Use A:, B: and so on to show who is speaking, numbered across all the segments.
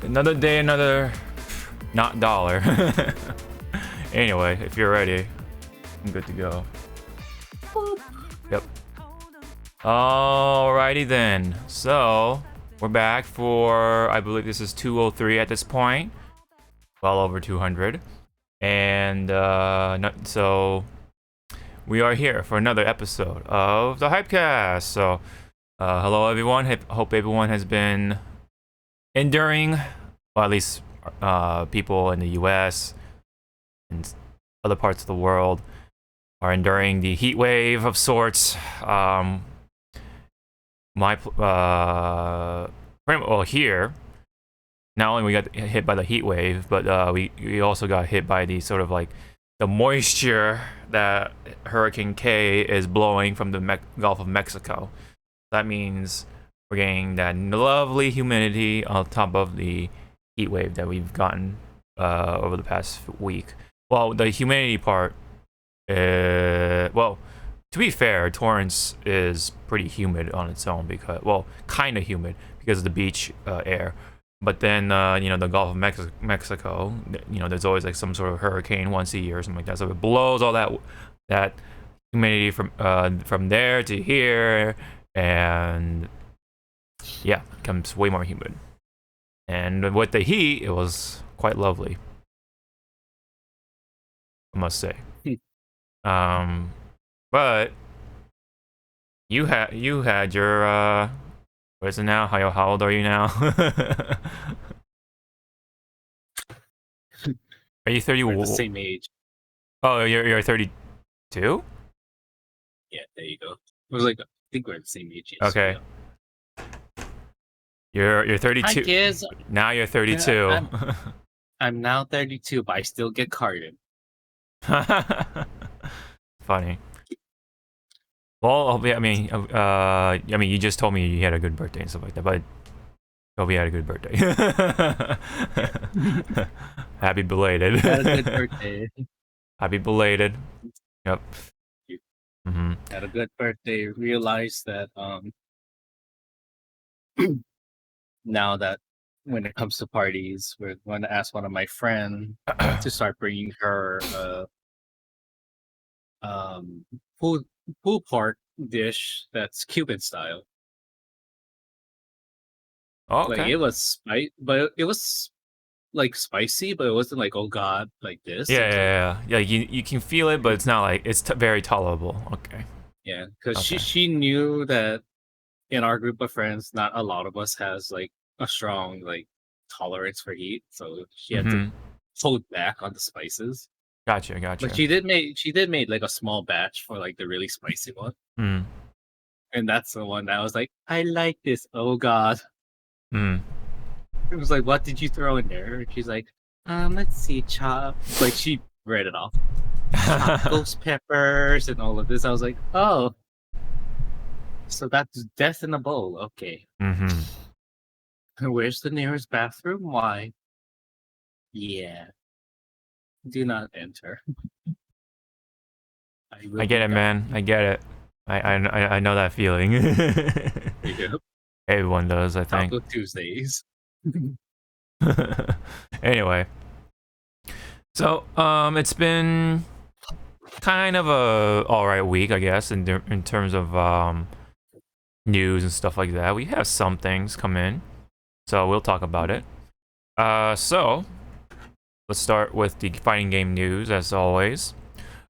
A: Another day, another not dollar. Anyway, if you're ready, I'm good to go. Yep. Alrighty then. So we're back for, I believe this is 203 at this point. Well over 200. And so we are here for another episode of the Hypecast. So hello everyone. Hope everyone has been enduring, well, at least people in the US and other parts of the world are enduring the heat wave of sorts. Here, not only we got hit by the heat wave, but we also got hit by the sort of like the moisture that Hurricane K is blowing from the Gulf of Mexico. That means we're getting that lovely humidity on top of the heat wave that we've gotten over the past week. Well, the humidity part, well, to be fair, Torrance is pretty humid on its own because, well, kind of humid because of the beach air. But then, the Gulf of Mexico, there's always like some sort of hurricane once a year or something like that. So it blows all that humidity from there to here, and yeah, it becomes way more humid. And with the heat, it was quite lovely, I must say. But you had your what is it now? How old are you now? Are you 30?
B: We're the same age.
A: Oh, you're 32?
B: Yeah, there you go. It was like, I think we're the same age. Yes,
A: okay. You're 32.
B: Hi, kids.
A: Now you're 32.
B: Yeah, I'm now 32, but I still get carded.
A: Funny. Well, I mean, you just told me you had a good birthday and stuff like that, but hope you had a good birthday. Happy belated.
B: Had a good birthday.
A: Happy belated. Yep.
B: Had a good birthday. Realized that now that when it comes to parties, we're going to ask one of my friends to start bringing her pulled pork dish that's Cuban style.
A: Oh, okay.
B: Like it was but it was like spicy, but it wasn't like, oh god, like this.
A: Yeah. You can feel it, but it's not like it's very tolerable. Okay.
B: Yeah, because she knew that in our group of friends, not a lot of us has like a strong like tolerance for heat, so she had to hold back on the spices.
A: Gotcha.
B: But she did make like a small batch for like the really spicy one. And that's the one that I was like, I like this. Oh god. It was like, what did you throw in there? And she's like, let's see, chop. Like she read it off. Ghost peppers and all of this. I was like, oh. So that's death in a bowl. Okay. Where's the nearest bathroom? Why? Yeah. Do not enter.
A: I get it, man. I get it. I know that feeling.
B: Yep.
A: Everyone does, I think.
B: Taco Tuesdays.
A: Anyway, so it's been kind of a alright week, I guess, in terms of news and stuff like that. We have some things come in, so we'll talk about it. So let's start with the fighting game news, as always.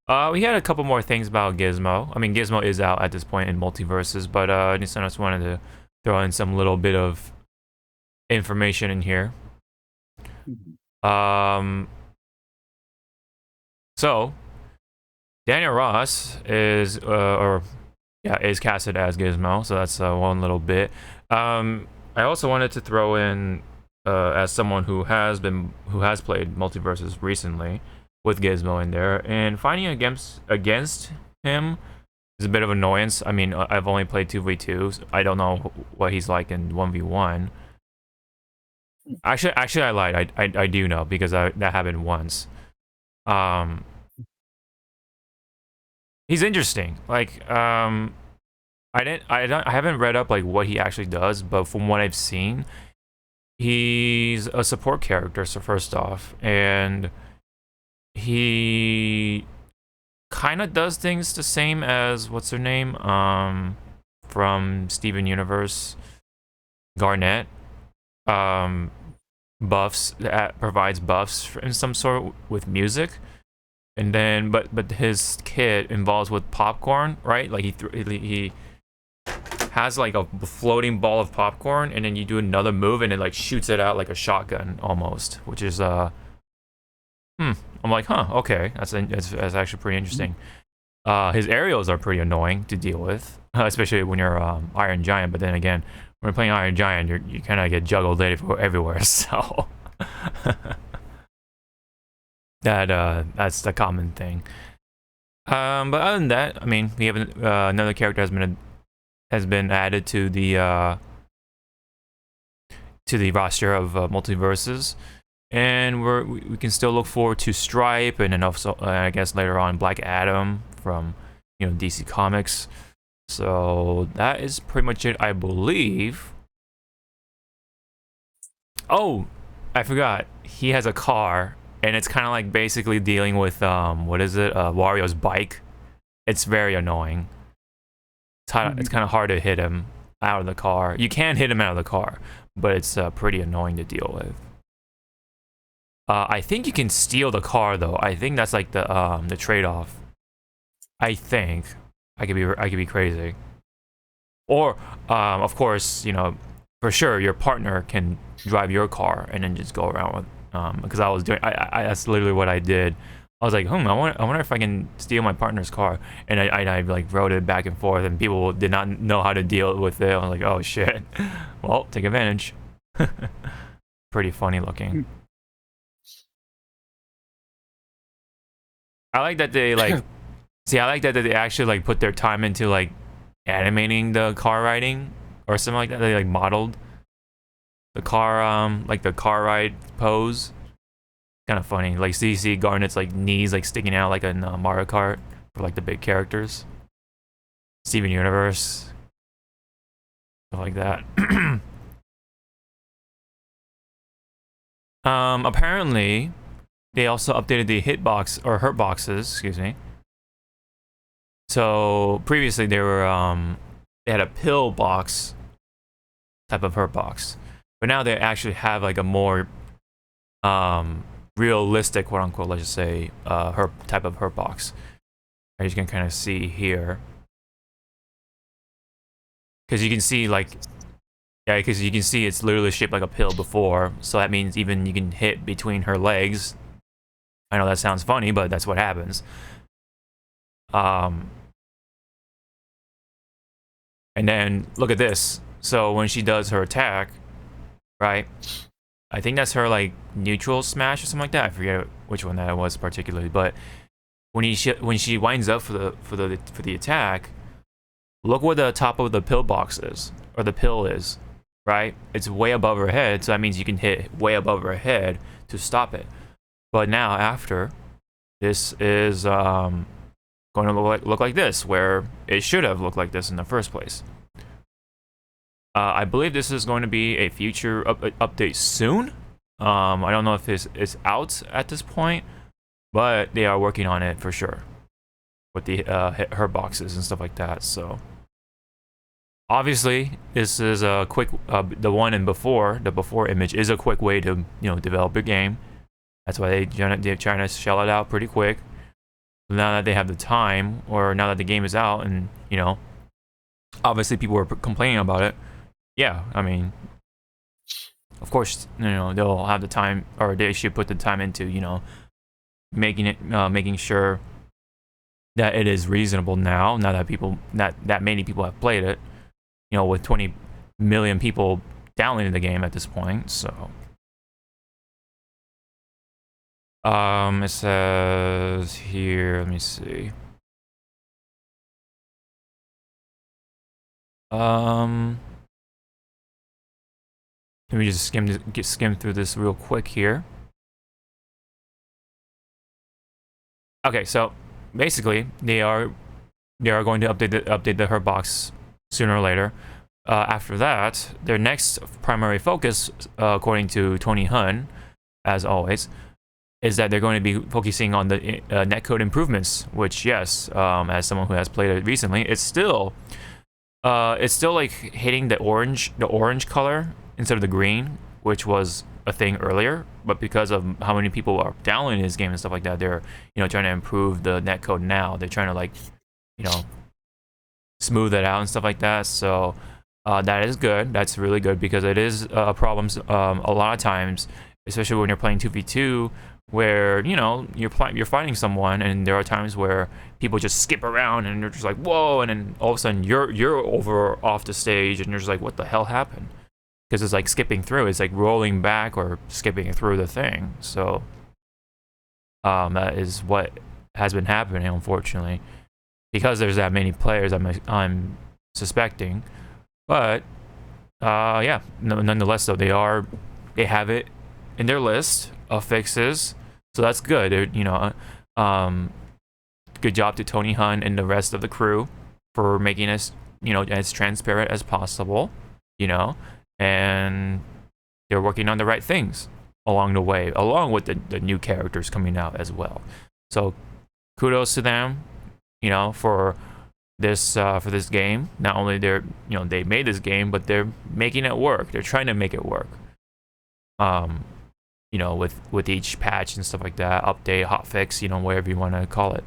A: We had a couple more things about Gizmo. I mean, Gizmo is out at this point in Multiversus, but I just wanted to throw in some little bit of information in here. So Daniel Ross is casted as Gizmo, so that's one little bit. I also wanted to throw in as someone who has played Multiversus recently with Gizmo in there, and fighting against him is a bit of annoyance. I mean, I've only played 2v2, so I don't know what he's like in 1v1. Actually, I lied. I do know because that happened once. He's interesting. Like, I haven't read up like what he actually does, but from what I've seen, he's a support character, so first off, and he kind of does things the same as what's her name from Steven Universe, Garnet. Buffs that provides buffs in some sort with music, and then but his kit involves with popcorn, right? Like he has like a floating ball of popcorn, and then you do another move, and it like shoots it out like a shotgun almost, which is I'm like, huh, okay, that's actually pretty interesting. His aerials are pretty annoying to deal with, especially when you're Iron Giant. But then again, when you're playing Iron Giant, you kind of get juggled everywhere. So that's the common thing. But other than that, I mean, we have another character has been added to the roster of Multiverses. And we can still look forward to Stripe, and then also I guess later on Black Adam from DC Comics. So that is pretty much it, I believe. Oh, I forgot. He has a car, and it's kind of like basically dealing with what is it? Wario's bike. It's very annoying. It's kind of hard to hit him out of the car. You can hit him out of the car, but it's pretty annoying to deal with. I think you can steal the car though. I think that's like the trade-off. I think I could be crazy. Or of course, for sure your partner can drive your car and then just go around with. Because I was doing, that's literally what I did. I was like, I wonder if I can steal my partner's car, and I like rode it back and forth, and people did not know how to deal with it. I was like, oh shit. Well, take advantage. Pretty funny looking. I like that they like I like that they actually like put their time into like animating the car riding or something like that. They like modeled the car like the car ride pose. Kind of funny. Like so you see Garnet's like knees like sticking out like in Mario Kart for like the big characters. Steven Universe. Stuff like that. Apparently they also updated the hitbox or hurt boxes, excuse me. So previously they had a pill box type of hurt box, but now they actually have like a more realistic, quote unquote, let's just say, type of hurt box. As you can kind of see here, because you can see like, yeah, because you can see it's literally shaped like a pill before. So that means even you can hit between her legs. I know that sounds funny, but that's what happens. And then look at this. So when she does her attack, right? I think that's her like neutral smash or something like that. I forget which one that was particularly, but when she winds up for the attack, look where the top of the pill box is, or the pill is, right? It's way above her head, so that means you can hit way above her head to stop it. But now after, this is going to look like this, where it should have looked like this in the first place. I believe this is going to be a future update soon. I don't know if it's out at this point, but they are working on it for sure with the her boxes and stuff like that. So obviously, this is a quick. The one and before, the before image is a quick way to develop a game. That's why they're trying to shell it out pretty quick. Now that they have the time, or now that the game is out, and obviously people are complaining about it. Yeah, I mean, of course, they'll have the time, or they should put the time into making sure that it is reasonable now that that many people have played it. With 20 million people downloading the game at this point, so. It says here, let me see. Let me just skim through this real quick here. Okay, so basically they are going to update the hurt box sooner or later. after that, their next primary focus, according to Tony Hun, as always, is that they're going to be focusing on the netcode improvements. Which, yes, as someone who has played it recently, it's still like hitting the orange color instead of the green, which was a thing earlier. But because of how many people are downloading this game and stuff like that, they're trying to improve the netcode now. They're trying to like smooth it out and stuff like that. So that is good. That's really good, because it is problems a lot of times, especially when you're playing 2v2, where you're fighting someone, and there are times where people just skip around and they're just like, whoa, and then all of a sudden you're over off the stage, and you're just like, what the hell happened? Because it's like skipping through. It's like rolling back or skipping through the thing. So that is what has been happening, unfortunately, because there's that many players. I'm suspecting, but yeah. Nonetheless, though, they have it in their list of fixes, so that's good. Good job to Tony Hun and the rest of the crew for making us, as transparent as possible, and they're working on the right things along the way, along with the new characters coming out as well. So kudos to them, for this game. Not only they made this game, but they're making it work. They're trying to make it work. With each patch and stuff like that, update, hotfix, whatever you want to call it.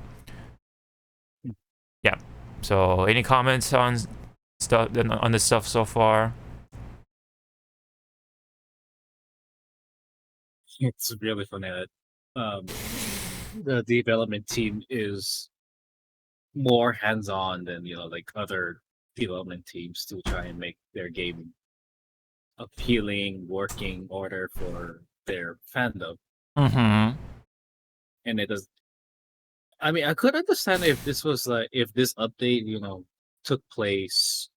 A: Yeah. So, any comments on this stuff so far?
B: It's really funny that the development team is more hands-on than like other development teams to try and make their game appealing, working order for their fandom.
A: Mm-hmm.
B: And it does. I mean, I could understand if this was if this update, took place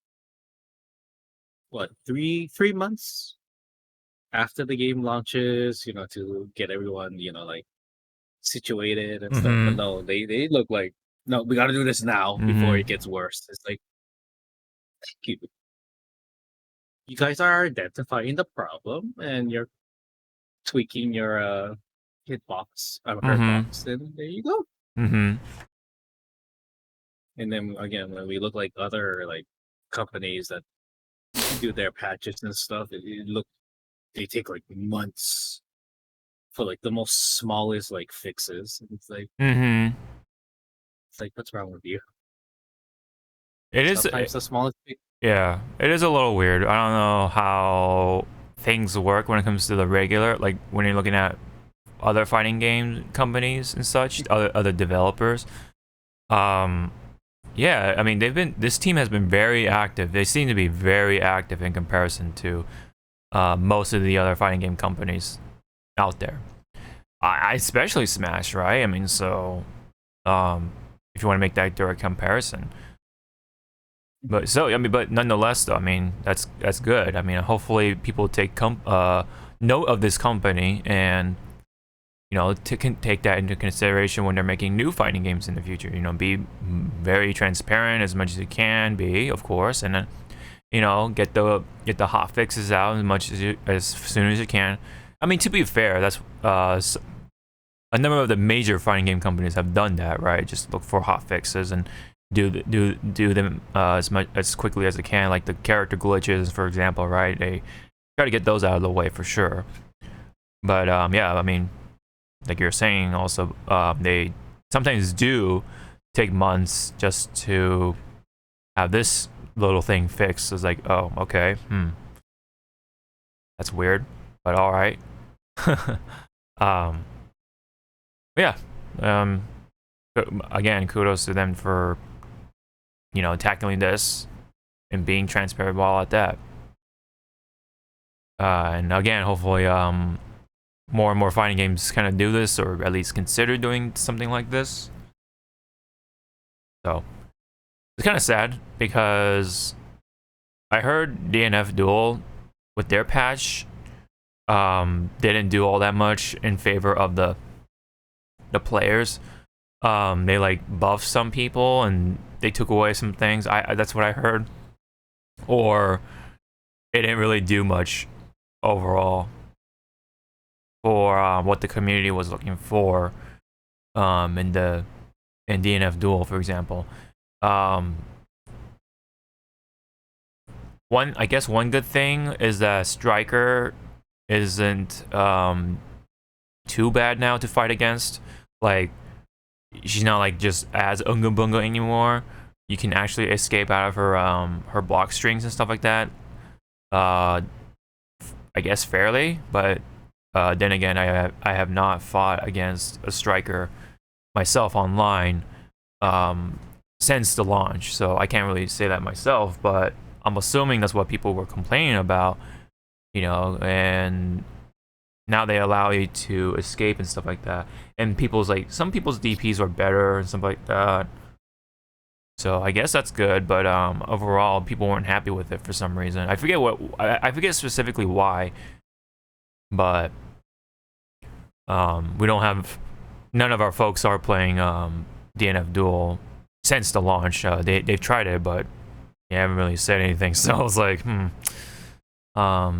B: what, three months after the game launches, to get everyone, like situated and stuff. But no, they look like, no, we got to do this now before it gets worse. It's like, thank you. You guys are identifying the problem and you're tweaking your hitbox, hurtbox, and there you go. And then again, when we look like other companies that do their patches and stuff, they take like months for like the most smallest fixes. And it's like, it's like, what's wrong with you? Sometimes the smallest fix.
A: Yeah, it is a little weird. I don't know how things work when it comes to the regular, like when you're looking at other fighting game companies and such, other developers. Yeah, I mean, this team has been very active. They seem to be very active in comparison to most of the other fighting game companies out there. I especially Smash, right? I mean, so if you want to make that direct comparison. But nonetheless, though, I mean, that's good. I mean, hopefully people take note of this company and take that into consideration when they're making new fighting games in the future. Be very transparent as much as you can be, of course, and then get the hot fixes out as soon as you can. I mean, to be fair, that's a number of the major fighting game companies have done that, right? Just look for hot fixes and do them as quickly as they can, like the character glitches, for example, right? They try to get those out of the way for sure. But yeah, I mean, like you're saying, also they sometimes do take months just to have this little thing fixed. It's like, oh, okay, that's weird, but all right. Yeah. Again, kudos to them for tackling this and being transparent while at that. And again, hopefully, more and more fighting games kind of do this, or at least consider doing something like this. So it's kind of sad because I heard DNF Duel with their patch didn't do all that much in favor of the players. They like buffed some people and they took away some things. That's what I heard. Or it didn't really do much overall for what the community was looking for in DNF Duel, for example. I guess one good thing is that Striker isn't too bad now to fight against. Like, she's not like just as unga bunga anymore. You can actually escape out of her block strings and stuff like that. I guess fairly, but then again, I have not fought against a Striker myself online since the launch, so I can't really say that myself, but I'm assuming that's what people were complaining about, you know, and now they allow you to escape and stuff like that. And some people's DPs are better and stuff like that. So I guess that's good, but overall people weren't happy with it for some reason. I forget specifically why, but we don't have, none of our folks are playing DNF Duel since the launch. They've tried it, but they haven't really said anything. So I was like, I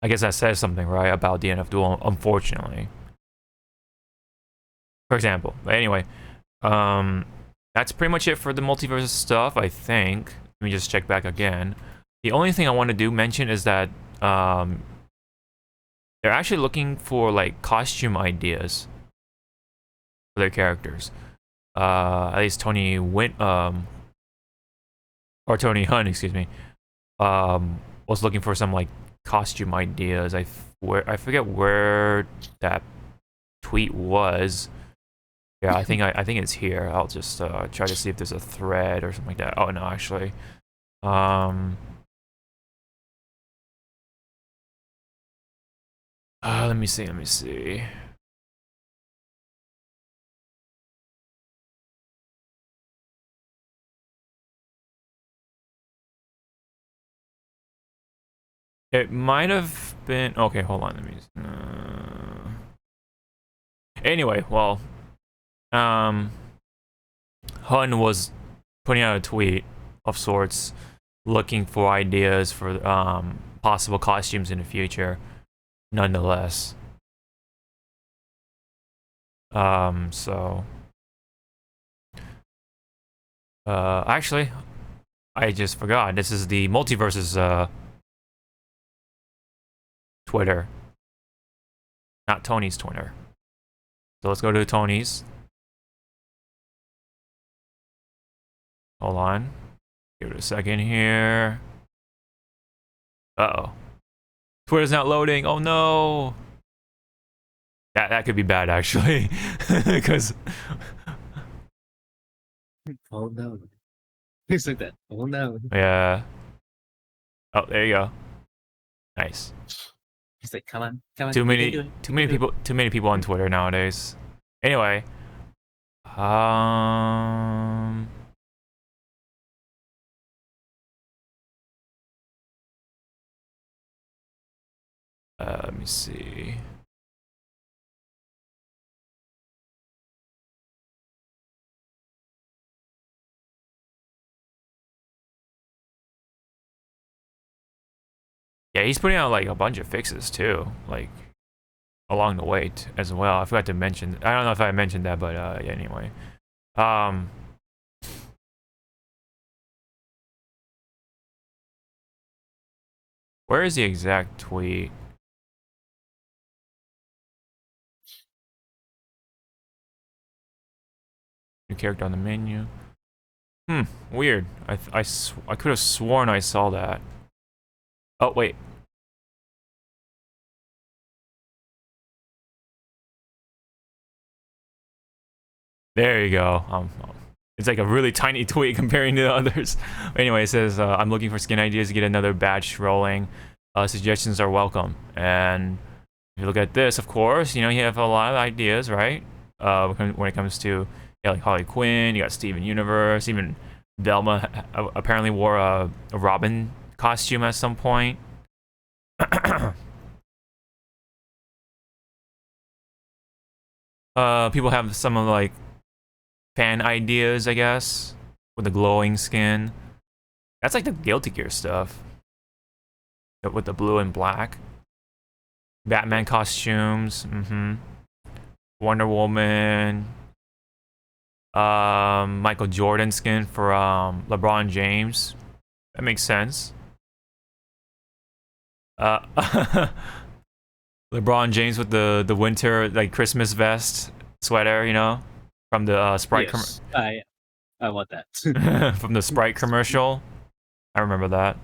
A: guess that says something, right, about DNF Duel, unfortunately. For example. But anyway, that's pretty much it for the Multiversus stuff, I think. Let me just check back again. The only thing I want to mention is that they're actually looking for like costume ideas for their characters. At least Tony Hunt, excuse me, was looking for some like costume ideas. I forget where that tweet was. Yeah, I think it's here. I'll just try to see if there's a thread or something like that. Oh no, actually, let me see. It might have been, okay, hold on, let me anyway, well, Hun was putting out a tweet of sorts looking for ideas for possible costumes in the future, nonetheless. So actually, I just forgot, this is the Multiversus Twitter, not Tony's Twitter. So let's go to Tony's. Hold on, give it a second here. Uh-oh, Twitter's not loading. Oh no, that could be bad actually, because
B: oh no, it's like that. Oh no.
A: Yeah. Oh, there you go. Nice.
B: He's like, come on.
A: Too many people on Twitter nowadays. Anyway, let me see. Yeah, he's putting out like a bunch of fixes too, like along the way as well. I forgot to mention. I don't know if I mentioned that, but yeah, anyway. Where is the exact tweet? New character on the menu. Weird. I could have sworn I saw that. Oh wait. There you go. It's like a really tiny tweet comparing to the others. Anyway, it says, I'm looking for skin ideas to get another batch rolling. Suggestions are welcome. And if you look at this, of course, you know, you have a lot of ideas, right? When it comes to, yeah, like Harley Quinn, you got Steven Universe, even Velma apparently wore a Robin costume at some point. People have some of like fan ideas, I guess, with the glowing skin. That's like the Guilty Gear stuff. with the blue and black. Batman costumes. Wonder Woman. Michael Jordan skin for LeBron James. That makes sense. LeBron James with the winter like Christmas vest sweater, you know, from the Sprite.
B: Yes, I want that.
A: From the Sprite commercial. I remember that.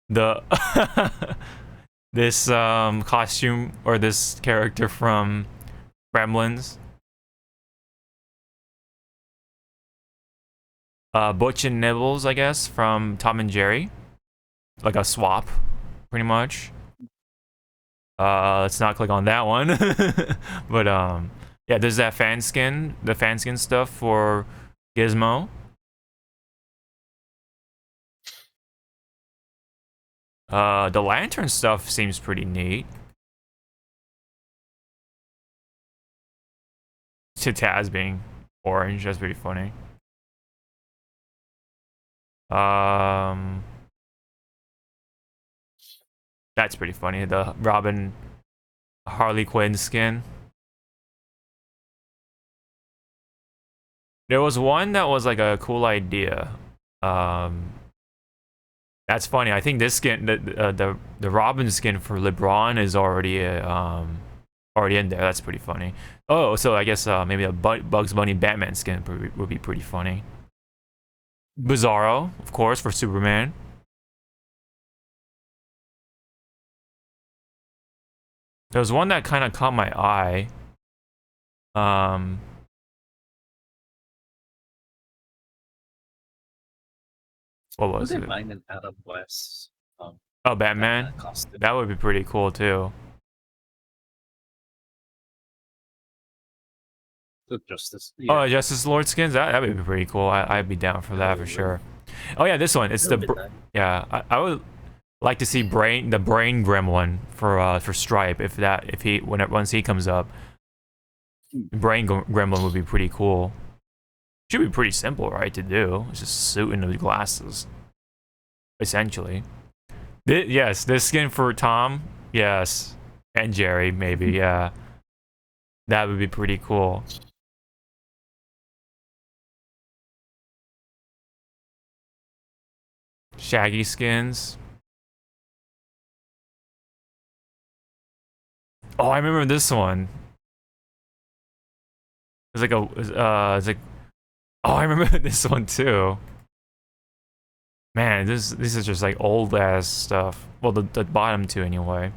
A: The this costume or this character from Gremlins. Butch and Nibbles, I guess, from Tom and Jerry. Like a swap, pretty much. Let's not click on that one. But yeah, there's that fan skin, the fan skin stuff for Gizmo. The lantern stuff seems pretty neat. To Taz being orange, that's pretty funny. That's pretty funny. The Robin Harley Quinn skin. There was one that was like a cool idea. That's funny. I think this skin, the Robin skin for LeBron is already already in there. That's pretty funny. Oh, so I guess maybe a Bugs Bunny Batman skin would be pretty funny. Bizarro, of course, for Superman. There was one that kind of caught my eye. What was it?
B: Mind an Adam West.
A: Oh, Batman. That would be pretty cool too.
B: Justice.
A: Yeah. Oh, Justice Lord skins. That would be pretty cool. I'd be down for that for sure. Oh yeah, this one. It's the I would like to see the brain gremlin for Stripe once he comes up. Brain gremlin would be pretty cool. Should be pretty simple, right, to do. It's just a suit and the glasses, essentially. Yes, this skin for Tom. Yes, and Jerry maybe. Yeah, that would be pretty cool. Shaggy skins. Oh, I remember this one. It's like it's like. Oh, I remember this one too. Man, this is just like old ass stuff. Well, the bottom two anyway.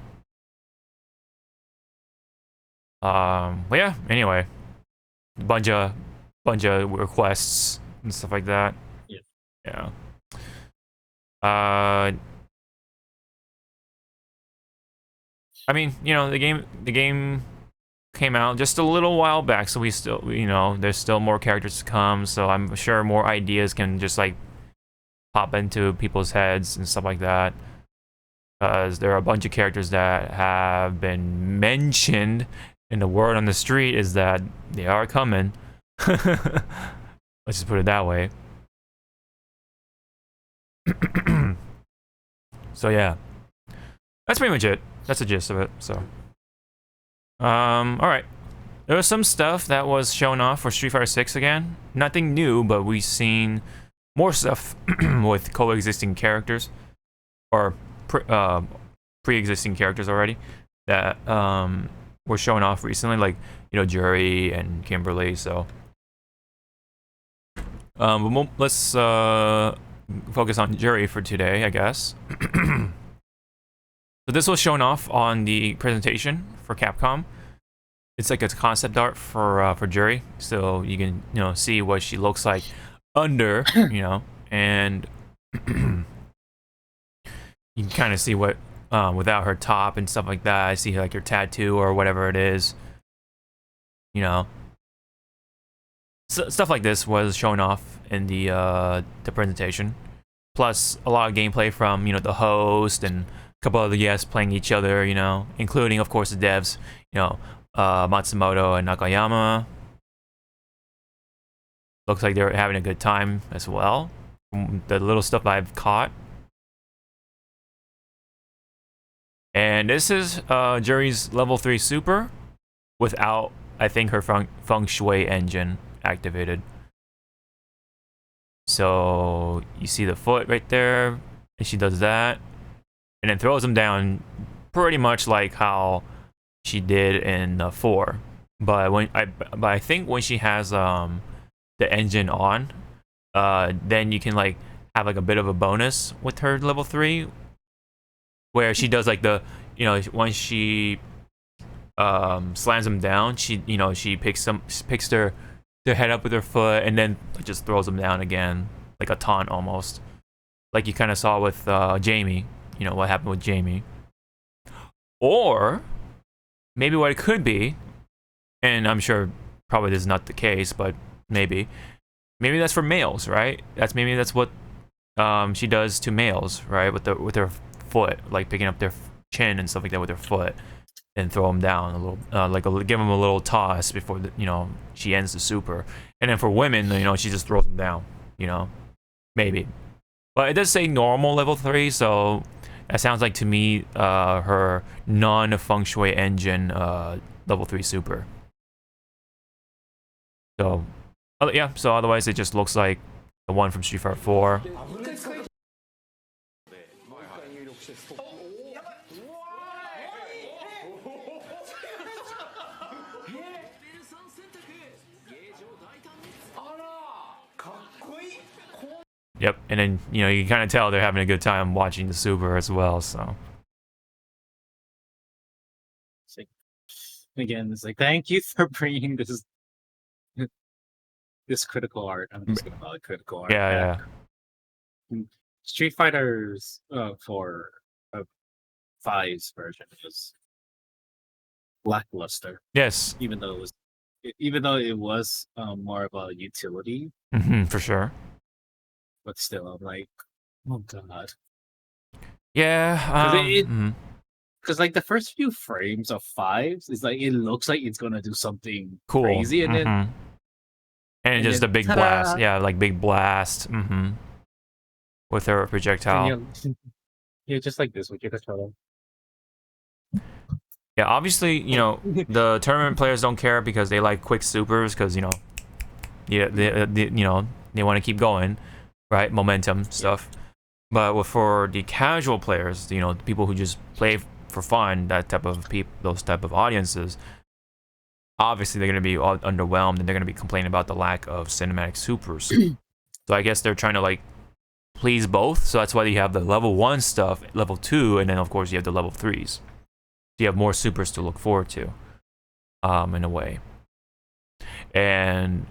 A: Well, yeah. Anyway, bunch of requests and stuff like that. Yeah. I mean, you know, the game came out just a little while back, so we still, you know, there's still more characters to come, so I'm sure more ideas can just like pop into people's heads and stuff like that, because there are a bunch of characters that have been mentioned, and the word on the street is that they are coming. Let's just put it that way. So yeah, that's pretty much it. That's the gist of it. So all right, there was some stuff that was shown off for Street Fighter 6 again. Nothing new, but we've seen more stuff with coexisting characters, or pre-existing characters already that were shown off recently, like, you know, Juri and Kimberly. So let's focus on Juri for today, I guess. So this was shown off on the presentation for Capcom. It's like a concept art for Juri, so you can, you know, see what she looks like under, you know, and you can kind of see what without her top and stuff like that. I see like her tattoo or whatever it is, you know. So, stuff like this was shown off in the presentation. Plus a lot of gameplay from, you know, the host and a couple other guests playing each other, you know, including of course the devs, you know, Matsumoto and Nakayama. Looks like they're having a good time as well, from the little stuff I've caught. And this is Juri's level 3 super without, I think, her feng shui engine activated. So you see the foot right there, and she does that, and then throws him down pretty much like how she did in 4. But I think when she has the engine on, then you can like have like a bit of a bonus with her level 3, where she does like the, you know, once she slams him down, she, you know, she picks their head up with her foot and then just throws them down again, like a taunt almost, like you kind of saw with Jamie. You know what happened with Jamie. Or maybe what it could be, and I'm sure probably this is not the case, but maybe that's for males, right? Maybe that's what she does to males, right? With her foot, like picking up their chin and stuff like that with her foot, and throw them down a little, give them a little toss before you know, she ends the super. And then for women, you know, she just throws them down, you know, maybe. But it does say normal level 3, so that sounds like to me her non-feng shui engine level 3 super. So yeah, so otherwise it just looks like the one from Street Fighter 4. Yep, and then, you know, you can kind of tell they're having a good time watching the super as well, so.
B: Again, it's like, thank you for bringing this critical art. I'm just gonna call it critical art.
A: Yeah,
B: yeah. Street Fighter's for 5's version was lackluster.
A: Yes.
B: Even though it was more of a utility.
A: For sure.
B: But still, I'm like, oh god.
A: Yeah.
B: Because like the first few frames of 5's is like, it looks like it's gonna do something
A: cool.
B: crazy, and then
A: and just a big blast. Yeah, like big blast. With her projectile.
B: Yeah, just like this with your controller.
A: Yeah, obviously, you know, the tournament players don't care because they like quick supers, because, you know, yeah, they want to keep going, right? Momentum stuff. But for the casual players, you know, the people who just play for fun, those type of audiences, obviously they're going to be all underwhelmed, and they're going to be complaining about the lack of cinematic supers. So I guess they're trying to like please both. So that's why you have the level 1 stuff, level 2, and then of course you have the level 3s. So you have more supers to look forward to, in a way. And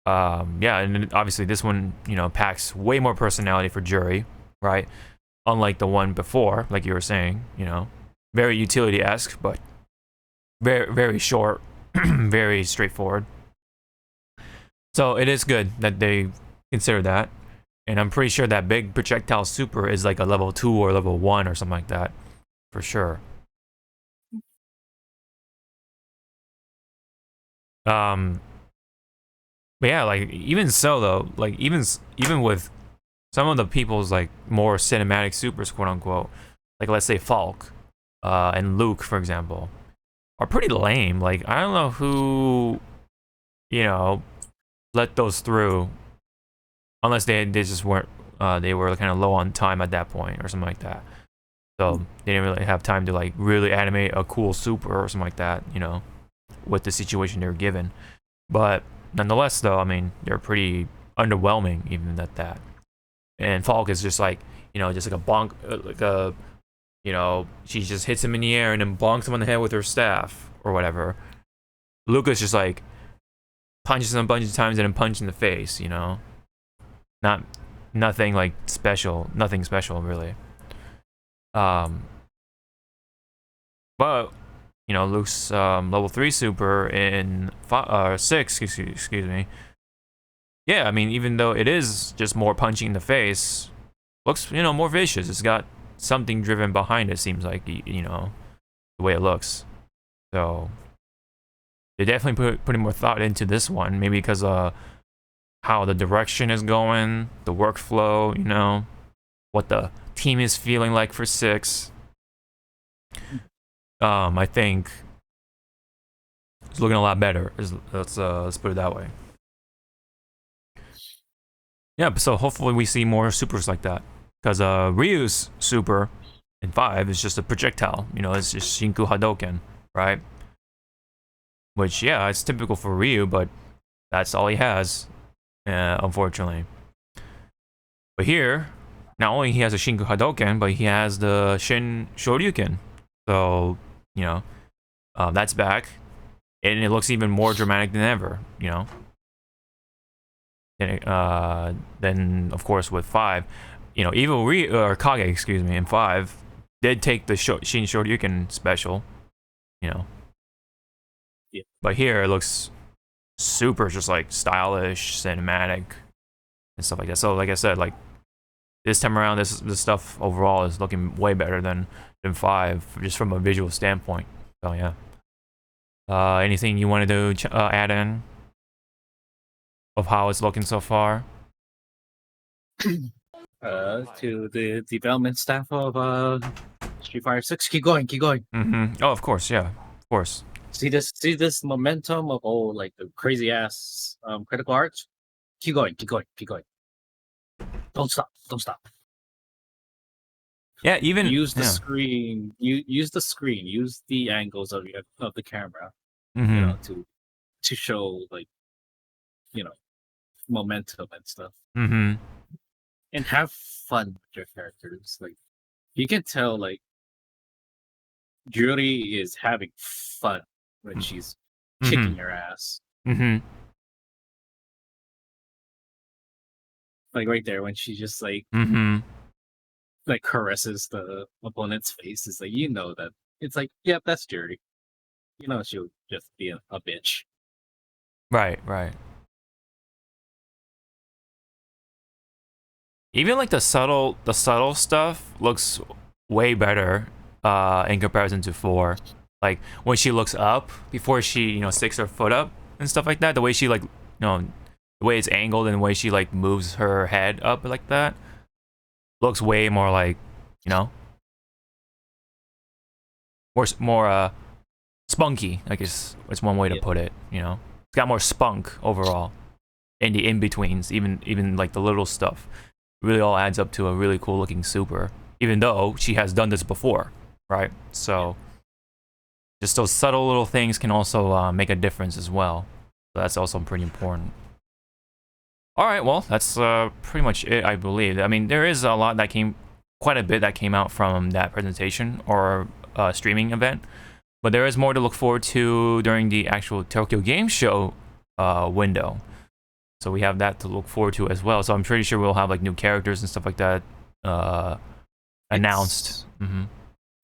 A: yeah, and obviously this one, you know, packs way more personality for Juri, right? Unlike the one before, like you were saying, you know, very utility-esque, but very, very short, very straightforward. So it is good that they consider that. And I'm pretty sure that big projectile super is like a level 2 or level 1 or something like that, for sure. But yeah, like, even so though, like even with some of the people's like more cinematic supers, quote unquote, like let's say Falk and Luke, for example, are pretty lame. Like, I don't know who, you know, let those through, unless they just weren't, they were kind of low on time at that point or something like that. So they didn't really have time to like really animate a cool super or something like that, you know, with the situation they were given. But nonetheless, though, I mean, they're pretty underwhelming even at that. And Falk is just like, you know, just like a bonk, like a, you know, she just hits him in the air and then bonks him on the head with her staff or whatever. Lucas just like punches him a bunch of times and then punches in the face, you know. Nothing like special, nothing special really. But you know, Luke's level 3 super in 6, excuse me. Yeah, I mean, even though it is just more punching in the face, looks, you know, more vicious. It's got something driven behind it, seems like, you know, the way it looks. So they definitely putting more thought into this one, maybe because how the direction is going, the workflow, you know, what the team is feeling like for 6. I think it's looking a lot better. Let's put it that way. Yeah, so hopefully we see more supers like that. Because Ryu's super in 5 is just a projectile. You know, it's just Shinku Hadoken, right? Which, yeah, it's typical for Ryu, but that's all he has, unfortunately. But here, not only he has a Shinku Hadoken, but he has the Shin Shoryuken. So, you know, that's back. And it looks even more dramatic than ever, you know. And, then, of course, with 5, you know, Evil Ryu, or Kage, excuse me, in 5, did take the Shin Shoryuken special, you know.
B: Yeah.
A: But here it looks super just like stylish, cinematic, and stuff like that. So, like I said, like this time around, this stuff overall is looking way better than 5, just from a visual standpoint. So yeah. Anything you wanted to add in of how it's looking so far?
B: To the development staff of Street Fighter 6, keep going, keep going.
A: Oh, of course, yeah, of course.
B: See this momentum of like the crazy ass critical arts. Keep going, keep going, keep going. Don't stop, don't stop.
A: Yeah, even
B: use the screen. Use the screen. Use the angles of the camera. You know, to show like, you know, momentum and stuff. And have fun with your characters. Like, you can tell like Juri is having fun when she's kicking your ass. Like right there when she just like caresses the opponent's face. It's like, you know that it's like, yep, that's Juri. You know she'll just be a bitch.
A: Right, right. Even like the subtle stuff looks way better in comparison to 4. Like when she looks up before she, you know, sticks her foot up and stuff like that. The way she like, you know, the way it's angled and the way she like moves her head up like that looks way more like, you know, more spunky. I guess it's one way to put it. You know, it's got more spunk overall in the in-betweens, even like the little stuff. Really all adds up to a really cool looking super, even though she has done this before, right? So just those subtle little things can also make a difference as well. So that's also pretty important. All right, well, that's pretty much it, I believe. I mean, there is a lot that quite a bit that came out from that presentation or streaming event, but there is more to look forward to during the actual Tokyo Game Show window. So we have that to look forward to as well. So I'm pretty sure we'll have like new characters and stuff like that announced.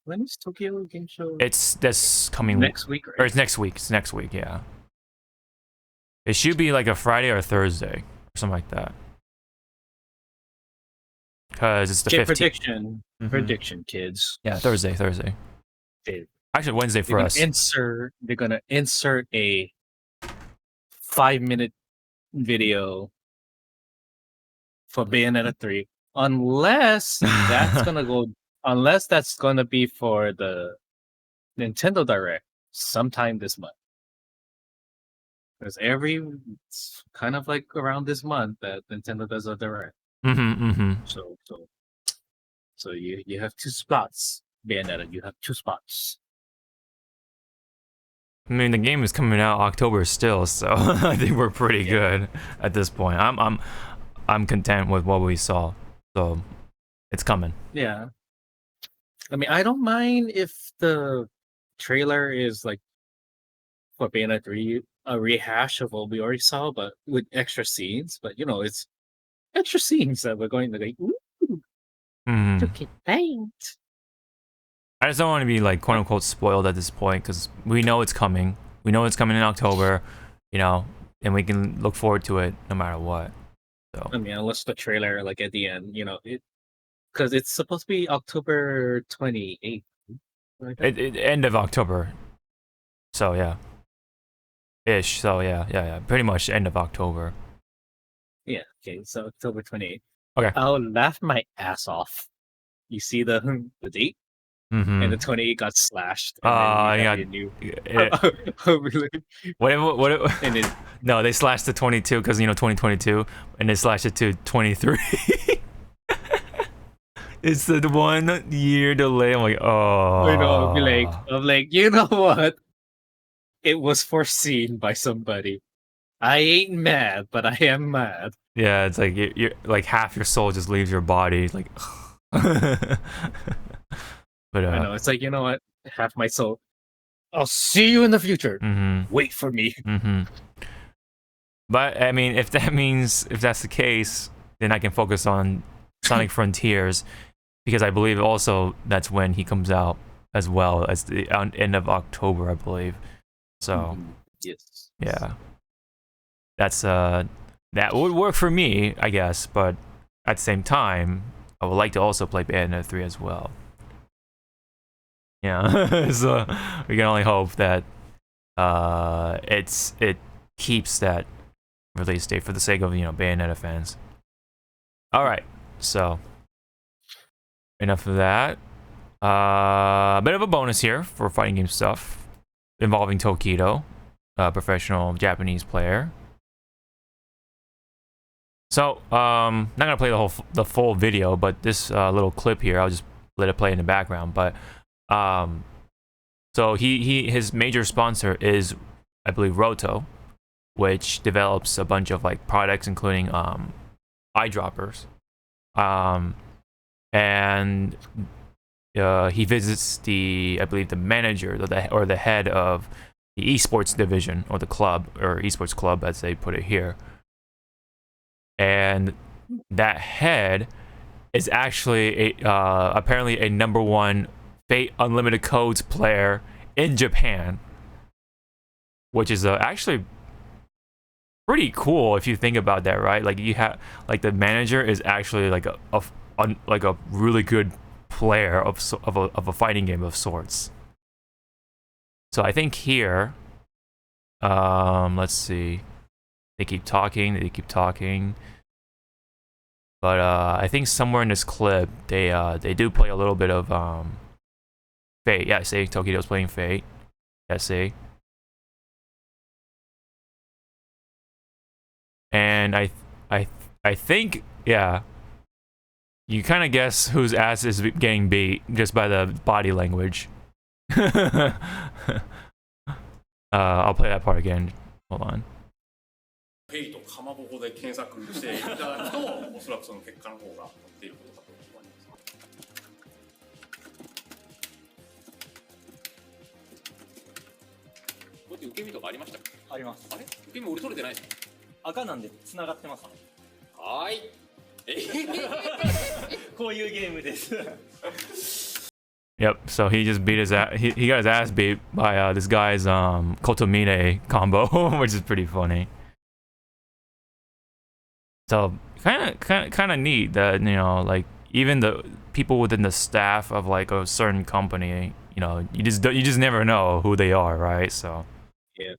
B: When is Tokyo Game Show?
A: It's this coming
B: next week, right?
A: Or it's next week. It's next week, yeah. It should be like a Friday or a Thursday or something like that. Because it's the 15th.
B: Prediction, kids.
A: Yeah, Thursday. Actually, Wednesday for us.
B: They're gonna insert a 5-minute video for Bayonetta 3, unless that's gonna be for the Nintendo Direct sometime this month. Because it's kind of like around this month that Nintendo does a Direct. So you have 2 spots, Bayonetta. You have 2 spots.
A: I mean, the game is coming out October still, so I think we're pretty good at this point. I'm content with what we saw, so it's coming.
B: Yeah, I mean, I don't mind if the trailer is like for Bayonetta 3 a rehash of what we already saw, but with extra scenes. But you know, it's extra scenes that we're going to like. Ooh, look at paint.
A: I just don't want to be like quote unquote spoiled at this point because we know it's coming. We know it's coming in October, you know, and we can look forward to it no matter what. So
B: I mean, unless the trailer like at the end, you know, because it's supposed to be October 28th.
A: End of October. So yeah. Ish. So yeah. Pretty much end of October.
B: Yeah. Okay. So October 28th.
A: Okay.
B: I'll laugh my ass off. You see the date? and the 28 got slashed, and then you got a new
A: what
B: and it,
A: no, they slashed to 22 because 2022, and they slashed it to 23. It's the 1 year delay. I'm like, oh.
B: I know, I'm like, you know what? It was foreseen by somebody. I ain't mad, but I am mad.
A: Yeah, it's like you're like half your soul just leaves your body. Like, but
B: I know, it's like, you know what? Half my soul. I'll see you in the future. Wait for me.
A: But I mean, if that's the case, then I can focus on Sonic Frontiers, because I believe also that's when he comes out as well, as the end of October, I believe. So
B: yes,
A: yeah, that's that would work for me, I guess. But at the same time, I would like to also play Bayonetta 3 as well. Yeah, so we can only hope that it keeps that release date for the sake of Bayonetta fans. All right, so enough of that. A bit of a bonus here for fighting game stuff involving Tokido, a professional Japanese player. So not gonna play the full video, but this little clip here, I'll just let it play in the background. But so his major sponsor is, I believe, Rohto, which develops a bunch of like products, including eyedroppers. And he visits I believe the manager or the head of the esports division, or the club, or esports club as they put it here. And that head is actually apparently a #1 Fate Unlimited Codes player in Japan, which is actually pretty cool if you think about that, right? Like you have the manager is actually like a really good player of a fighting game of sorts. So I think here, let's see, they keep talking, but I think somewhere in this clip they do play a little bit of Fate. Yeah, see, Tokido's playing Fate. Yeah, see. And I think, yeah, you kind of guess whose ass is getting beat just by the body language. I'll play that part again. Hold on.
C: フェイトかまぼこで検索していただくと、おそらくその結果の方が載っていることかと思います。これって受け身とかありましたっけ？
D: あります。
C: あれ？受け身俺取れてないですか？
D: 赤なんで繋がってます。
C: はい。
D: こういうゲームです。
A: Yep, so he just beat his ass. He got his ass beat by this guy's Kotomine combo, which is pretty funny. So kind of neat that like even the people within the staff of like a certain company, you just never know who they are, right? So
B: yeah,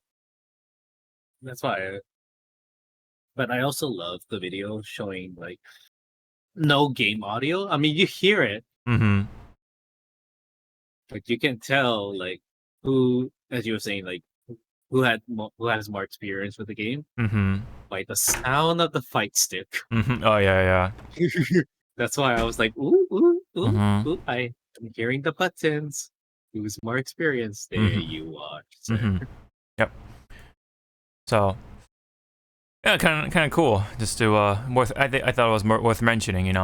B: that's why. But I also love the video showing like no game audio. I mean, you hear it. Like you can tell like who, as you were saying, like who has more experience with the game by the sound of the fight stick.
A: Oh yeah.
B: That's why I was like, ooh, I'm hearing the buttons. Who's more experienced? There you are.
A: Yep. So yeah, kind of cool. Just to I thought it was worth mentioning,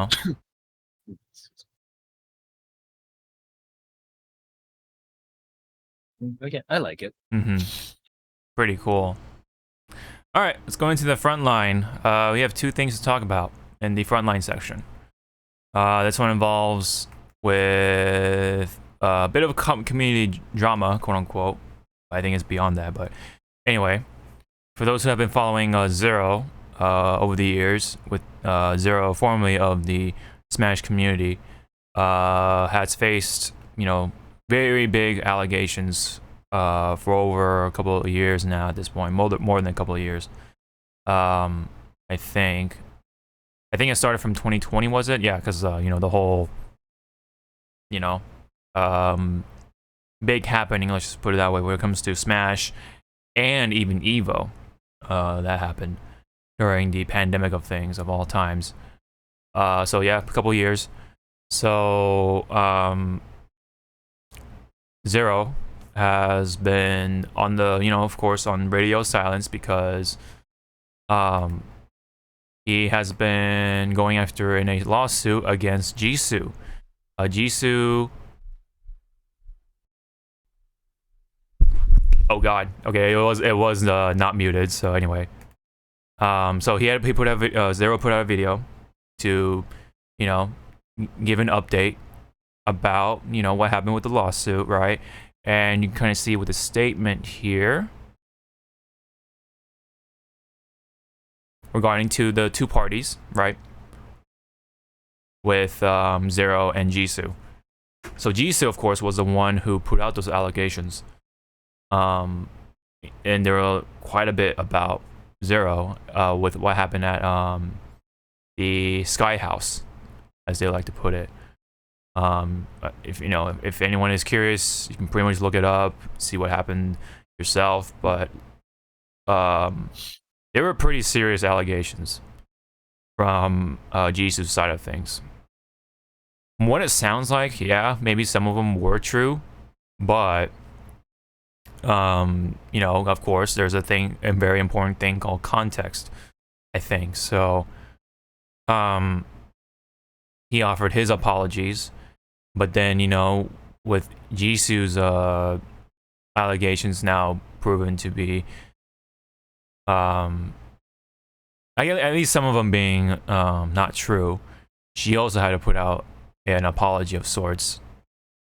B: Okay, I like it.
A: Pretty cool. All right, let's go into the front line. We have two things to talk about in the frontline section. This one involves with a bit of a community drama, quote unquote. I think it's beyond that, but anyway, for those who have been following Zero over the years, with Zero, formerly of the Smash community, has faced very big allegations for over a couple of years now at this point, more than a couple of years. I think it started from 2020, was it? Yeah, because the whole big happening, let's just put it that way, when it comes to Smash and even Evo. That happened during the pandemic of things of all times. So yeah, a couple years. So Zero has been on the, of course, on radio silence because he has been going after in a lawsuit against Jisoo. Jisoo. Oh God. Okay, it was not muted. So anyway, so he put out Zero put out a video to, give an update about what happened with the lawsuit, right? And you can kind of see with the statement here regarding to the two parties, right? With Zero and Jisoo. So Jisoo, of course, was the one who put out those allegations. And there were quite a bit about Zero with what happened at the Sky House, as they like to put it. If anyone is curious, you can pretty much look it up, see what happened yourself. But there were pretty serious allegations from Jisoo's side of things. From what it sounds like, yeah, maybe some of them were true, but of course, there's a very important thing called context, I think. So he offered his apologies, but then, with Jisoo's allegations now proven to be, at least some of them being not true, she also had to put out an apology of sorts,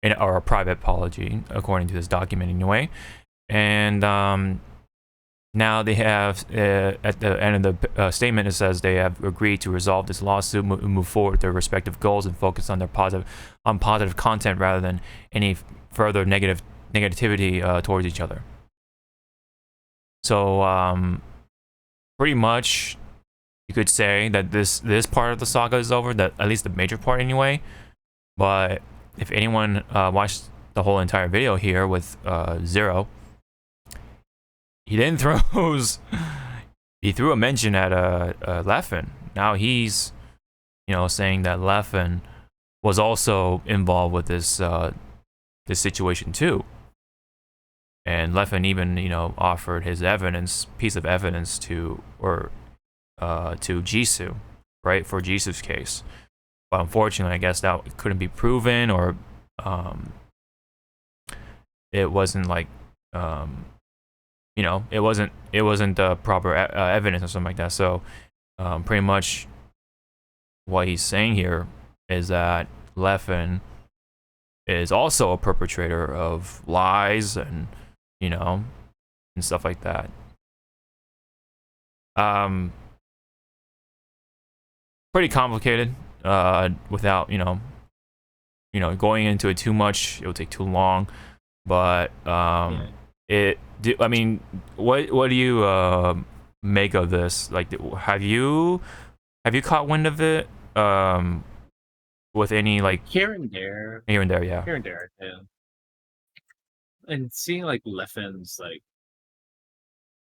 A: or a private apology, according to this document anyway. And now they have, at the end of the statement, it says they have agreed to resolve this lawsuit, move forward with their respective goals, and focus on their positive content rather than any further negativity towards each other. So pretty much, you could say that this part of the saga is over. That at least the major part, anyway. But if anyone watched the whole entire video here with Zero, he then he threw a mention at Leffen. Now he's, saying that Leffen was also involved with this situation too. And Leffen even, offered his piece of evidence to Jisoo, right, for Jisoo's case. But unfortunately, I guess that couldn't be proven, or it wasn't like it wasn't the proper evidence or something like that. So pretty much what he's saying here is that Leffen is also a perpetrator of lies and and stuff like that. Pretty complicated. Without going into it too much, it would take too long. But I mean, what do you make of this? Like, have you caught wind of it? With any, like,
B: here and there,
A: yeah.
B: Here and there, yeah. And seeing like Leffen's, like,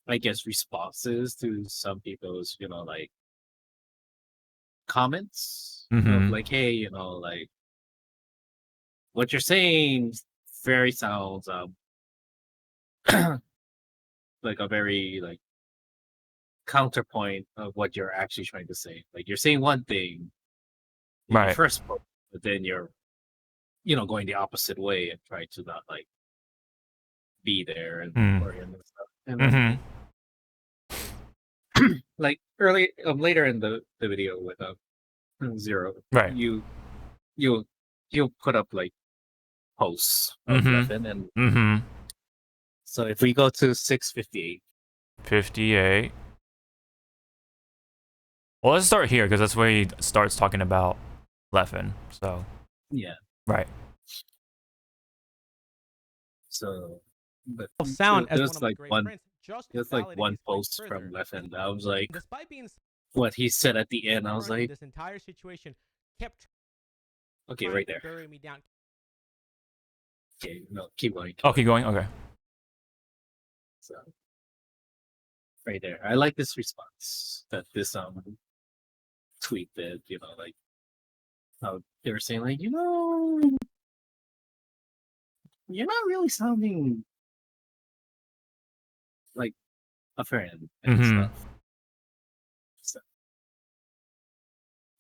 B: I guess, responses to some people's, like, comments of like, hey, like, what you're saying very sounds like a very, like, counterpoint of what you're actually trying to say. Like, you're saying one thing in
A: right.
B: the first post, but then you're going the opposite way and trying to not, like, be there and stuff. And then, like, later in the video with Zero,
A: right,
B: you'll put up, like, posts of Leffen, and so if we go to 658,
A: well, let's start here because that's where he starts talking about Leffen. So
B: yeah,
A: right.
B: So, but
E: sound as
B: there's
E: one of
B: like
E: my great
B: one,
E: friends, just
B: there's like
E: validated
B: one
E: his point
B: post from
E: further.
B: Leffen that I was like,
E: Despite being
B: what he said at the end, I was like,
E: this entire situation kept
B: okay,
E: trying
B: right
E: to
B: there.
E: bury me down.
B: Okay, no, keep going.
A: Oh, keep going. Okay.
B: So, right there, I like this response that this tweet did. You know, like how they were saying, like, you're not really sounding like a friend and stuff. So,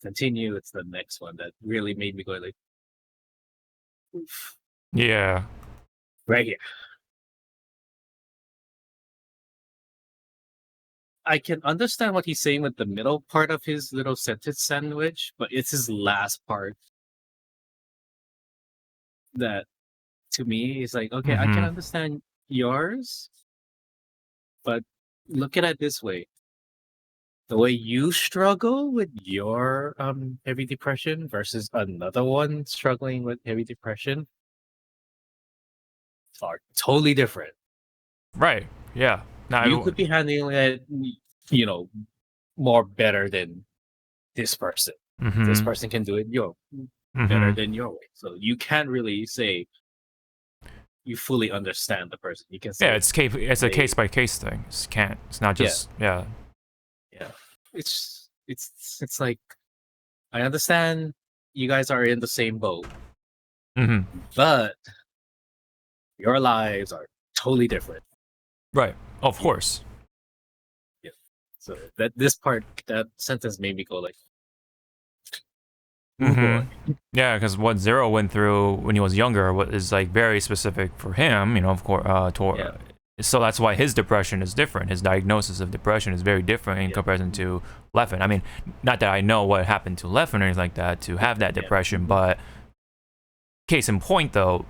B: continue. It's the next one that really made me go like, oof.
A: Yeah.
B: Right here. I can understand what he's saying with the middle part of his little sentence sandwich, but it's his last part that, to me, is like, okay, I can understand yours, but look at it this way. The way you struggle with your heavy depression versus another one struggling with heavy depression are totally different.
A: Right. Yeah. Now
B: You could be handling it, more better than this person. This person can do it better than your way. So you can't really say you fully understand the person. You can say,
A: yeah, it's a case by case thing. It's not just yeah.
B: It's like, I understand you guys are in the same boat, but your lives are totally different.
A: Right. Of course.
B: Yeah. So that sentence made me go like, boy.
A: Yeah, because what Zero went through when he was younger is like very specific for him, of course. So that's why his depression is different. His diagnosis of depression is very different in comparison to Leffen. I mean, not that I know what happened to Leffen or anything like that to have that depression, but case in point, though,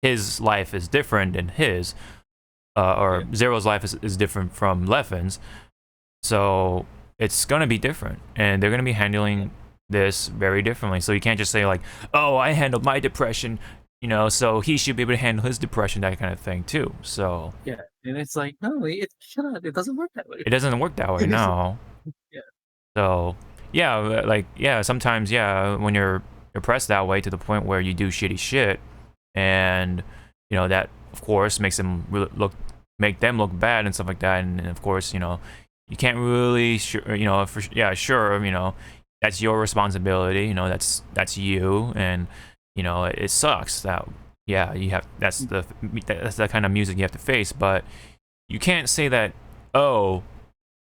A: his life is different than his, or Zero's life is different from Leffen's. So it's gonna be different, and they're gonna be handling this very differently. So you can't just say like, oh, I handled my depression, so he should be able to handle his depression, that kind of thing too. So
B: yeah, and it's like, no, it doesn't work that way.
A: It doesn't work that way, no. So sometimes when you're depressed that way to the point where you do shitty shit, and that of course makes them make them look bad and stuff like that, and of course you can't really that's your responsibility, that's you, and it sucks that you have that's the kind of music you have to face, but you can't say that, oh,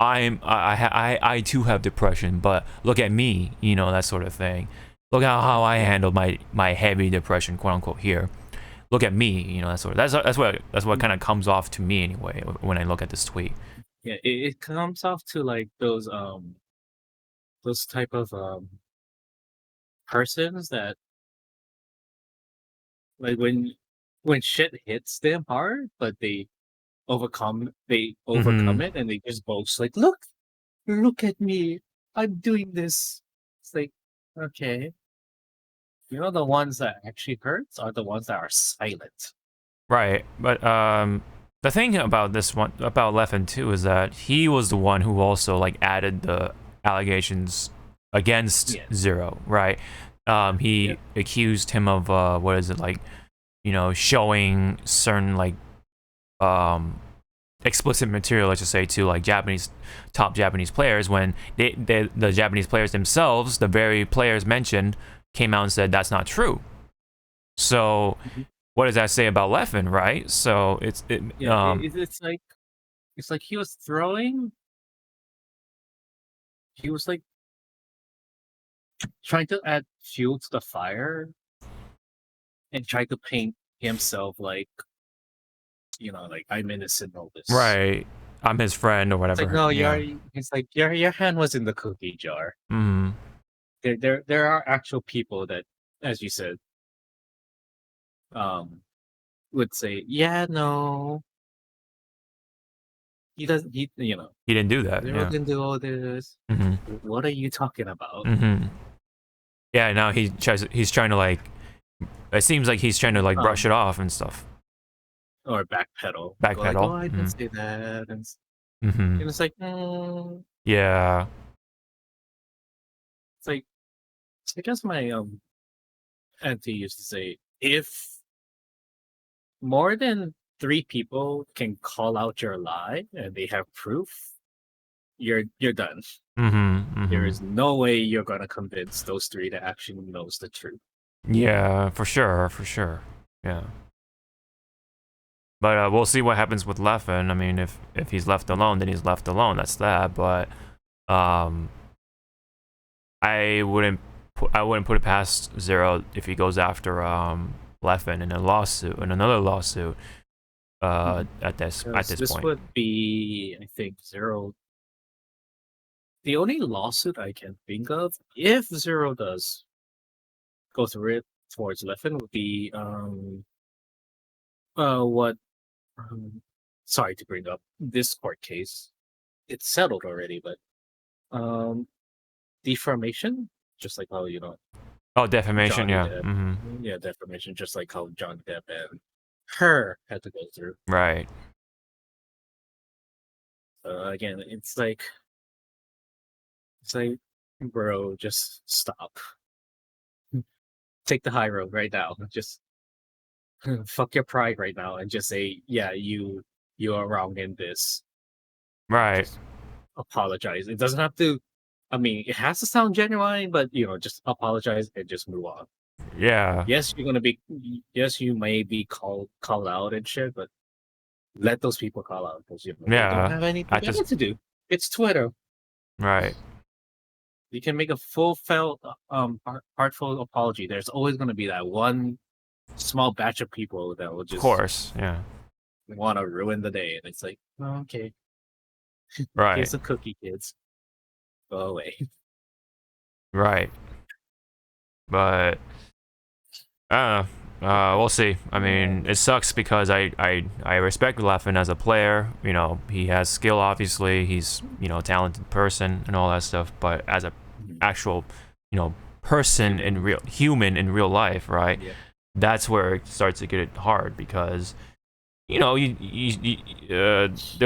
A: I too have depression, but look at me, that sort of thing. Look at how I handled my heavy depression, quote unquote, here. Look at me, that sort of. That's what kind of comes off to me anyway when I look at this tweet.
B: Yeah, it comes off to like those type of persons that, like, when shit hits them hard, but they overcome it, and they just boast like, look at me, I'm doing this. It's like, okay, the ones that actually hurts are the ones that are silent.
A: Right, but the thing about this one, about Leffen too, is that he was the one who also like added the allegations against Zero, right? He accused him of showing certain like explicit material, let's just say, to like top Japanese players, when the Japanese players themselves, the very players mentioned, came out and said that's not true. So what does that say about Leffen, right? So it's
B: like he was throwing. He was like trying to add fuel to the fire and try to paint himself like, like, I'm innocent of this.
A: Right. I'm his friend or whatever.
B: It's like, no, it's like your hand was in the cookie jar. There are actual people that, as you said, would say, yeah, no, he doesn't. He
A: didn't do that.
B: Zero didn't do all this. What are you talking about?
A: Yeah, now he's trying to like. It seems like he's trying to like brush it off and stuff.
B: Or backpedal.
A: Backpedal.
B: Like, oh, I didn't say that. And it's like,
A: yeah.
B: It's like, I guess my auntie used to say, if more than 3 people can call out your lie and they have proof, you're done. There is no way you're gonna convince those 3 that actually knows the truth.
A: Yeah, for sure, yeah. But we'll see what happens with Leffen. I mean, if he's left alone, then he's left alone. That's that. But I wouldn't put it past Zero if he goes after Leffen in another lawsuit. At this point,
B: this would be, I think, Zero. The only lawsuit I can think of, if Zero does go through it towards Leffen, would be sorry to bring up this court case. It's settled already, but defamation, just like how
A: Oh, defamation,
B: Johnny
A: yeah.
B: Depp. Yeah, defamation, just like how John Depp and her had to go through.
A: Right.
B: Again, it's like, bro, just stop. Take the high road right now. Just fuck your pride right now and just say, yeah, you are wrong in this.
A: Right.
B: Just apologize. It doesn't have to. I mean, it has to sound genuine, but just apologize and just move on.
A: Yeah.
B: Yes, you're gonna be. Yes, you may be called out and shit, but let those people call out because they don't have anything better to do. It's Twitter.
A: Right.
B: You can make a full-felt, heartfelt apology. There's always gonna be that one small batch of people that will just,
A: of course, yeah,
B: want to ruin the day, and it's like, oh, okay,
A: right.
B: Here's a cookie, kids. Go away.
A: Right. But we'll see. I mean, it sucks because I respect Leffen as a player. He has skill, obviously. He's a talented person and all that stuff. But as a actual person human in real life, right?
B: Yeah.
A: That's where it starts to get hard because there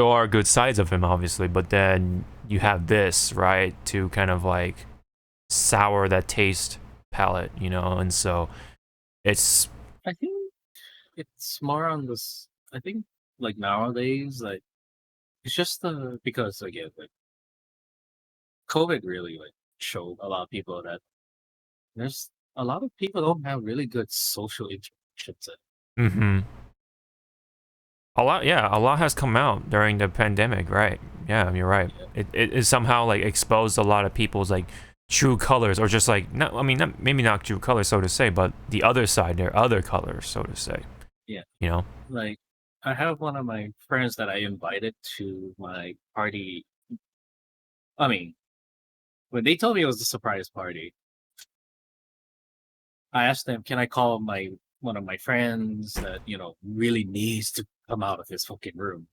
A: are good sides of him, obviously, but then you have this, right, to kind of like sour that taste palate, and so I
B: think it's more on this. I think like nowadays, like it's just because again, like COVID really like showed a lot of people that there's a lot of people don't have really good social interactions.
A: A lot has come out during the pandemic, right? Yeah, you're right. Yeah. It somehow like exposed a lot of people's like true colors, or just like maybe not true colors, so to say, but the other side, their other colors, so to say.
B: Yeah.
A: Like
B: I have one of my friends that I invited to my party. I mean, when they told me it was a surprise party, I asked them, can I call one of my friends that really needs to come out of his fucking room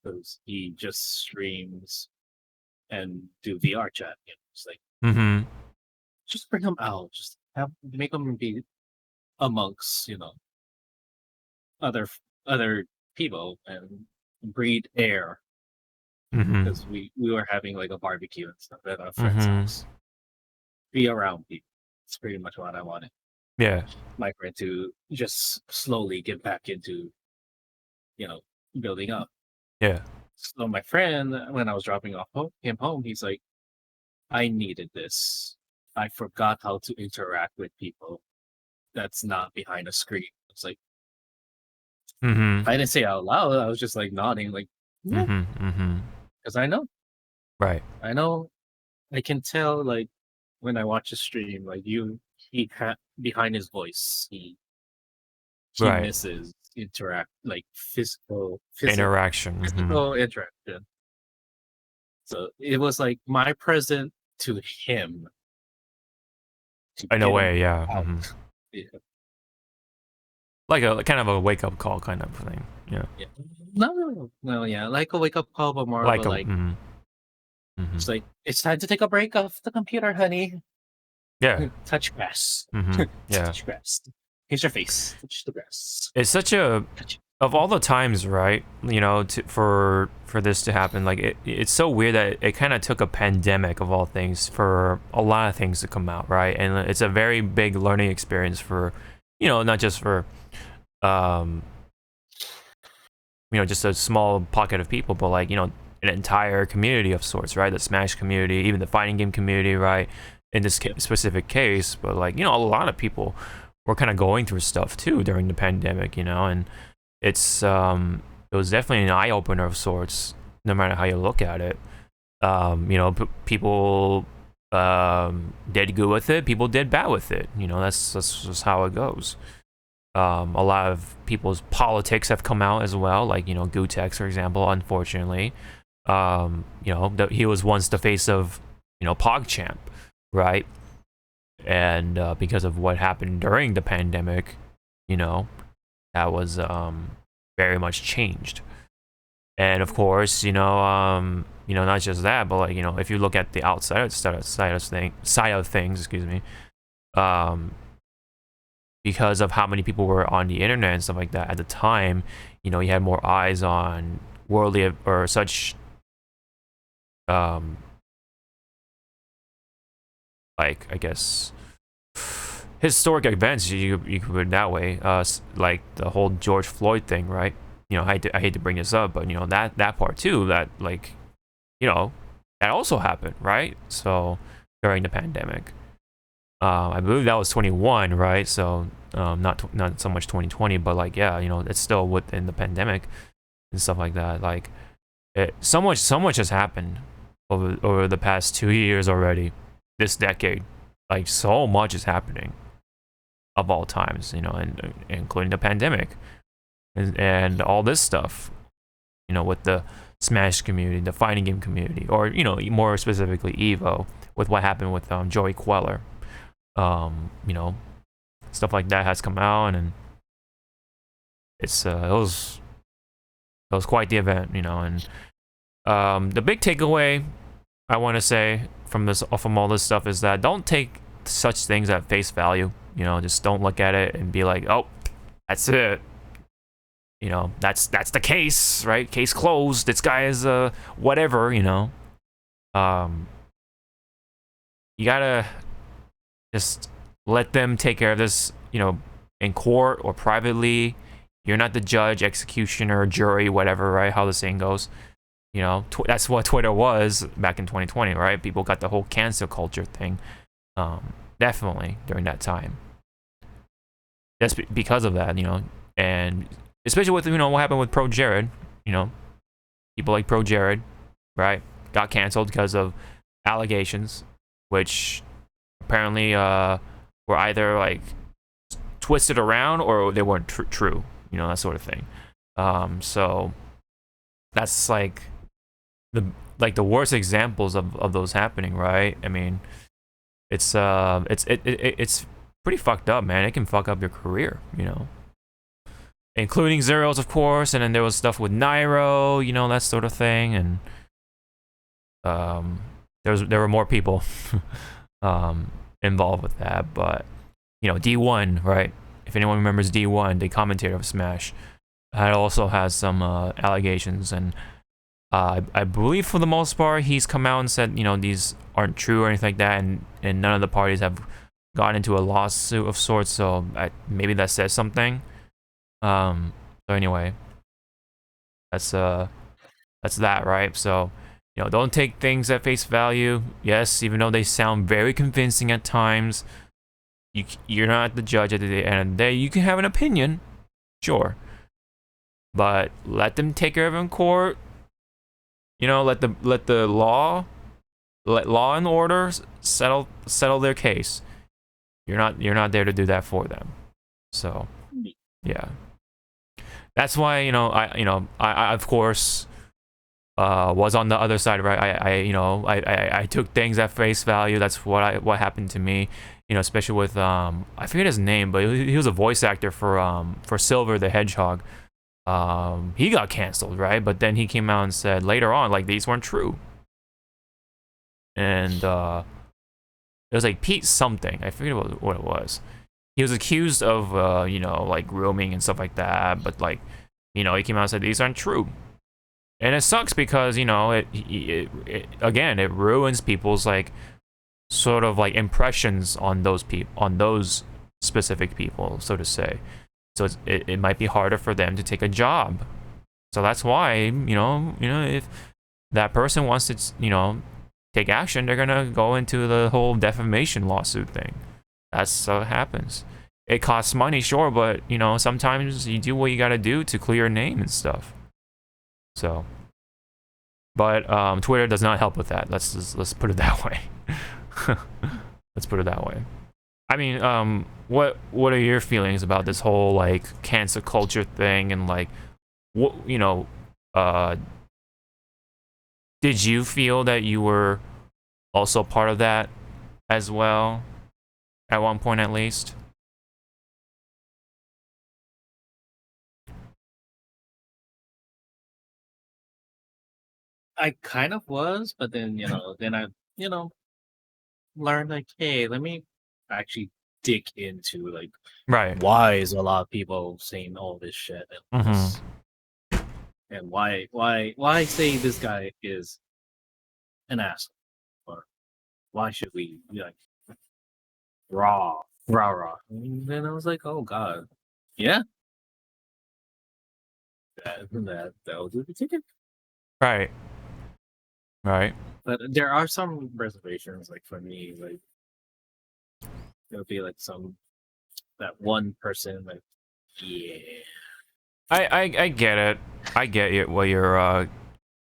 B: because he just streams and do VR chat. It's like, just bring him out. Just make him be amongst other people and breathe air. Because we were having like a barbecue and stuff at our friend's house. Be around people. It's pretty much what I wanted.
A: Yeah.
B: My friend to just slowly get back into, building up.
A: Yeah.
B: So my friend, when I was dropping him home, he's like, I needed this. I forgot how to interact with people that's not behind a screen. It's like, I didn't say it out loud. I was just like nodding, like, yeah. Because I know.
A: Right.
B: I know. I can tell, like, when I watch a stream, like, behind his voice, he misses physical
A: interaction.
B: Physical interaction. So it was like my present to him.
A: In a way, yeah.
B: Yeah.
A: Like a kind of a wake up call kind of thing. Yeah.
B: No, yeah, like a wake up call, but more like it's like it's time to take a break off the computer, honey.
A: Yeah.
B: Touch grass.
A: Yeah.
B: Touch grass. Here's your face. Touch the grass.
A: It's such a of all the times, right? For this to happen, like it's so weird that it kind of took a pandemic of all things for a lot of things to come out, right? And it's a very big learning experience for, not just for you know, just a small pocket of people, but like, you know, an entire community of sorts, right? The Smash community, even the fighting game community, right? In this specific case, but like, you know, a lot of people were kind of going through stuff too during the pandemic, you know, and it's it was definitely an eye opener of sorts, no matter how you look at it. You know, people did good with it, people did bad with it, you know, that's just how it goes. A lot of people's politics have come out as well, like, you know, Gutex, for example, unfortunately. You know, he was once the face of, you know, PogChamp, right? And because of what happened during the pandemic, you know, that was very much changed. And of course, you know, not just that, but like, you know, if you look at the outside side of things, excuse me, because of how many people were on the internet and stuff like that at the time, you know, you had more eyes on worldly or such, like, I guess, historic events, you could put it that way, like the whole George Floyd thing, right? You know, I hate to bring this up, but, you know, that part too, that, like, you know, that also happened, right? So, during the pandemic. I believe that was 21, right? So, not so much 2020, but like, yeah, you know, it's still within the pandemic and stuff like that. Like, so much has happened over the past 2 years already, this decade. Like, so much is happening of all times, you know, and including the pandemic and all this stuff, you know, with the Smash community, the fighting game community, or, you know, more specifically Evo, with what happened with Joey Queller. You know, stuff like that has come out, and it's it was quite the event, you know. And the big takeaway I want to say from all this stuff is that don't take such things at face value. You know, just don't look at it and be like, oh, that's it. You know, that's the case, right? Case closed. This guy is whatever, you know. You gotta just let them take care of this, you know, in court or privately. You're not the judge, executioner, jury, whatever, right? How the saying goes. You know, that's what Twitter was back in 2020, right? People got the whole cancel culture thing. Definitely during that time. That's because of that, you know, and especially with, you know, what happened with Pro Jared, you know, people like Pro Jared, right, got canceled because of allegations, which apparently were either like twisted around or they weren't true, you know, that sort of thing. So that's like the worst examples of those happening, right? I mean, it's pretty fucked up, man. It can fuck up your career, you know, including Zeros, of course, and then there was stuff with Nairo, you know, that sort of thing, and there were more people involved with that, but, you know, D1, right? If anyone remembers D1, the commentator of Smash, also has some allegations, and I believe for the most part he's come out and said, you know, these aren't true or anything like that, and none of the parties have gotten into a lawsuit of sorts, so maybe that says something. So anyway, that's that, right? So, you know, don't take things at face value. Yes, even though they sound very convincing at times, you're not the judge at the end of the day. You can have an opinion, sure, but let them take care of it in court. You know, let law and order settle their case. You're not there to do that for them. So, yeah, that's why, you know, I of course was on the other side, right? I took things at face value. That's what happened to me, you know, especially with I forget his name, but he was a voice actor for Silver the Hedgehog. He got canceled, right? But then he came out and said later on, like, these weren't true. And it was like Pete something. I forget what it was. He was accused of, you know, like grooming and stuff like that. But, like, you know, he came out and said these aren't true. And it sucks because, you know, it ruins people's, like, sort of like impressions on those specific people, so to say. So it might be harder for them to take a job So that's why, if that person wants to, take action, they're gonna go into the whole defamation lawsuit thing. That's how it happens. It costs money, sure, but sometimes you do what you gotta do to clear your name and stuff. So, but Twitter does not help with that. Let's put it that way. Let's put it that way. I mean, what are your feelings about this whole like cancel culture thing and like what did you feel that you were also part of that as well at one point at least?
B: I kind of was, but then then I learned like, hey, let me actually dig into like
A: Right.
B: why is a lot of people saying all this shit and why say this guy is an asshole, or why should we be like rah. And then I was like, oh god, yeah, that will do the ticket.
A: Right.
B: But there are some reservations, like for me, like it'll be like that one person, like, yeah.
A: I get it. I get it, what you're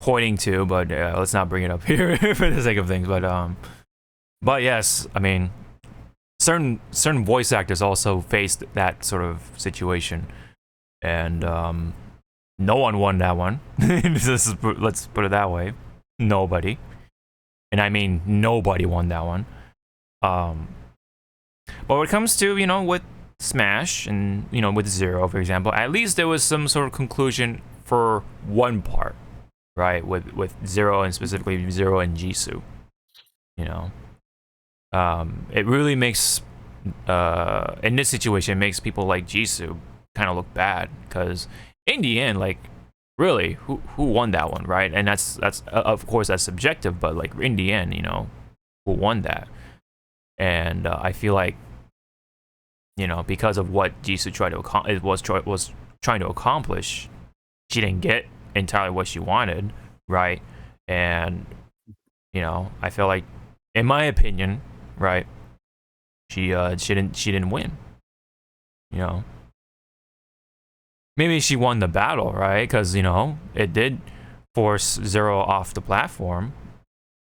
A: pointing to, but let's not bring it up here for the sake of things. But yes, I mean, certain voice actors also faced that sort of situation, and no one won that one. Let's put it that way. Nobody, and I mean nobody won that one. But when it comes to with Smash and with Zero, for example, at least there was some sort of conclusion for one part, right? With Zero, and specifically Zero and Jisoo. It really makes in this situation, it makes people like Jisoo kind of look bad, because in the end, like, really, who won that one, right? And that's of course that's subjective, but like in the end, who won that? And I feel like because of what Jisoo was trying to accomplish, she didn't get entirely what she wanted, right? And I feel like, in my opinion, right, she didn't win. Maybe she won the battle, right? Because it did force Zero off the platform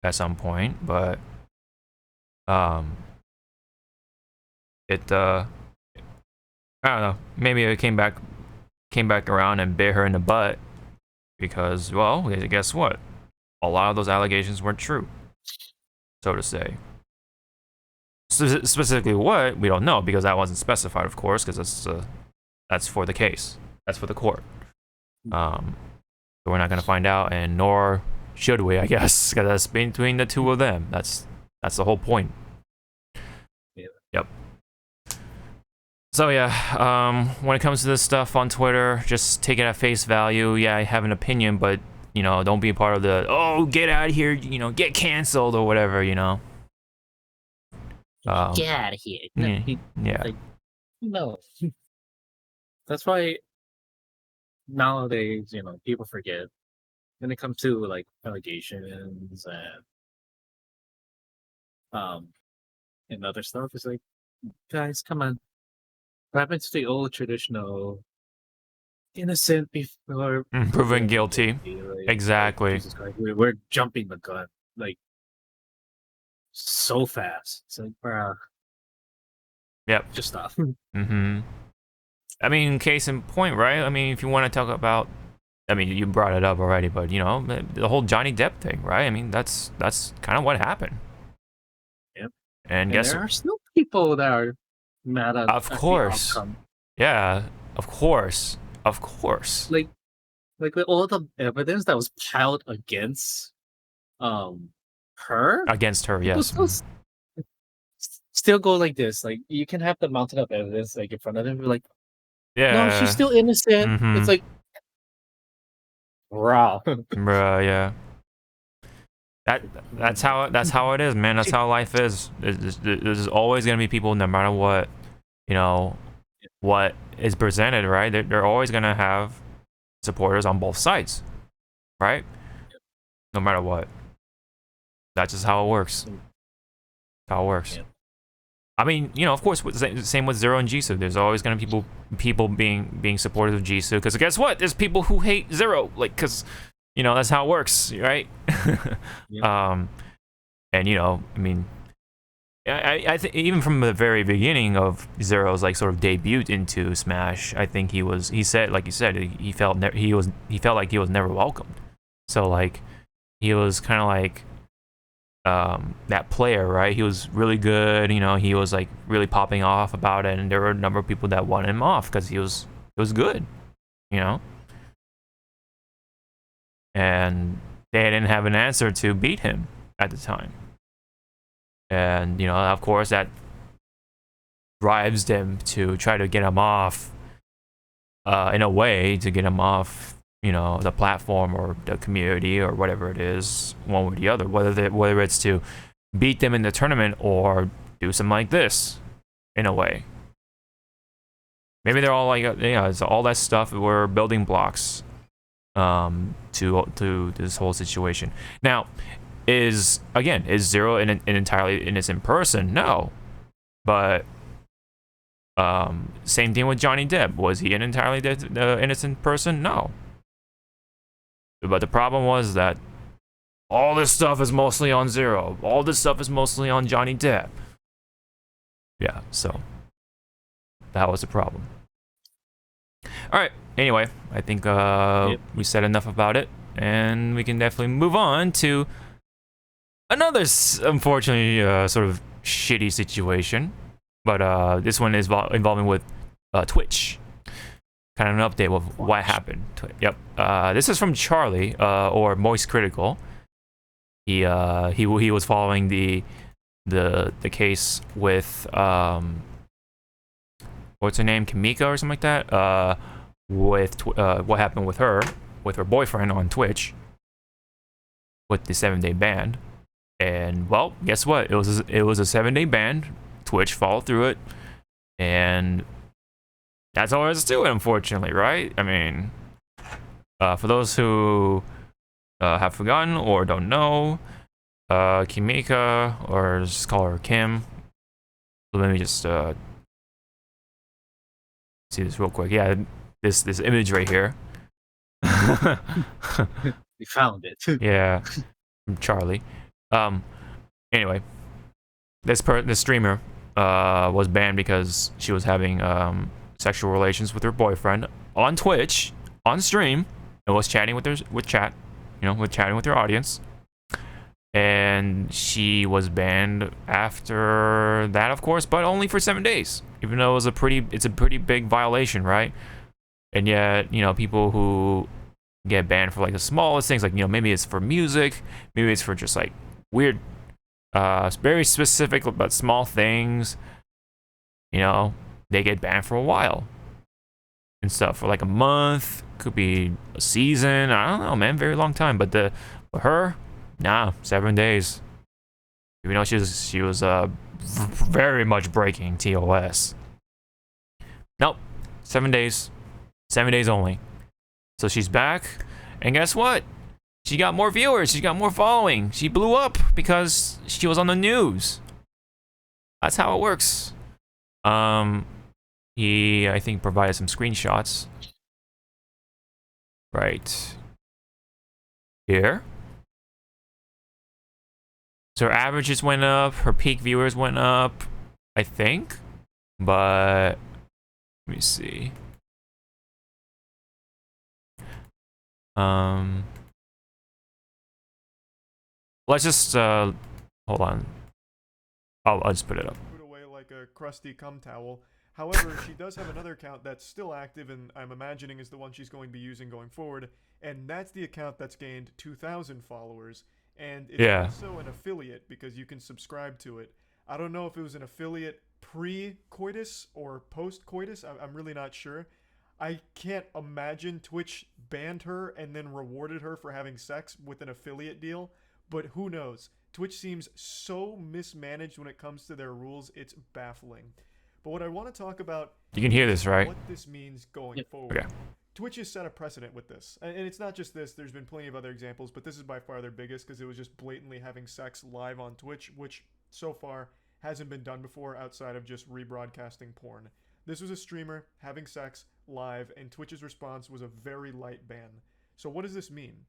A: at some point, but I don't know, maybe it came back around and bit her in the butt, because, well, guess what? A lot of those allegations weren't true, so to say. Specifically what, we don't know, because that wasn't specified, of course, because that's for the case. That's for the court. So we're not going to find out, and nor should we, I guess, because that's between the two of them. That's the whole point.
B: Yeah.
A: Yep. So yeah, when it comes to this stuff on Twitter, just take it at face value. Yeah, I have an opinion, but don't be a part of the, oh, get out of here, get canceled or whatever,
B: Get out of here.
A: Yeah.
B: Like, no. That's why nowadays, people forget when it comes to like allegations and other stuff. It's like, guys, come on. What happened to the old traditional innocent before
A: proven guilty?
B: Like,
A: Exactly.
B: Jesus Christ, we're jumping the gun like so fast. It's like, bruh.
A: Yep.
B: Just stop.
A: I mean, case in point, right? I mean, if you want to talk about, I mean, you brought it up already, but the whole Johnny Depp thing, right? I mean, that's kind of what happened.
B: Yep.
A: And guess
B: there are still people that are mad at.
A: Of course. Yeah. Of course.
B: Like with all the evidence that was piled against her.
A: Against her, yes.
B: Still go like this. Like, you can have the mountain of evidence like in front of them. You're like,
A: yeah,
B: no, she's still innocent. It's like, wow.
A: Bruh, yeah. That's how it is, man. That's how life is. There's always gonna be people, no matter what, what is presented, right? They're always gonna have supporters on both sides, right? No matter what. That's just how it works. How it works.
B: Yeah.
A: I mean, you know, of course, same with Zero and Jisoo. There's always gonna be people being supportive of Jisoo, because guess what? There's people who hate Zero, like, because, you know, that's how it works, right?
B: Yeah.
A: And you know, I mean, I think even from the very beginning of Zero's like sort of debut into Smash, I think he said, like you said, he felt like he was never welcomed. So like, he was kind of like that player, right? He was really good, you know, he was like really popping off about it, and there were a number of people that wanted him off because he was good, you know, and they didn't have an answer to beat him at the time. And you know, of course, that drives them to try to get him off, in a way, to get him off, you know, the platform or the community or whatever it is, one or the other. Whether it's to beat them in the tournament or do something like this, in a way. Maybe they're all like, it's all that stuff were building blocks, to this whole situation. Now, is Zero an entirely innocent person? No. But same thing with Johnny Depp. Was he an entirely innocent person? No. But the problem was that all this stuff is mostly on Zero. All this stuff is mostly on Johnny Depp. Yeah, so that was the problem. Alright, anyway, I think we said enough about it, and we can definitely move on to another, unfortunately, sort of shitty situation, but this one is involving with Twitch. Kind of an update of what happened. Yep. This is from Charlie, or Moist Critical. He was following the case with what's her name, Kimiko or something like that. With what happened with her boyfriend on Twitch with the 7-day ban. And well, guess what? It was a 7-day ban. Twitch followed through it, and that's all there is to it, unfortunately, right? I mean, for those who have forgotten or don't know, Kimika, or just call her Kim. Let me just see this real quick. Yeah, this image right here.
B: We found it.
A: Yeah, from Charlie. Anyway, this streamer was banned because she was having sexual relations with her boyfriend on Twitch, on stream, and was chatting with chatting with her audience. And she was banned after that, of course, but only for 7 days. Even though it's a pretty big violation, right? And yet, you know, people who get banned for like the smallest things, like, you know, maybe it's for music, maybe it's for just like weird, very specific but small things, you know, they get banned for a while and stuff, for like a month, could be a season, I don't know, man, very long time. But for her, nah, 7 days. Even though she was very much breaking TOS. Nope, 7 days. 7 days only. So she's back, and guess what? She got more viewers, she got more following. She blew up because she was on the news. That's how it works. He, I think, provided some screenshots. Right here. So her averages went up, her peak viewers went up, I think. But let me see. Let's just hold on. I'll just put it up.
E: Put away like a crusty cum towel. However, she does have another account that's still active, and I'm imagining is the one she's going to be using going forward, and that's the account that's gained 2,000 followers, and it's also an affiliate because you can subscribe to it. I don't know if it was an affiliate pre-coitus or post-coitus. I'm really not sure. I can't imagine Twitch banned her and then rewarded her for having sex with an affiliate deal, but who knows? Twitch seems so mismanaged when it comes to their rules, it's baffling. But what I want to talk about,
A: you can hear this, right?
E: What this means going forward.
A: Okay.
E: Twitch has set a precedent with this, and it's not just this. There's been plenty of other examples, but this is by far their biggest because it was just blatantly having sex live on Twitch, which so far hasn't been done before outside of just rebroadcasting porn. This was a streamer having sex live, and Twitch's response was a very light ban. So what does this mean?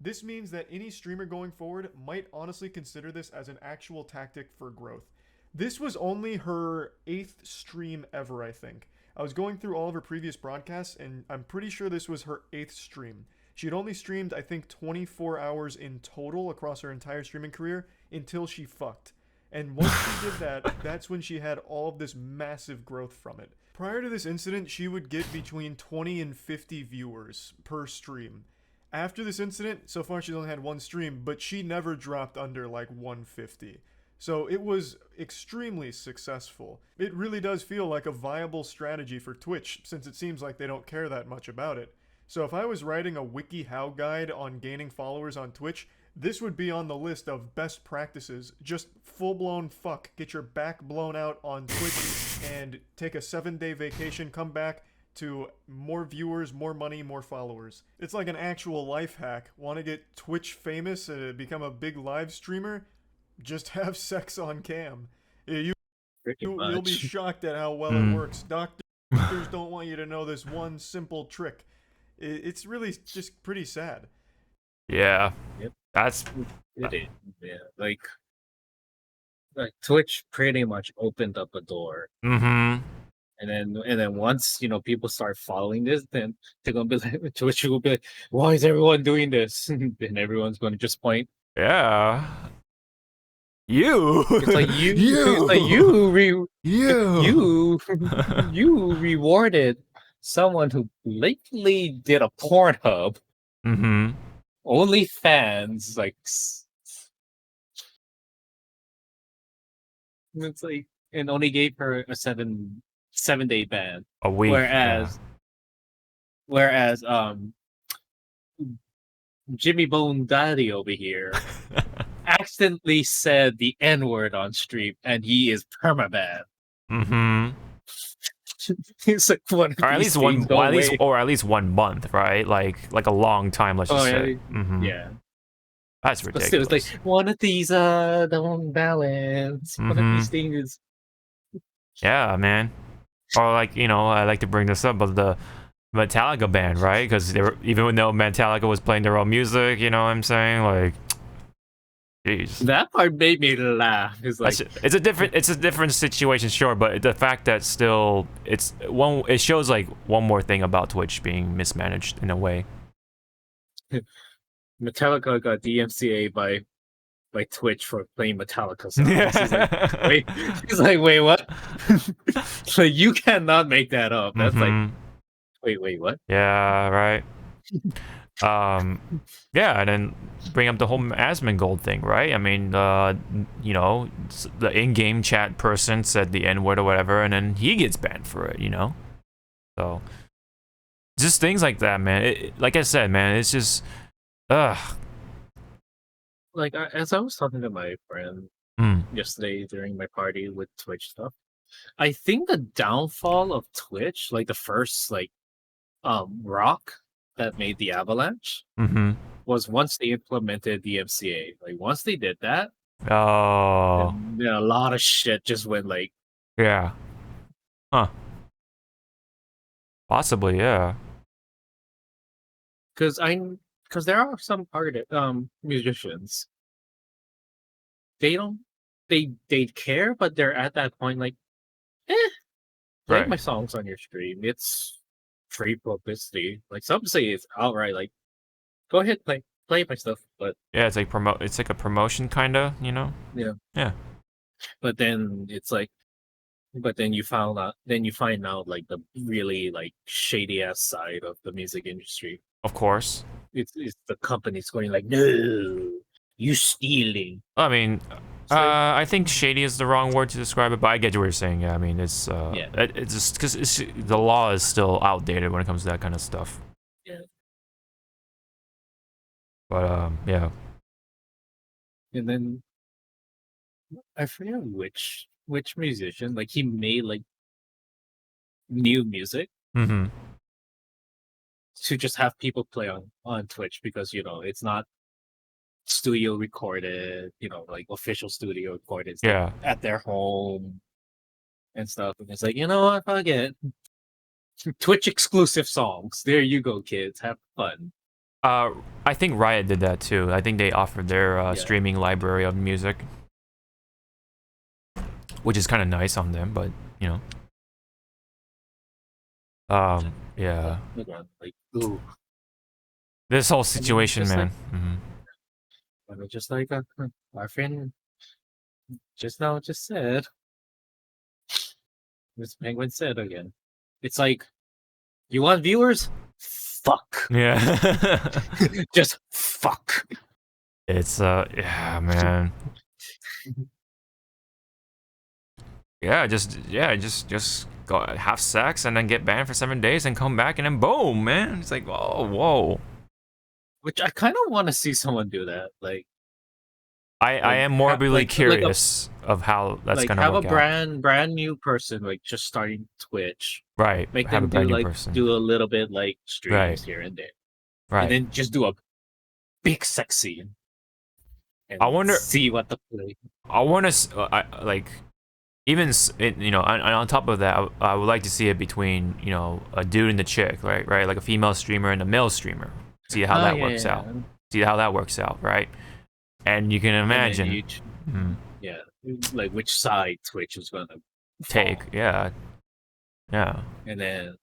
E: This means that any streamer going forward might honestly consider this as an actual tactic for growth. This was only her 8th stream ever, I think. I was going through all of her previous broadcasts, and I'm pretty sure this was her 8th stream. She had only streamed, I think, 24 hours in total across her entire streaming career until she fucked. And once she did that, that's when she had all of this massive growth from it. Prior to this incident, she would get between 20 and 50 viewers per stream. After this incident, so far she's only had one stream, but she never dropped under like 150. So it was extremely successful. It really does feel like a viable strategy for Twitch, since it seems like they don't care that much about it. So if I was writing a WikiHow guide on gaining followers on Twitch, this would be on the list of best practices. Just full-blown fuck. Get your back blown out on Twitch and take a 7-day vacation, come back to more viewers, more money, more followers. It's like an actual life hack. Want to get Twitch famous, become a big live streamer? Just have sex on cam. You'll be shocked at how well it works. Doctors don't want you to know this one simple trick. It's really just pretty sad.
A: Yeah.
B: Yep.
A: That's
B: it is. Yeah. Like Twitch pretty much opened up a door.
A: Mm-hmm.
B: And then once, you know, people start following this, then they're gonna be like, Twitch will be like, why is everyone doing this? And everyone's gonna just point.
A: Yeah. You.
B: It's like you.
A: You.
B: It's like you rewarded someone who blatantly did a Pornhub.
A: Mm-hmm.
B: OnlyFans, like, it's like, and only gave her a 7-day ban.
A: A week.
B: Whereas Jimmy Bone Daddy over here accidentally said the N-word on stream, and he is permabanned.
A: Mm-hmm.
B: It's like
A: or at least at least 1 month, right? Like a long time. Let's just say. Mm-hmm.
B: Yeah.
A: That's ridiculous.
B: It was like one of these don't balance. One of these things.
A: Yeah, man. Or like, you know, I like to bring this up, but the Metallica band, right? Because even though Metallica was playing their own music, you know what I'm saying? Like, jeez.
B: That part made me laugh. It's like
A: it's a different situation, sure, but the fact that still it shows like one more thing about Twitch being mismanaged in a way.
B: Metallica got DMCA by Twitch for playing Metallica songs. He's like, wait, what? So you cannot make that up. That's like, wait, what?
A: Yeah, right. Yeah, and then bring up the whole Asmongold thing, right? I mean, you know, the in-game chat person said the N-word or whatever, and then he gets banned for it, you know? So, just things like that, man. Like I said, man, it's just,
B: Like, as I was talking to my friend yesterday during my party with Twitch stuff, I think the downfall of Twitch, like the first, like, rock that made the avalanche was once they implemented the MCA. Like once they did that, a lot of shit just went like,
A: yeah, possibly, yeah.
B: Because there are some musicians. They care, but they're at that point like, play my songs on your stream. It's free publicity. Like some say it's outright like, go ahead, play my stuff. But
A: yeah, it's like a promotion kind of, you know. Yeah.
B: But then it's like, you find out like the really like shady ass side of the music industry.
A: Of course,
B: it's the companies going like, no, you stealing.
A: I mean, I think shady is the wrong word to describe it, but I get what you're saying. Yeah, I mean, it's it's just because the law is still outdated when it comes to that kind of stuff.
B: Yeah.
A: But yeah.
B: And then I forget which musician, like he made like new music. to just have people play on Twitch because it's not studio recorded, like official studio recorded. It's
A: Yeah.
B: like at their home and stuff. And it's like, you know what, fuck it. Twitch exclusive songs. There you go, kids. Have fun.
A: I think Riot did that too. I think they offered their
B: Yeah.
A: streaming library of music, which is kind of nice on them, but yeah.
B: Like, ooh.
A: This whole situation,
B: just
A: man.
B: I mean, just like our friend just said, Miss Penguin said again. It's like, you want viewers? Fuck.
A: Yeah.
B: Just fuck.
A: It's yeah, man. Just go have sex and then get banned for 7 days and come back and then boom, man. It's like, whoa.
B: Which I kind of want to see someone do that. Like,
A: I am morbidly curious of how that's
B: like
A: gonna
B: have
A: work
B: a brand new person like just starting Twitch.
A: Right.
B: Make
A: have
B: them
A: a brand new
B: do
A: person.
B: do a little bit like streams
A: Right.
B: here and there.
A: Right.
B: And then just do a big sex scene. And
A: I wonder.
B: See what the play.
A: I want to like, even on top of that, I would like to see it between a dude and the chick, right, like a female streamer and a male streamer. See how that works out. See how that works out, right? And you can imagine,
B: yeah, like which side Twitch is gonna
A: take,
B: fall.
A: yeah,
B: and then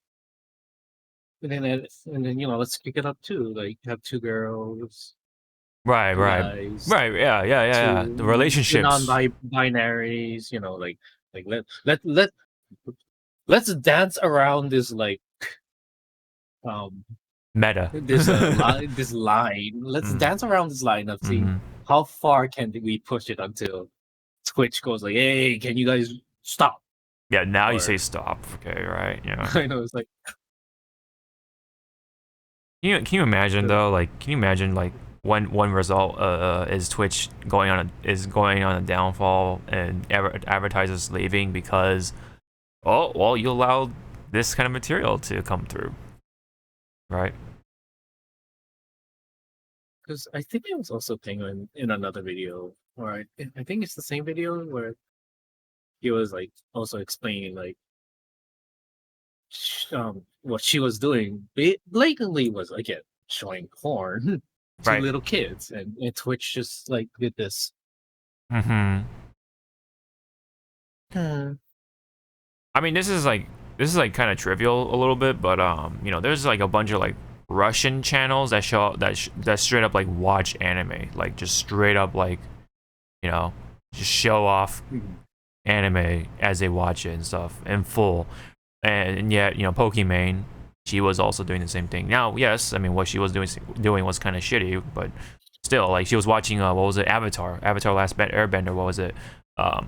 B: let's pick it up too. Like have two girls.
A: right, yeah. The relationships,
B: non-binaries, let's dance around this
A: meta.
B: this line. Let's dance around this line of seeing how far can we push it until Twitch goes like, hey, can you guys stop?
A: Yeah, now you say stop. Okay, right? Yeah.
B: I know, it's like.
A: Can you imagine though? Like, can you imagine like one result is Twitch going on a downfall and advertisers leaving because you allowed this kind of material to come through, right?
B: Because I think it was also Penguin in another video, or I think it's the same video where he was like also explaining like what she was doing blatantly was again showing porn to little kids, and Twitch just like did this.
A: I mean, this is like kind of trivial a little bit, but there's like a bunch of like Russian channels that show that straight up like watch anime, like just straight up like just show off anime as they watch it and stuff in full, and yet Pokimane, she was also doing the same thing. Now, yes, I mean what she was doing was kind of shitty, but still, like she was watching what was it, Avatar Last Airbender, what was it,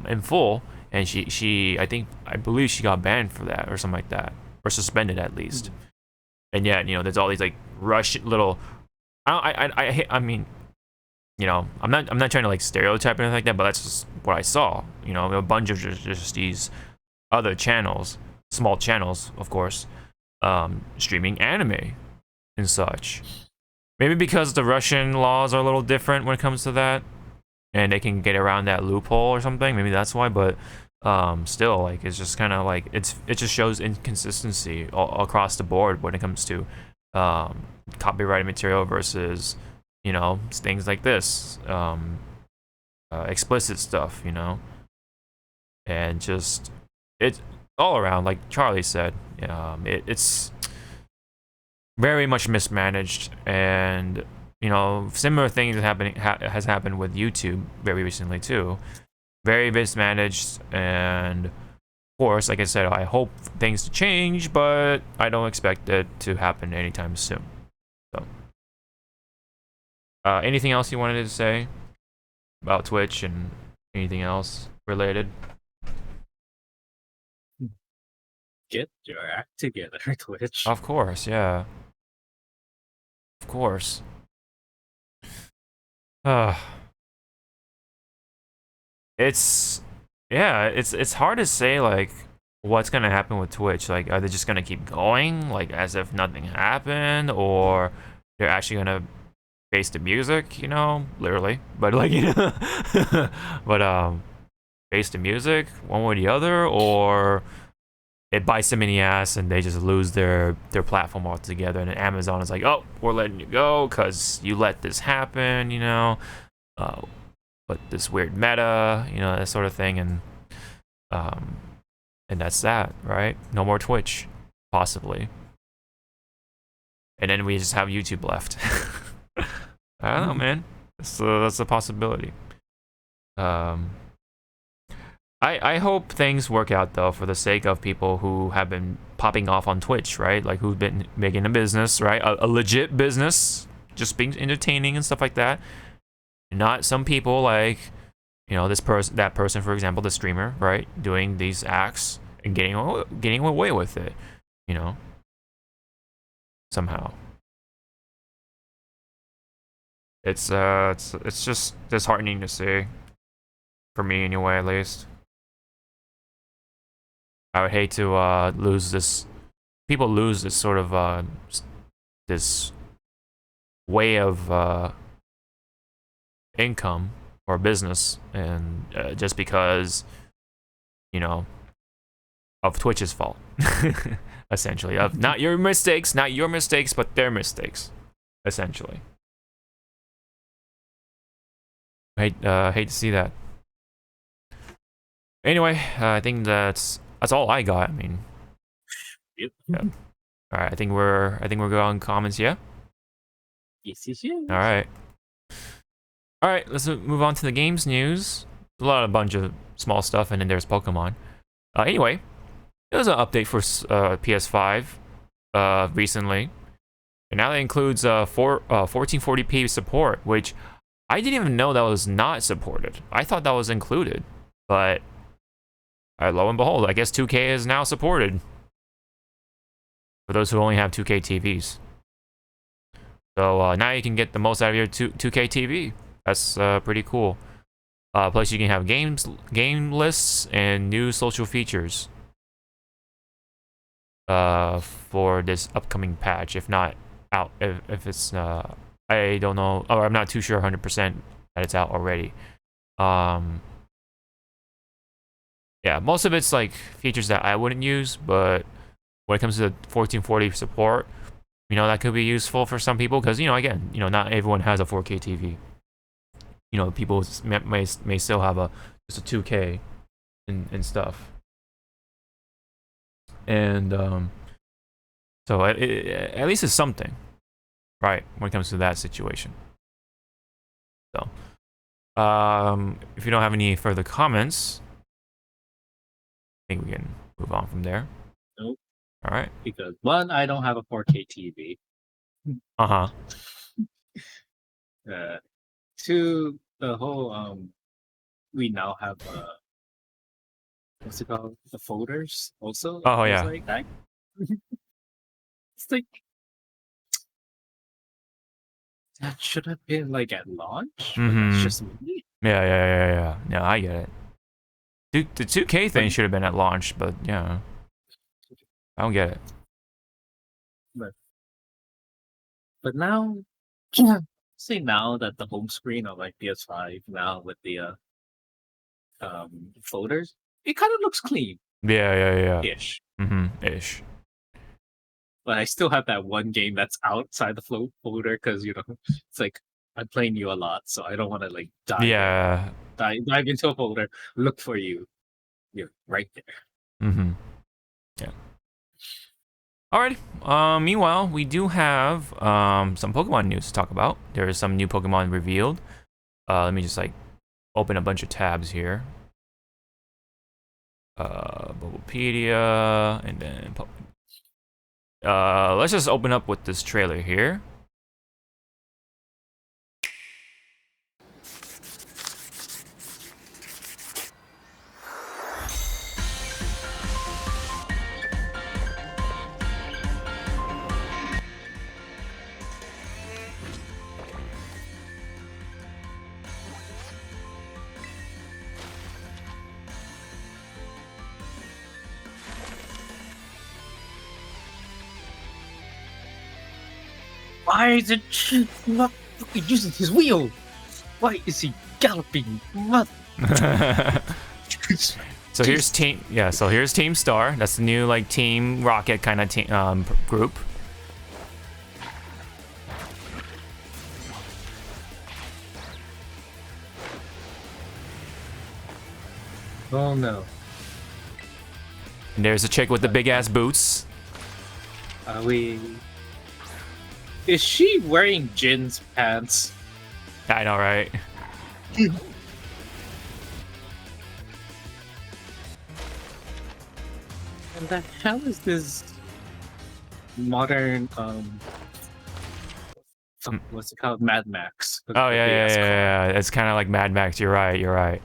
A: in full, and I believe she got banned for that or something like that, or suspended at least. And yet, there's all these like Russian little. I mean, I'm not trying to like stereotype or anything like that, but that's just what I saw. A bunch of just these other channels, small channels, of course, streaming anime and such. Maybe because the Russian laws are a little different when it comes to that, and they can get around that loophole or something. Maybe that's why, but. Still, like, it's just kind of like it just shows inconsistency across the board when it comes to copyrighted material versus things like this, explicit stuff, and just it's all around, like Charlie said, it's very much mismanaged, and similar things has happened with YouTube very recently too. Very mismanaged, and of course, like I said, I hope things to change, but I don't expect it to happen anytime soon. So, anything else you wanted to say about Twitch and anything else related?
B: Get your act together, Twitch.
A: Of course, yeah. Of course. It's hard to say, like, what's gonna happen with Twitch? Like, are they just gonna keep going, like as if nothing happened, or they're actually gonna face the music? You know, literally, but like, you know, but face the music one way or the other, or it bites them in the ass and they just lose their platform altogether, and then Amazon is like, oh, we're letting you go because you let this happen, you know, but this weird meta, you know, that sort of thing, and that's that, right? No more Twitch, possibly, and then we just have YouTube left. I don't know, man. That's a possibility. I hope things work out, though, for the sake of people who have been popping off on Twitch, right? Like, who've been making a business, right? A legit business, just being entertaining and stuff like that. Not some people like, you know, that person, for example, the streamer, right? Doing these acts and getting away with it, you know? Somehow. It's just disheartening to see. For me, anyway, at least. I would hate to lose this. People lose this sort of this way of income or business, and just because, you know, of Twitch's fault, essentially, of not your mistakes, but their mistakes, essentially. Hate to see that. Anyway, I think that's all I got. I mean,
B: Yep.
A: Yeah. All right, I think we're good on comments. Yeah.
B: Yes.
A: All right. Let's move on to the games news. A bunch of small stuff, and then there's Pokemon. Anyway, there was an update for PS5 recently, and now that includes 1440p support, which I didn't even know that was not supported. I thought that was included, but lo and behold, I guess 2K is now supported for those who only have 2K TVs. So now you can get the most out of your 2K TV. That's pretty cool. Plus, you can have game lists and new social features for this upcoming patch. If not out, if it's I don't know, or I'm not too sure 100% that it's out already. Yeah, most of it's like features that I wouldn't use, but when it comes to the 1440 support, you know, that could be useful for some people because, you know, again, you know, not everyone has a 4K TV. You know, people may still have just a 2K and stuff. And so at least it's something, right, when it comes to that situation. So if you don't have any further comments, I think we can move on from there.
B: Nope.
A: All right.
B: Because one, I don't have a 4K TV. Two, the whole we now have what's it called? The folders also.
A: Oh yeah.
B: Like, it's like that should have been like at launch.
A: Mm-hmm.
B: It's just me.
A: Yeah. No, I get it. Dude, the 2K thing should have been at launch, but yeah, I don't get it.
B: But now, say now that the home screen of like PS5 now with the folders, it kind of looks clean.
A: Yeah.
B: Ish.
A: Ish.
B: But I still have that one game that's outside the folder because, you know, it's like I'm playing you a lot, so I don't want to like dive into a folder, look for you. You're right there.
A: Yeah. Alrighty. Meanwhile, we do have some Pokemon news to talk about. There is some new Pokemon revealed. Let me just like open a bunch of tabs here. Bulbapedia, and then let's just open up with this trailer here.
B: Why is it not fucking using his wheel? Why is he galloping?
A: So here's team. Yeah. So here's Team Star. That's the new like Team Rocket kind of team group.
B: Oh no.
A: And there's a chick with the big ass boots.
B: Are we? Is she wearing Jin's pants?
A: I know, right?
B: And the hell is this modern what's it called? Mad Max.
A: Oh yeah. It's kind of like Mad Max. You're right.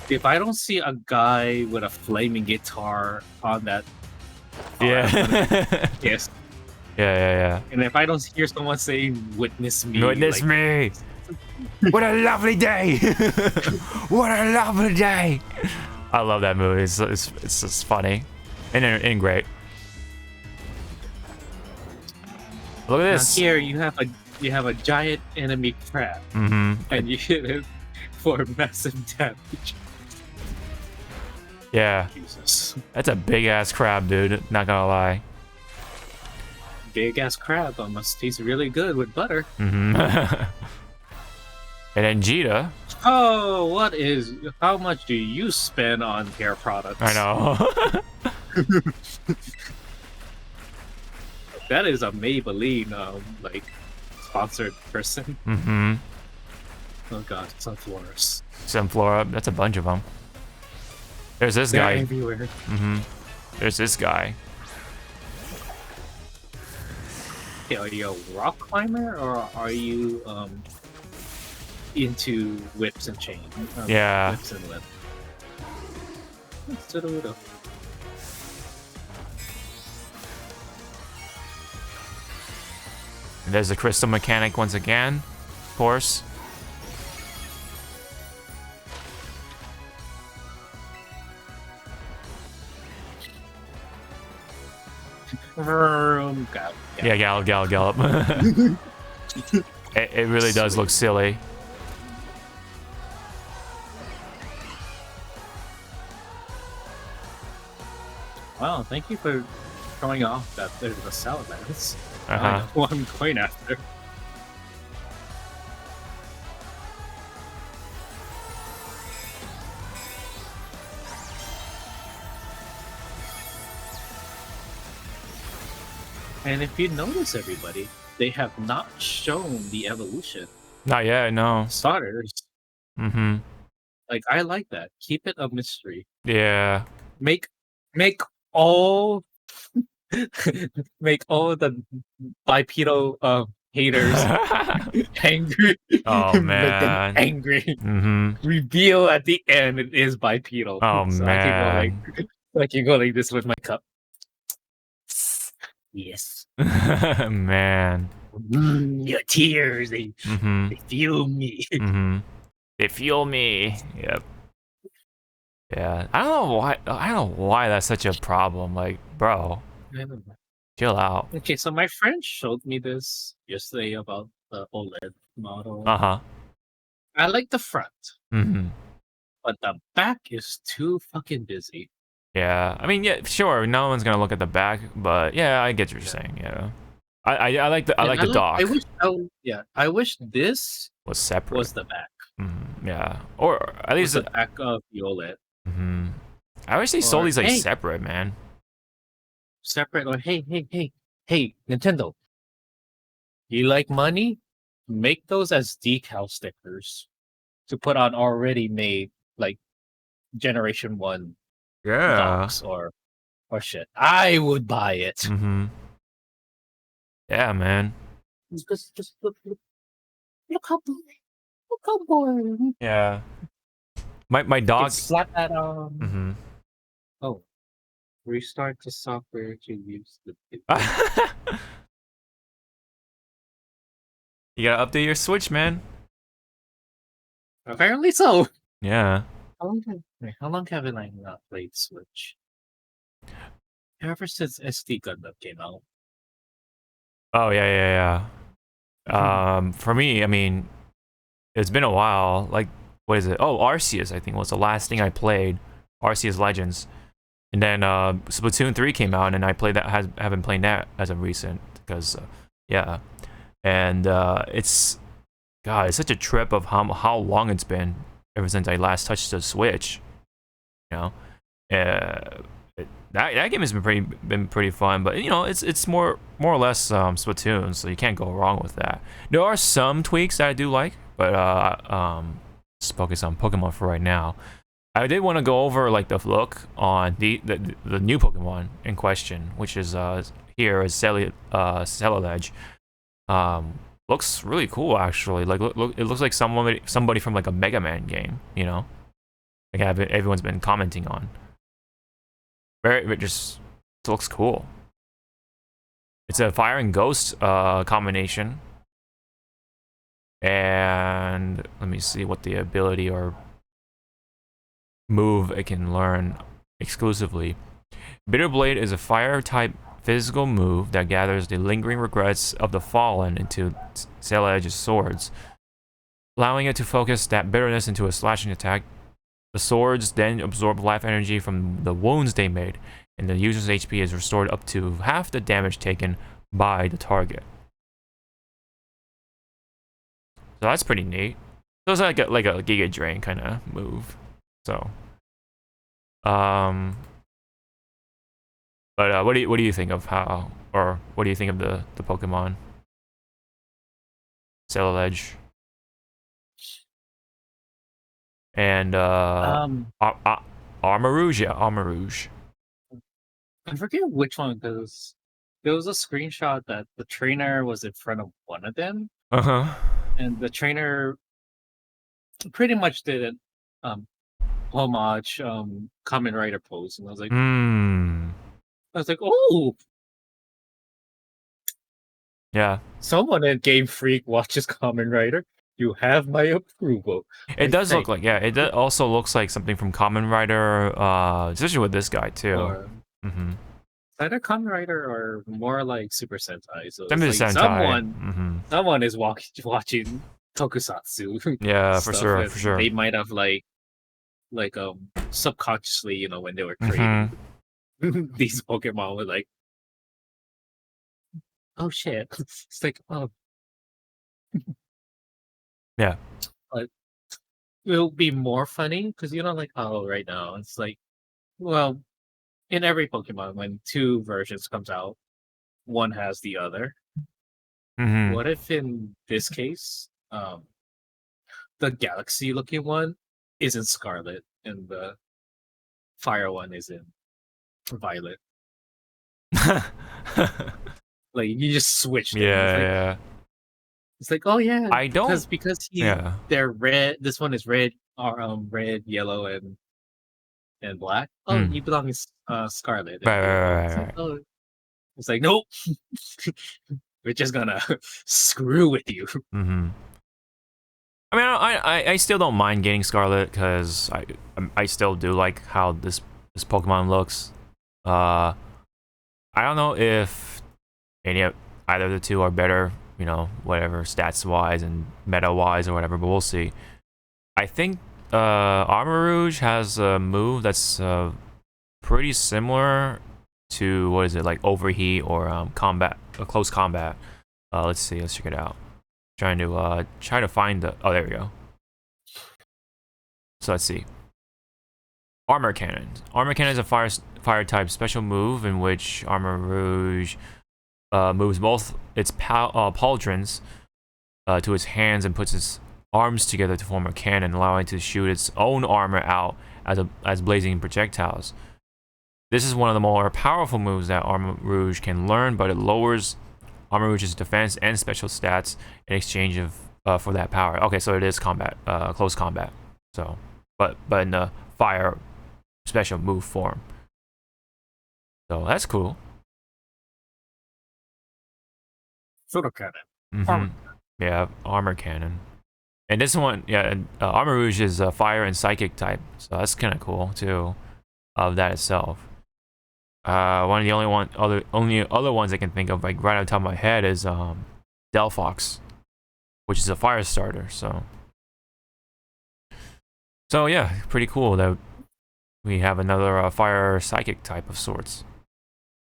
B: If I don't see a guy with a flaming guitar on that,
A: Yeah.
B: yes.
A: Yeah.
B: And if I don't hear someone saying "Witness me,"
A: Witness me. What a lovely day. What a lovely day. I love that movie. It's just funny and great. Look at this.
B: Now here you have a giant enemy crab, and you hit it for massive damage.
A: Yeah.
B: Jesus.
A: That's a big ass crab, dude. Not gonna lie.
B: Big ass crab must taste really good with butter.
A: And then Jita.
B: Oh, how much do you spend on hair products?
A: I know.
B: That is a Maybelline like sponsored person. Oh god, sunflowers.
A: Sunflora. That's a bunch of them. There's this
B: They're
A: guy.
B: everywhere.
A: There's this guy.
B: Okay, are you a rock climber or are you into whips and chain?
A: Yeah.
B: Whips and whip. Zawarudo.
A: And there's the crystal mechanic once again, of course. Yeah, gallop. It really does look silly.
B: Wow, thank you for showing off that there's a salamanders.
A: Uh-huh.
B: One coin after. And if you notice, everybody, they have not shown the evolution.
A: Not yet, no.
B: Starters. Like, I like that. Keep it a mystery.
A: Yeah.
B: Make all make all the bipedal haters angry.
A: Oh
B: Make
A: man.
B: them angry. Reveal at the end it is bipedal.
A: Oh
B: So
A: man.
B: I can go like this with my cup. Yes.
A: Man.
B: Your tears, they fuel me.
A: They fuel me. Yep. Yeah. I don't know why that's such a problem. Like, bro, chill out.
B: Okay, so my friend showed me this yesterday about the OLED model. I like the front, but the back is too fucking busy.
A: Yeah. I mean, yeah, sure. No one's gonna look at the back, but yeah, I get what you're saying. Yeah. I like the dock.
B: I wish this
A: was separate.
B: was the back.
A: Yeah. Or at least
B: the back of the OLED.
A: I wish they sold these like separate, man.
B: Separate, or hey, Nintendo. You like money? Make those as decal stickers to put on already made like Generation 1 docks or shit. I would buy it.
A: Yeah, man.
B: Just look how boring.
A: Yeah. My dog
B: slap that on. Oh. Restart the software to use the
A: You gotta update your Switch, man.
B: Apparently so.
A: Yeah.
B: How long haven't I not played Switch? Ever since SD Gundam came out.
A: Oh yeah. For me, I mean, it's been a while. Like, what is it? Oh, Arceus, I think, was the last thing I played. Arceus Legends. And then Splatoon 3 came out, and I played that. Haven't played that as of recent because, yeah. And it's such a trip of how long it's been ever since I last touched the Switch. You know, that game has been pretty fun, but you know, it's more or less Splatoon, so you can't go wrong with that. There are some tweaks that I do like, but just focus on Pokemon for right now. I did want to go over like the look on the new Pokemon in question, which is here is Celadledge. Looks really cool actually. Like look, it looks like somebody from like a Mega Man game, you know, like everyone's been commenting on. It just looks cool. It's a Fire and Ghost combination. And let me see what the ability or move it can learn exclusively. Bitter Blade is a fire type physical move that gathers the lingering regrets of the fallen into Celadledge's swords, allowing it to focus that bitterness into a slashing attack. The swords then absorb life energy from the wounds they made, and the user's HP is restored up to half the damage taken by the target. So that's pretty neat. So it's like a Giga Drain kind of move. So, but what do you think of what do you think of the Pokemon Celadledge and Armarouge? Yeah, Armarouge.
B: I forget which one, because there was a screenshot that the trainer was in front of one of them. And the trainer pretty much did an homage Kamen Rider pose, and I was like, oh,
A: yeah.
B: Someone in Game Freak watches Kamen Rider. You have my approval.
A: It does look like, yeah. It also looks like something from Kamen Rider, especially with this guy too.
B: Either Kamen Rider or more like Super Sentai. So
A: Sentai.
B: Someone is watching Tokusatsu.
A: Yeah, for sure.
B: They might have like subconsciously, you know, when they were creating these Pokemon, were like, oh shit. It's like, oh.
A: Yeah.
B: But it'll be more funny because, you know, like, oh, right now it's like, well, in every Pokemon, when two versions comes out, one has the other. What if in this case, the galaxy-looking one is in Scarlet and the fire one is in Violet? Like, you just switch them.
A: Yeah.
B: It's like, oh yeah,
A: I don't
B: because they're red. This one is red, red, yellow, and black. Oh, you belong in Scarlet.
A: Right.
B: It's like, nope. We're just gonna screw with you.
A: I mean, I still don't mind getting Scarlet because I still do like how this Pokemon looks. I don't know if either of the two are better, you know, whatever stats wise and meta wise or whatever, but we'll see. I think Armarouge has a move that's pretty similar to, what is it, like Overheat or close combat. Let's see, let's check it out. Trying to find the, oh, there we go. So let's see. Armor Cannon. Armor Cannon is a fire type special move in which Armarouge moves both its pauldrons to its hands and puts its arms together to form a cannon, allowing it to shoot its own armor out as blazing projectiles. This is one of the more powerful moves that Armarouge can learn, but it lowers Armarouge's defense and special stats in exchange of for that power. Okay, so it is combat, close combat. So, but in the fire special move form. So that's cool.
B: Photo cannon.
A: Yeah, armor cannon. And this one, yeah, Armarouge is fire and psychic type, so that's kind of cool too, of that itself. One of the only other ones I can think of, like right on top of my head, is Delphox. which is a fire starter. So yeah, pretty cool that we have another fire psychic type of sorts.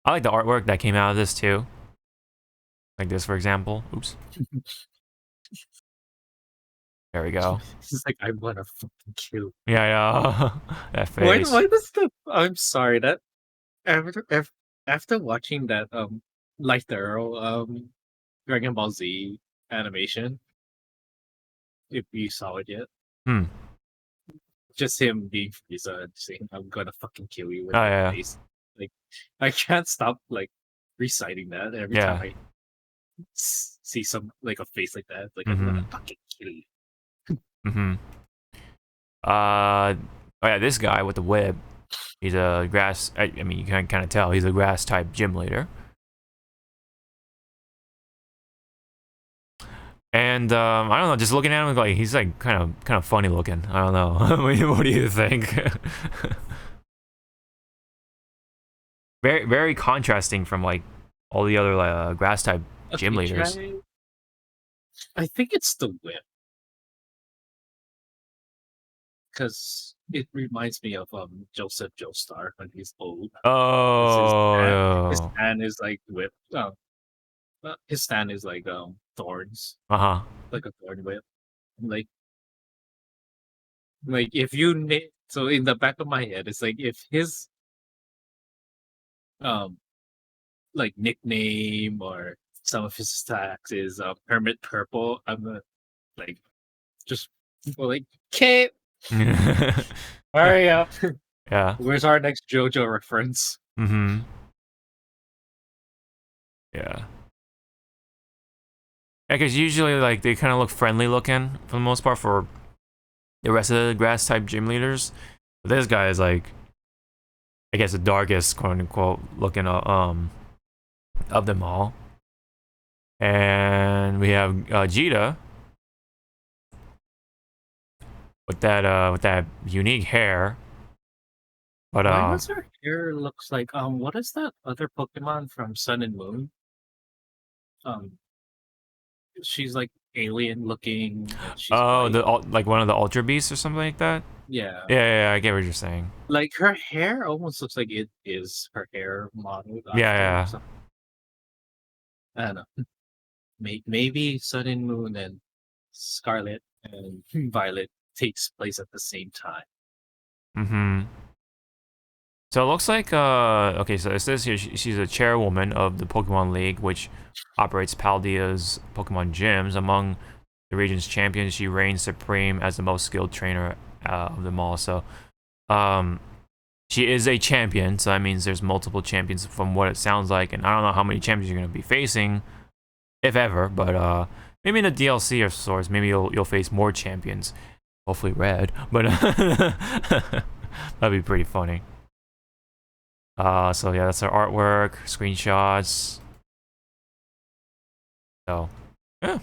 A: I like the artwork that came out of this too. Like this, for example. Oops. There we go.
B: He's like, I wanna fucking kill.
A: Yeah. That face.
B: Why does the? I'm sorry that after watching that like thorough Dragon Ball Z animation, if you saw it yet, just him being Frieza and saying, "I'm gonna fucking kill you" with his face. Like, I can't stop like reciting that every time I see some like a face like that. It's like, I'm gonna fucking kill you.
A: Oh yeah, this guy with the whip, he's a grass. I mean, you can kind of tell he's a grass type gym leader. And I don't know, just looking at him, like he's like kind of funny looking. I don't know. I mean, what do you think? Very contrasting from like all the other grass type gym leaders.
B: I think it's the whip. Because it reminds me of Joseph Joestar when he's old.
A: Oh,
B: his stand is like whip. His stand is like thorns. Like a thorn whip. Like if you so in the back of my head, it's like if his like nickname or some of his stacks is Hermit Purple, I'm gonna like just go like, okay. Hurry up.
A: Yeah.
B: Where's our next JoJo reference?
A: Yeah. Yeah, because usually like they kind of look friendly looking for the most part for the rest of the grass type gym leaders. But this guy is like, I guess, the darkest quote unquote looking of them all. And we have Jita with that unique hair. But
B: why does her hair looks like what is that other Pokemon from Sun and Moon? She's like alien looking. She's
A: like one of the Ultra Beasts or something like that.
B: Yeah.
A: Yeah, I get what you're saying.
B: Like her hair almost looks like it is her hair model.
A: Yeah.
B: I don't know. Maybe Sun and Moon and Scarlet and Violet takes place at the same time.
A: So it looks like okay, so it says here she's a chairwoman of the Pokemon League, which operates Paldea's Pokemon gyms. Among the region's champions, she reigns supreme as the most skilled trainer of them all. So she is a champion, so that means there's multiple champions from what it sounds like, and I don't know how many champions you're gonna be facing, if ever, but maybe in the DLC of sorts, maybe you'll face more champions. Hopefully red, but that'd be pretty funny. So yeah, that's our artwork, screenshots. So yeah,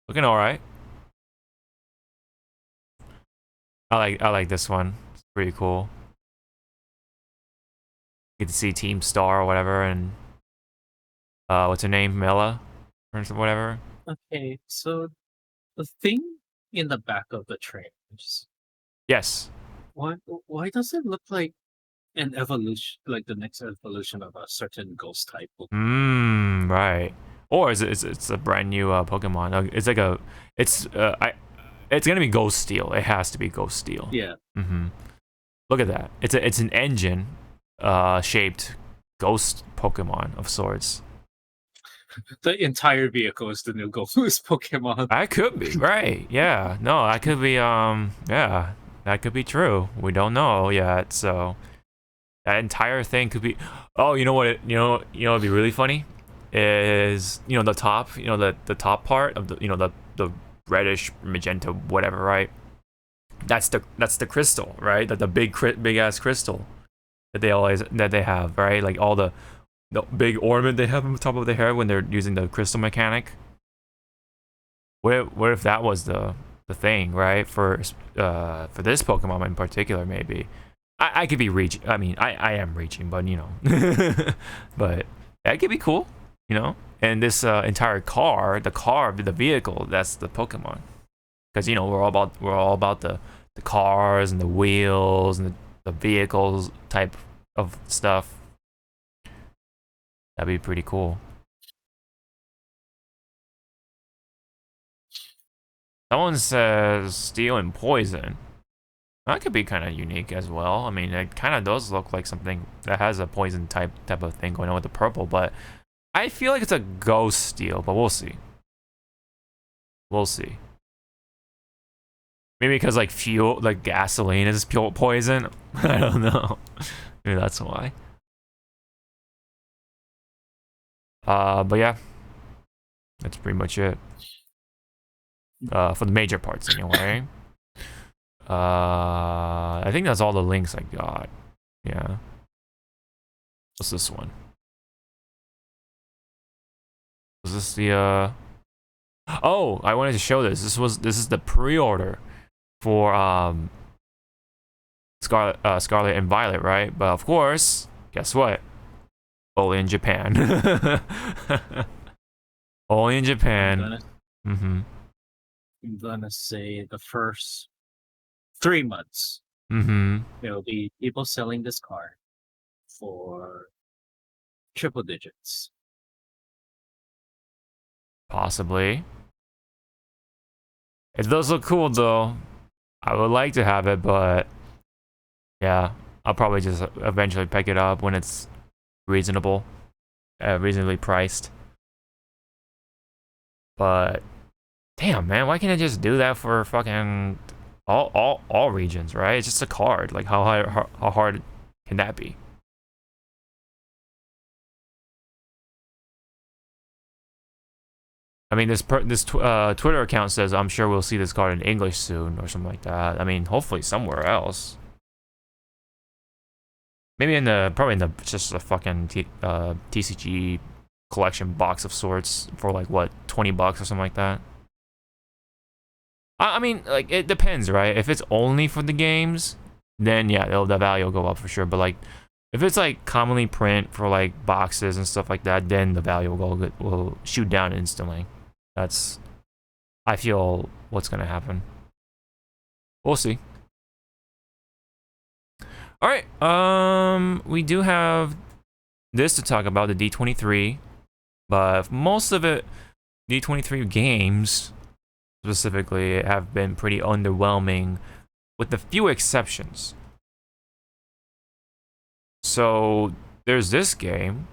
A: looking all right. I like this one. It's pretty cool. Get to see Team Star or whatever, and what's her name, Mela or whatever.
B: Okay, so the thing in the back of the train,
A: yes.
B: Why does it look like an evolution, like the next evolution of a certain ghost type Pokemon?
A: Right. Or it's a brand new Pokemon. It's like it's gonna be Ghost Steel. It has to be Ghost Steel.
B: Yeah.
A: Look at that. It's an engine shaped ghost Pokemon of sorts.
B: The entire vehicle is the new ghost Pokemon.
A: That could be, right. Yeah. No, that could be yeah. That could be true. We don't know yet, so that entire thing could be. Oh, you know what? It'd be really funny is the top, the top part of the reddish magenta whatever, right? That's the crystal, right? The big ass crystal that they have, right? Like all the big ornament they have on the top of their hair when they're using the crystal mechanic. What if that was the thing, right? For this Pokemon in particular, maybe. I could be reaching. I mean, I am reaching, but but that could be cool. you know. And this entire car, the vehicle, that's the Pokemon. Because you know we're all about the cars and the wheels and the vehicles type of stuff. That'd be pretty cool. Someone says steel and poison. That could be kind of unique as well. I mean, it kind of does look like something that has a poison type of thing going on with the purple, but I feel like it's a ghost steel, but we'll see. We'll see. Maybe because like fuel, like gasoline is pure poison. I don't know. Maybe that's why. But yeah, that's pretty much it. For the major parts anyway. I think that's all the links I got. Yeah. What's this one? Was this the Oh, I wanted to show this. This is the pre-order for Scarlet and Violet, right? But of course, guess what? Only in Japan. Only in Japan.
B: I'm gonna say the first 3 months. There will be people selling this card for triple digits.
A: Possibly. It does look cool though. I would like to have it, but yeah, I'll probably just eventually pick it up when it's reasonably priced. But damn, man, why can't I just do that for fucking all regions, right? It's just a card. Like how hard can that be? I mean, this Twitter account says, I'm sure we'll see this card in English soon, or something like that. I mean, hopefully somewhere else. Maybe probably in just a fucking TCG collection box of sorts for like, what, 20 bucks or something like that? I mean, like, it depends, right? If it's only for the games, then yeah, the value will go up for sure. But like, if it's like commonly print for like boxes and stuff like that, then the value will shoot down instantly. That's, I feel, what's gonna happen. We'll see. All right, we do have this to talk about, the D23, but most of it, D23 games specifically, have been pretty underwhelming, with a few exceptions. So there's this game,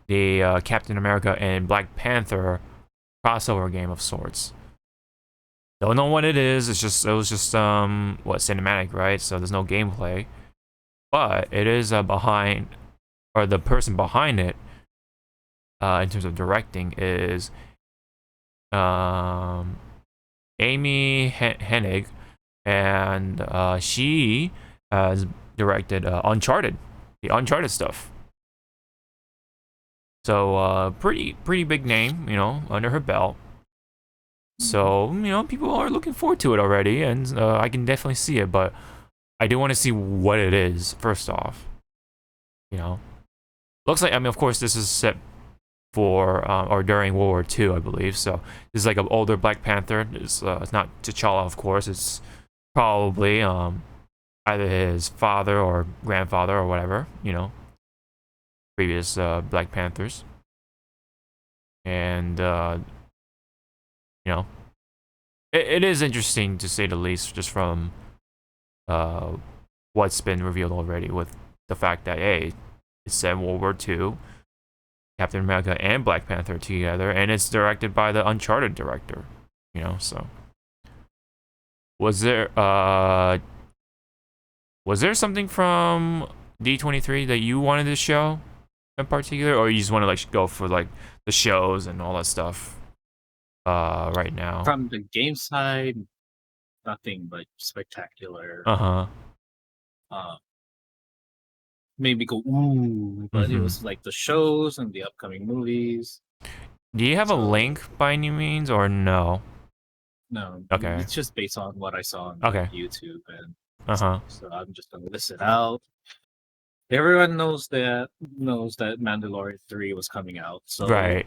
A: the Captain America and Black Panther crossover game of sorts. Don't know what it is. It was just what, cinematic, right? So there's no gameplay, but it is behind, or the person behind it, in terms of directing, is Amy Hennig, and she has directed Uncharted, the Uncharted stuff. So pretty big name, you know, under her belt. So, you know, people are looking forward to it already, and I can definitely see it, but I do want to see what it is first off. You know, looks like, I mean, of course, this is set for or during World War II, I believe. So this is like an older Black Panther. It's not T'Challa, of course. It's probably either his father or grandfather or whatever, you know, previous Black Panthers. And you know, it is interesting to say the least, just from what's been revealed already, with the fact that, hey, it's set in World War II, Captain America and Black Panther together, and it's directed by the Uncharted director, you know. So was there something from D23 that you wanted to show in particular, or you just want to like go for like the shows and all that stuff right now?
B: From the game side, nothing but spectacular. Made me go ooh, but it was like the shows and the upcoming movies.
A: Do you have a link by any means, or no?
B: No.
A: Okay.
B: It's just based on what I saw on
A: Okay.
B: YouTube, and
A: So
B: I'm just gonna list it out. Everyone knows that Mandalorian 3 was coming out. So
A: Right.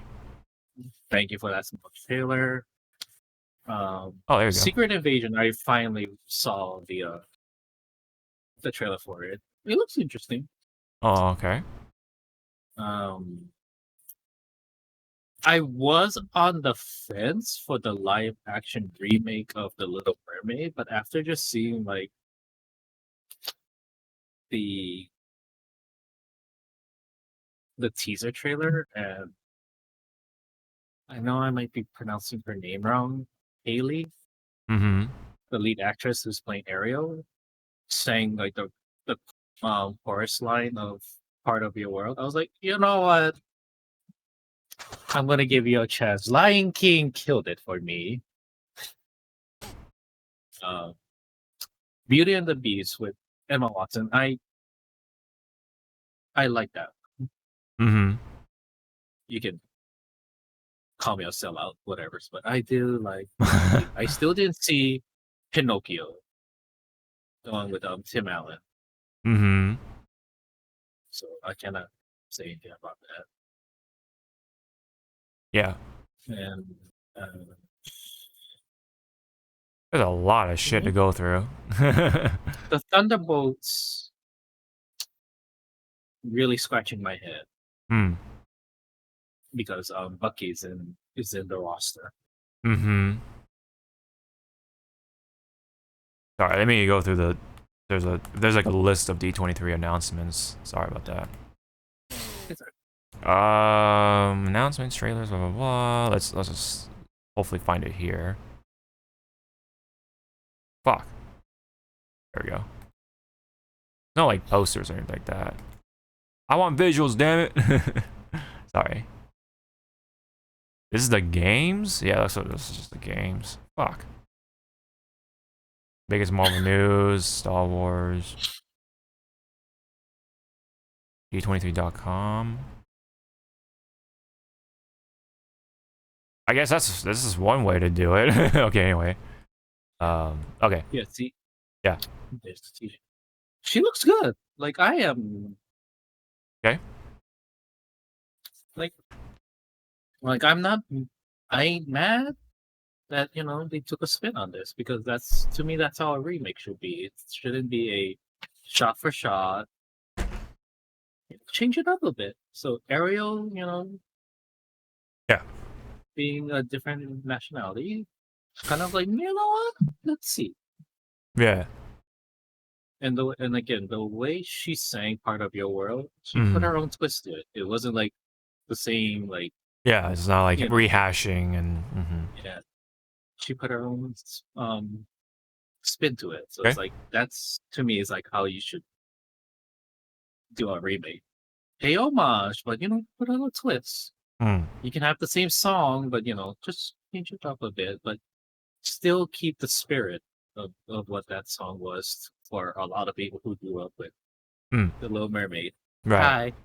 B: thank you for that small trailer.
A: Oh, there you go.
B: Secret Invasion, I finally saw the trailer for it. It looks interesting.
A: Oh, okay.
B: I was on the fence for the live action remake of The Little Mermaid, but after just seeing like the teaser trailer, and I know I might be pronouncing her name wrong, Haley,
A: Mm-hmm.
B: the lead actress who's playing Ariel, sang like the chorus line of "Part of Your World." I was like, you know what? I'm gonna give you a chance. Lion King killed it for me. Beauty and the Beast with Emma Watson. I like that.
A: Mm-hmm.
B: You can call me a sellout, whatever, but I do like. I still didn't see Pinocchio, the one with Tim Allen,
A: Mm-hmm.
B: so I cannot say anything about that.
A: Yeah.
B: And
A: There's a lot of shit to go through.
B: the Thunderbolts really scratching my head
A: Hmm.
B: because Bucky is in the roster.
A: Mm-hmm. Sorry, let me go through the. There's like a list of D23 announcements. Sorry about that. Announcements, trailers, blah blah blah. Let's just hopefully find it here. Fuck. There we go. No like posters or anything like that. I want visuals, damn it. Sorry. This is the games? Yeah, this is just the games. Fuck. Biggest Marvel news, Star Wars. D23.com. I guess this is one way to do it. Okay, anyway. Okay.
B: Yeah, see.
A: Yeah.
B: There's the teaser. She looks good. Like I am.
A: Okay.
B: Like I'm not. I ain't mad that they took a spin on this, because that's, to me, that's how a remake should be. It shouldn't be a shot for shot. Change it up a bit. So Ariel,
A: Yeah.
B: being a different nationality, kind of like, you know what? Let's see.
A: Yeah.
B: And again, the way she sang "Part of Your World," she put her own twist to it. It wasn't like the same, like,
A: yeah, it's not like rehashing and
B: yeah. She put her own spin to it. So
A: Okay.
B: it's like, that's, to me, is like how you should do a remake. Pay homage, but put a little twist. You can have the same song, but just change it up a bit, but still keep the spirit of what that song was for a lot of people who grew up with The Little Mermaid.
A: Right.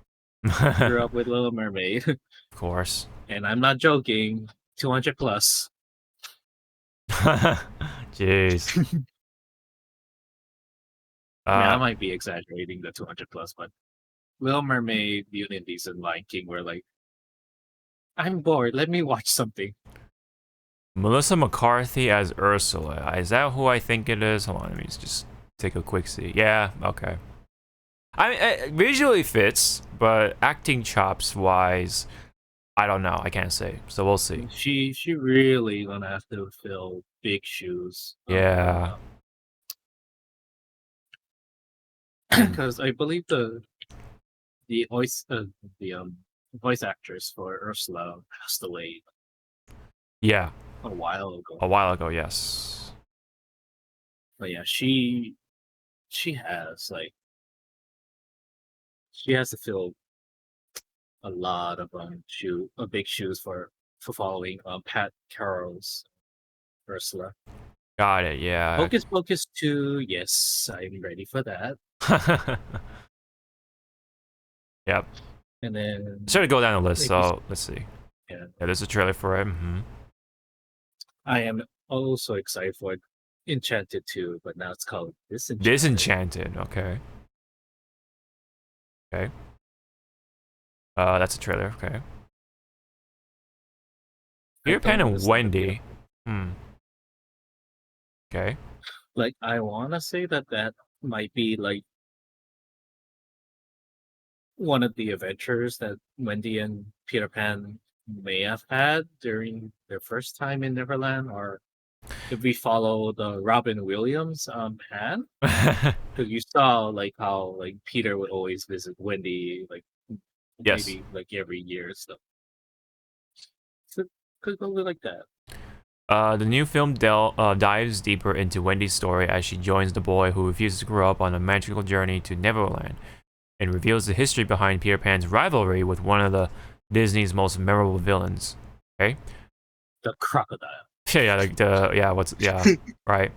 B: Hi. Grew up with Little Mermaid.
A: Of course.
B: And I'm not joking, 200 plus.
A: Jeez.
B: I might be exaggerating the 200 plus, but Little Mermaid, Beauty and the Beast, and Lion King were like, I'm bored, let me watch something.
A: Melissa McCarthy as Ursula. Is that who I think it is? Hold on, let me just take a quick see. Yeah, okay. I mean, it visually fits, but acting chops wise, I don't know. I can't say. So we'll see.
B: She really gonna have to fill big shoes.
A: Yeah.
B: Because I believe the voice actress for Ursula passed away.
A: Yeah.
B: A while ago.
A: A while ago, yes.
B: But yeah, she has to fill a lot of big shoes for following Pat Carroll's Ursula.
A: Got it. Yeah.
B: Hocus Pocus 2, yes, I'm ready for that.
A: Yep.
B: And then
A: Sure to go down the list. So let's see.
B: Yeah,
A: there's a trailer for it.
B: I am also excited for Enchanted 2, but now it's called Disenchanted.
A: Disenchanted. Okay. Okay. That's a trailer. Okay. Peter Pan and Wendy. Okay.
B: Like, I wanna say that might be like one of the adventures that Wendy and Peter Pan may have had during their first time in Neverland, or if we follow the Robin Williams Pan, because you saw like how like Peter would always visit Wendy like
A: Yes.
B: maybe like every year or so. So could go like that.
A: The new film dives deeper into Wendy's story as she joins the boy who refuses to grow up on a magical journey to Neverland, and reveals the history behind Peter Pan's rivalry with one of the Disney's most memorable villains. Okay.
B: The crocodile.
A: Yeah, like right.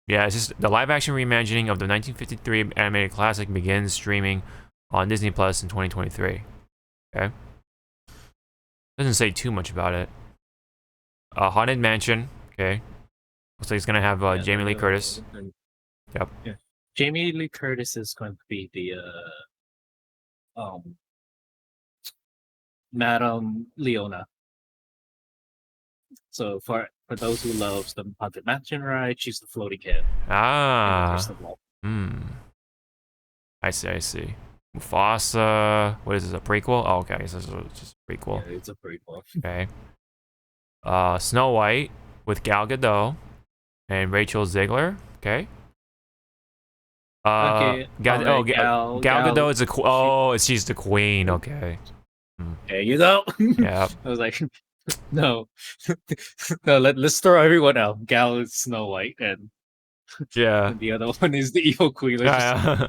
A: Yeah, it's just the live-action reimagining of the 1953 animated classic begins streaming on Disney Plus in 2023. Okay. Doesn't say too much about it. Haunted Mansion. Okay. Looks like it's gonna have Jamie Lee Curtis. Yep.
B: Yeah. Jamie Lee Curtis is going to be the Madame Leona. So for those who loves the Haunted Mansion ride, she's the floating head.
A: I see. Mufasa. What is this, a prequel? Oh, okay, so this is just a prequel.
B: Yeah, it's a prequel.
A: Okay. Snow White with Gal Gadot and Rachel Zegler. Okay.
B: Okay.
A: Gal Gadot is she's the queen. Okay.
B: There you go.
A: Yeah.
B: I was like, no, let's throw everyone out. Gal is Snow White, and
A: and
B: the other one is the evil queen.
A: Yeah,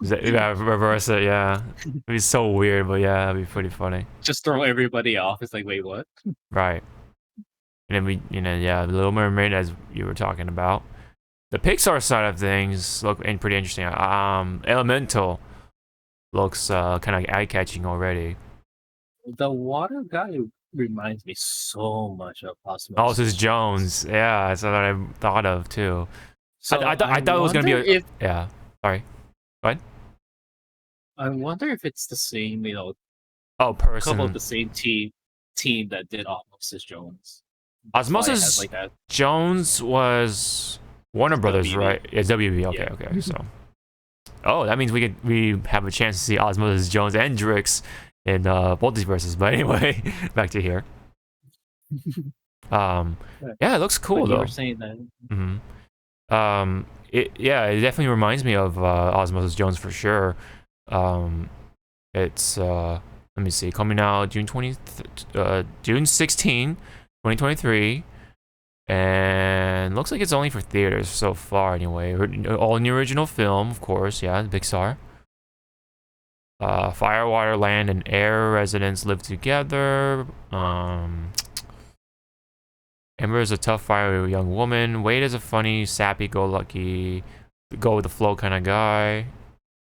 A: reverse it. Yeah, it'd be so weird, but yeah, it'd be pretty funny.
B: Just throw everybody off. It's like, wait, what?
A: Right. And then the Little Mermaid, as you were talking about. The Pixar side of things look pretty interesting. Elemental looks kind of eye-catching already.
B: The water guy reminds me so much of Osmosis
A: Jones. Yeah, that's what I thought of too.
B: So
A: I thought it was gonna be sorry. Go ahead.
B: I wonder if it's the same,
A: person.
B: couple of the same team that did Osmosis Jones.
A: Osmosis Jones was Warner Brothers, right? It's WB. Okay. So, that means we have a chance to see Osmosis Jones and Drix in Multiversus. But anyway, back to here. It looks cool though.
B: You were saying that.
A: It definitely reminds me of Osmosis Jones for sure. It's let me see, coming out June 16, 2023. And looks like it's only for theaters so far anyway. All in the original film, of course. Yeah, Pixar. Fire, water, land, and air residents live together. Ember is a tough, fiery young woman. Wade is a funny, sappy, go-lucky, go with the flow kind of guy.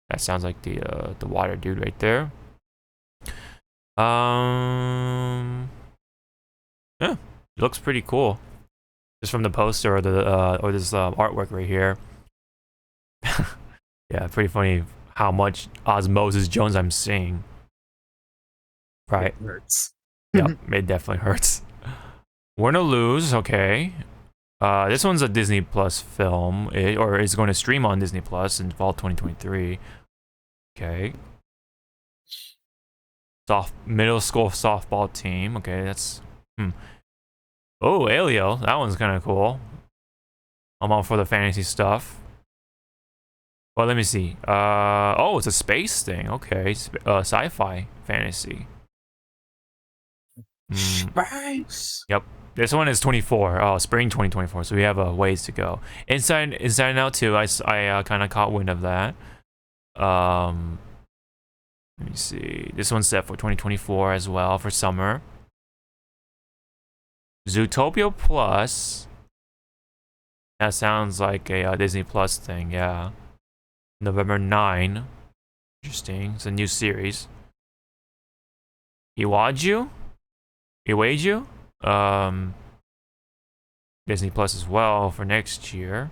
A: That sounds like the water dude right there. Yeah, it looks pretty cool. Just from the poster or this artwork right here. Yeah, pretty funny how much Osmosis Jones I'm seeing. Right.
B: It hurts.
A: Yep, it definitely hurts. We're gonna lose. Okay. This one's a Disney Plus film, or is going to stream on Disney Plus in fall 2023. Okay. Middle school softball team. Okay, that's Oh, Alio. That one's kind of cool. I'm all for the fantasy stuff. Well, let me see. It's a space thing. Okay, sci-fi fantasy.
B: Space.
A: Yep. This one is 24. Oh, spring 2024. So we have a ways to go. Inside and Out too. I kind of caught wind of that. Let me see. This one's set for 2024 as well for summer. Zootopia Plus. That sounds like a Disney Plus thing. Yeah. November 9. Interesting. It's a new series. Iwaju. Disney Plus as well for next year.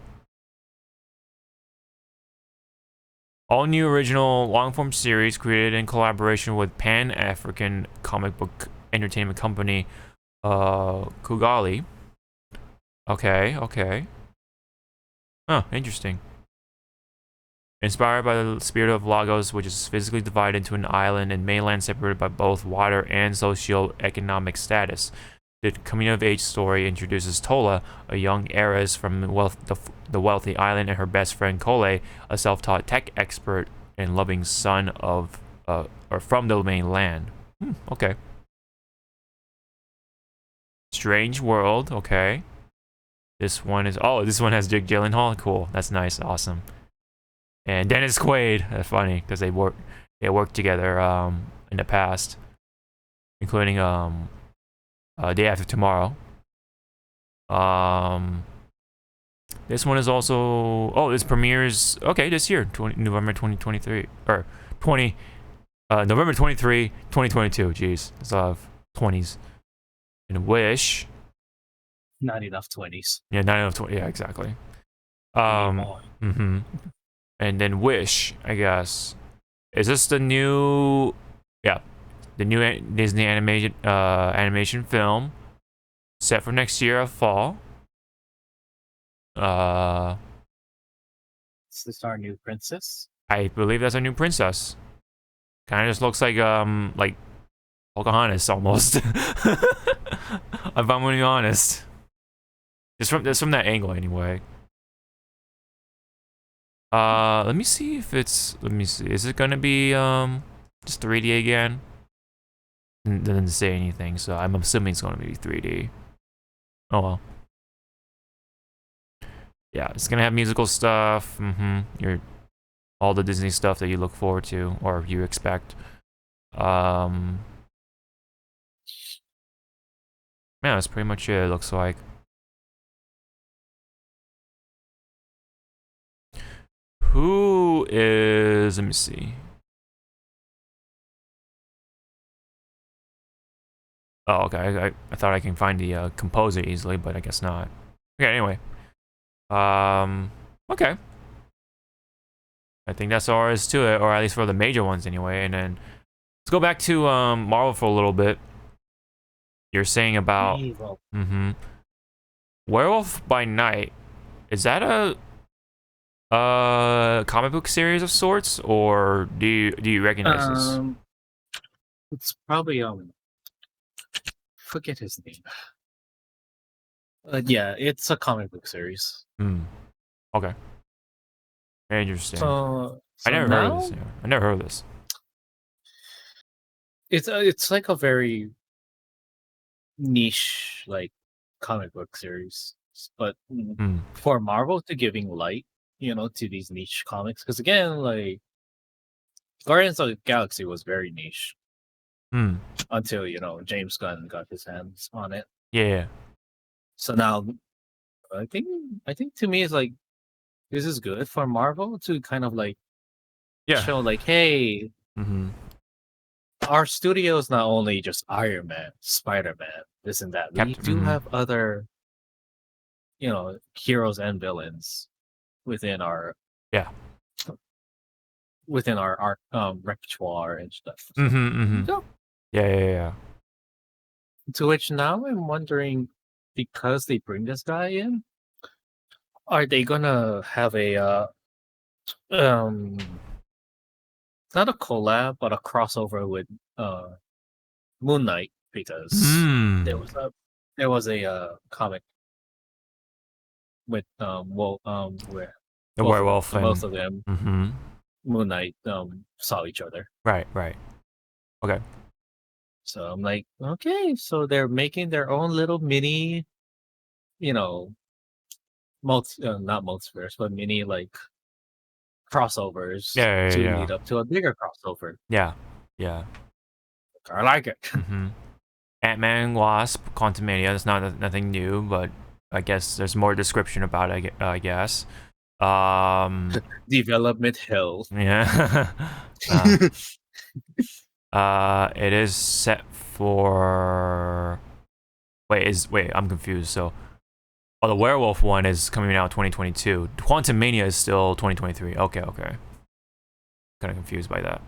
A: All new original long-form series created in collaboration with Pan-African comic book entertainment company Kugali. Okay. Oh, interesting. Inspired by the spirit of Lagos, which is physically divided into an island and mainland separated by both water and socio-economic status. The coming-of-age story introduces Tola, a young heiress from the wealthy island, and her best friend Kole, a self-taught tech expert and loving son of, or from the mainland. Okay. Strange World, okay. This one has Jake Gyllenhaal. Cool, that's nice, awesome. And Dennis Quaid, that's funny because they worked together in the past, including Day After Tomorrow. This one is also this premieres this year, November 2023 or November 23, 2022. Jeez, there's a lot of 20s. And Wish.
B: Not enough 20s.
A: Yeah, not enough 20. Yeah, exactly. And then Wish, I guess. Is this the new? Yeah, the new Disney animation film set for next year of fall.
B: Is this our new princess?
A: I believe that's our new princess. Kind of just looks like Pocahontas almost. If I'm gonna be honest, just from that angle anyway. Let me see. Is it gonna be just 3D again? It doesn't say anything, so I'm assuming it's gonna be 3D. Oh well. Yeah, it's gonna have musical stuff. All the Disney stuff that you look forward to or you expect. Man, that's pretty much it. It looks like. Who is? Let me see. Oh, okay. I thought I can find the composer easily, but I guess not. Okay. Anyway. Okay. I think that's all there is to it, or at least for the major ones anyway. And then let's go back to Marvel for a little bit. You're saying about Werewolf by Night. Is that a comic book series of sorts, or do you recognize this?
B: It's probably forget his name. Yeah, it's a comic book series.
A: Okay. Very interesting.
B: So
A: I never heard of this. Yeah. I never heard of this.
B: It's like a very niche like comic book series, but for Marvel to giving light, to these niche comics, because again, like Guardians of the Galaxy was very niche until James Gunn got his hands on it.
A: Yeah.
B: So now, I think to me it's like this is good for Marvel to kind of like show like, hey, our studio is not only just Iron Man, Spider-Man, this and that. We do have other, heroes and villains within our repertoire and stuff. So,
A: Yeah.
B: to which now I'm wondering, because they bring this guy in, are they gonna have a not a collab but a crossover with Moon Knight, because there was a comic with where
A: the werewolf and
B: both of them Moon Knight saw each other.
A: Right. Okay.
B: So I'm like, okay, so they're making their own little mini, not multiverse, but mini like crossovers to lead up to a bigger crossover.
A: Yeah.
B: I like it.
A: Ant-Man, Wasp, Quantumania. That's nothing new, but I guess there's more description about it. I guess.
B: Development hell.
A: Yeah. It is set for. Wait, I'm confused. So, the werewolf one is coming out 2022. Quantumania is still 2023. Okay. kind of confused by that.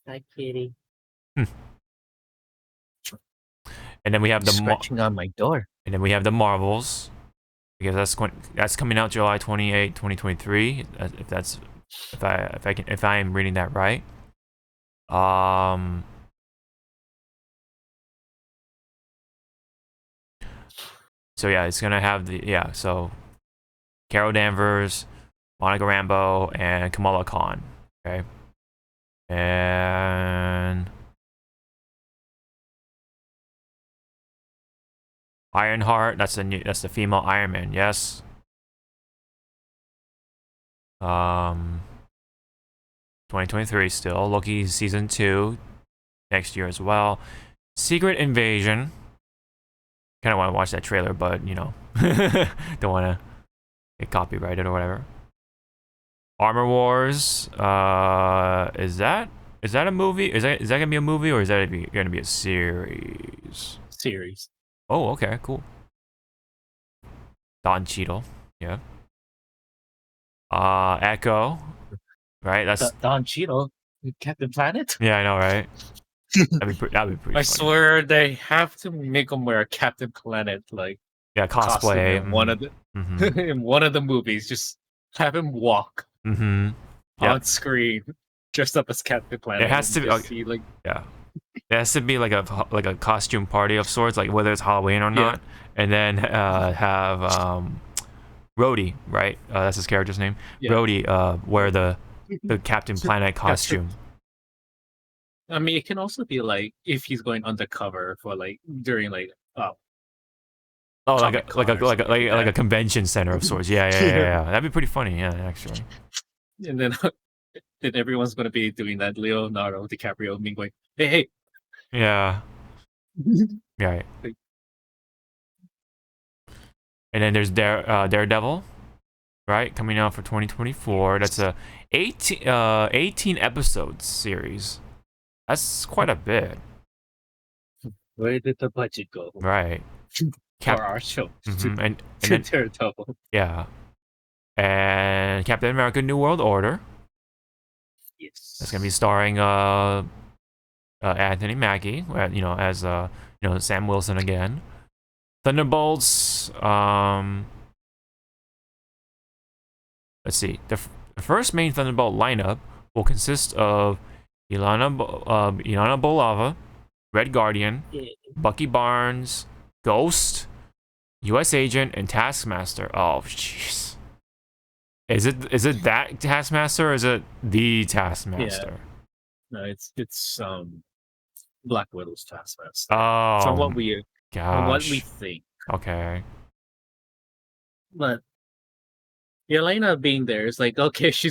B: Hi, kitty.
A: And then we have the
B: Scratching on my door.
A: And then we have the Marvels, because that's coming out July 28, 2023. If I am reading that right. So yeah, it's gonna have so Carol Danvers, Monica Rambeau, and Kamala Khan. Okay, and Ironheart. That's the female Iron Man. Yes. 2023 still. Loki season 2 next year as well. Secret Invasion. Kind of want to watch that trailer, but you know, don't want to get copyrighted or whatever. Armor Wars. Is that a movie? Is that gonna be a movie, or is that gonna be a series?
B: Series.
A: Oh, okay, cool. Don Cheadle. Yeah. Echo. Right. That's
B: Don Cheadle. Captain Planet.
A: Yeah, I know, right? That'd be pretty.
B: I
A: funny.
B: swear they have to make him wear a Captain Planet costume
A: cosplay.
B: in one of the in one of the movies. Just have him walk on screen dressed up as Captain Planet.
A: It has to be yeah. It has to be like a costume party of sorts, like whether it's Halloween or not, and then have Rhodey, right? That's his character's name. Yeah. Rhodey wear the Captain Planet costume.
B: I mean, it can also be like if he's going undercover for during like
A: like a convention center of sorts. Yeah. That'd be pretty funny. Yeah, actually.
B: And then everyone's gonna be doing that Leonardo DiCaprio meme going, hey.
A: Yeah. Right. And then there's Daredevil, right? Coming out for 2024. That's a 18 episodes series. That's quite a bit.
B: Where did the budget go?
A: Right.
B: For our show.
A: And then,
B: Daredevil.
A: Yeah. And Captain America: New World Order.
B: Yes. That's
A: gonna be starring Anthony Mackie, as Sam Wilson again. Thunderbolts. Let's see. The first main Thunderbolt lineup will consist of Ilana Bolava, Red Guardian, Bucky Barnes, Ghost, U.S. Agent, and Taskmaster. Oh, jeez. Is it that Taskmaster, or is it the Taskmaster?
B: Yeah. No, it's Black Widow's Taskmaster.
A: Oh,
B: from what we think.
A: Okay.
B: But Yelena being there is like, okay, she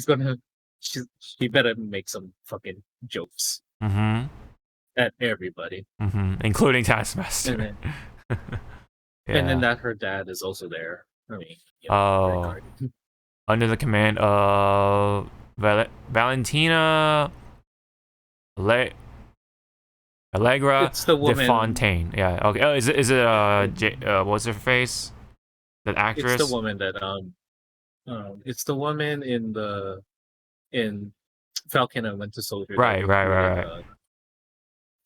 B: better make some fucking jokes at everybody,
A: including Taskmaster.
B: And then that her dad is also there. I mean,
A: under the command of Valentina Allegra
B: it's the woman.
A: DeFontaine. Yeah. Okay. Oh, is it what's her face? That actress.
B: It's the woman that it's the woman in Falcon and Winter Soldier.
A: Right.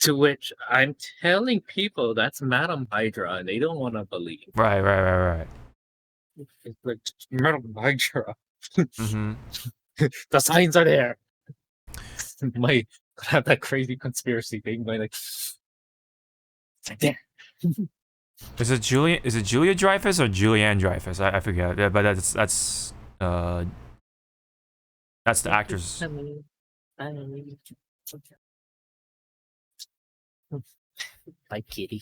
B: To which I'm telling people that's Madam Hydra, and they don't want to believe.
A: Right.
B: It's like Madam Hydra. The signs are there. Might have that crazy conspiracy thing going like, it's like there.
A: Is it Julia Dreyfus or Julianne Dreyfus? I forget. Yeah, but that's the actress.
B: Hi, kitty.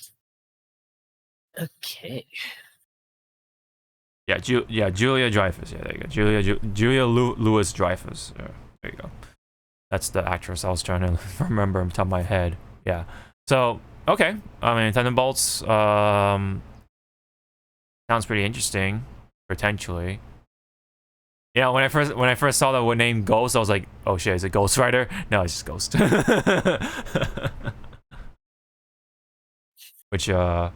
B: Okay.
A: Yeah, Julia Dreyfus. Yeah, there you go. Julia Louis Dreyfus. Yeah, there you go. That's the actress I was trying to remember on top of my head. Yeah. So, okay. I mean, Thunderbolts sounds pretty interesting, potentially. Yeah, when I first saw the name Ghost, I was like, oh shit, is it Ghost Rider? No, it's just Ghost. Which I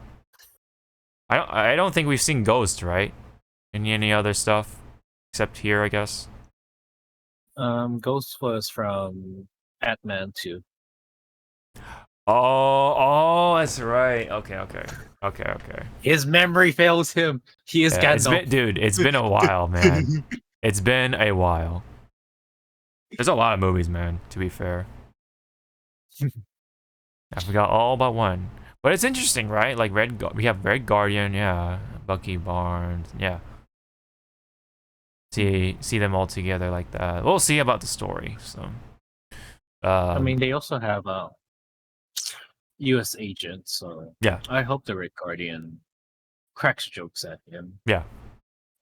A: don't think we've seen Ghost, right? In any other stuff except here, I guess.
B: Ghost was from Ant-Man 2.
A: Oh, that's right. Okay.
B: His memory fails him. He is
A: Yeah, it's
B: Gandalf.
A: been, dude. It's been a while, man. It's been a while. There's a lot of movies, man. To be fair, I forgot all but one. But it's interesting, right? Like we have Red Guardian, yeah. Bucky Barnes, yeah. See them all together like that. We'll see about the story. So,
B: I mean, they also have U.S. agent, so
A: yeah,
B: I hope the Red Guardian cracks jokes at him.
A: yeah.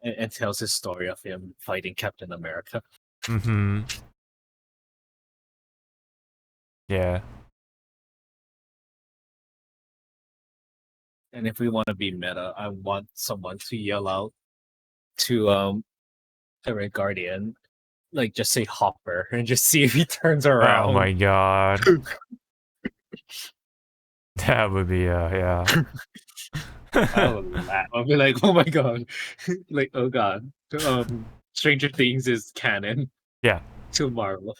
B: And tells his story of him fighting Captain America.
A: Mm-hmm. Yeah.
B: And if we want to be meta, I want someone to yell out to the Red Guardian, like just say Hopper and just see if he turns around.
A: Oh my god. That would be yeah.
B: I would laugh. I'll be like, oh my god. Like, oh god. Stranger Things is canon.
A: Yeah.
B: To Marvel.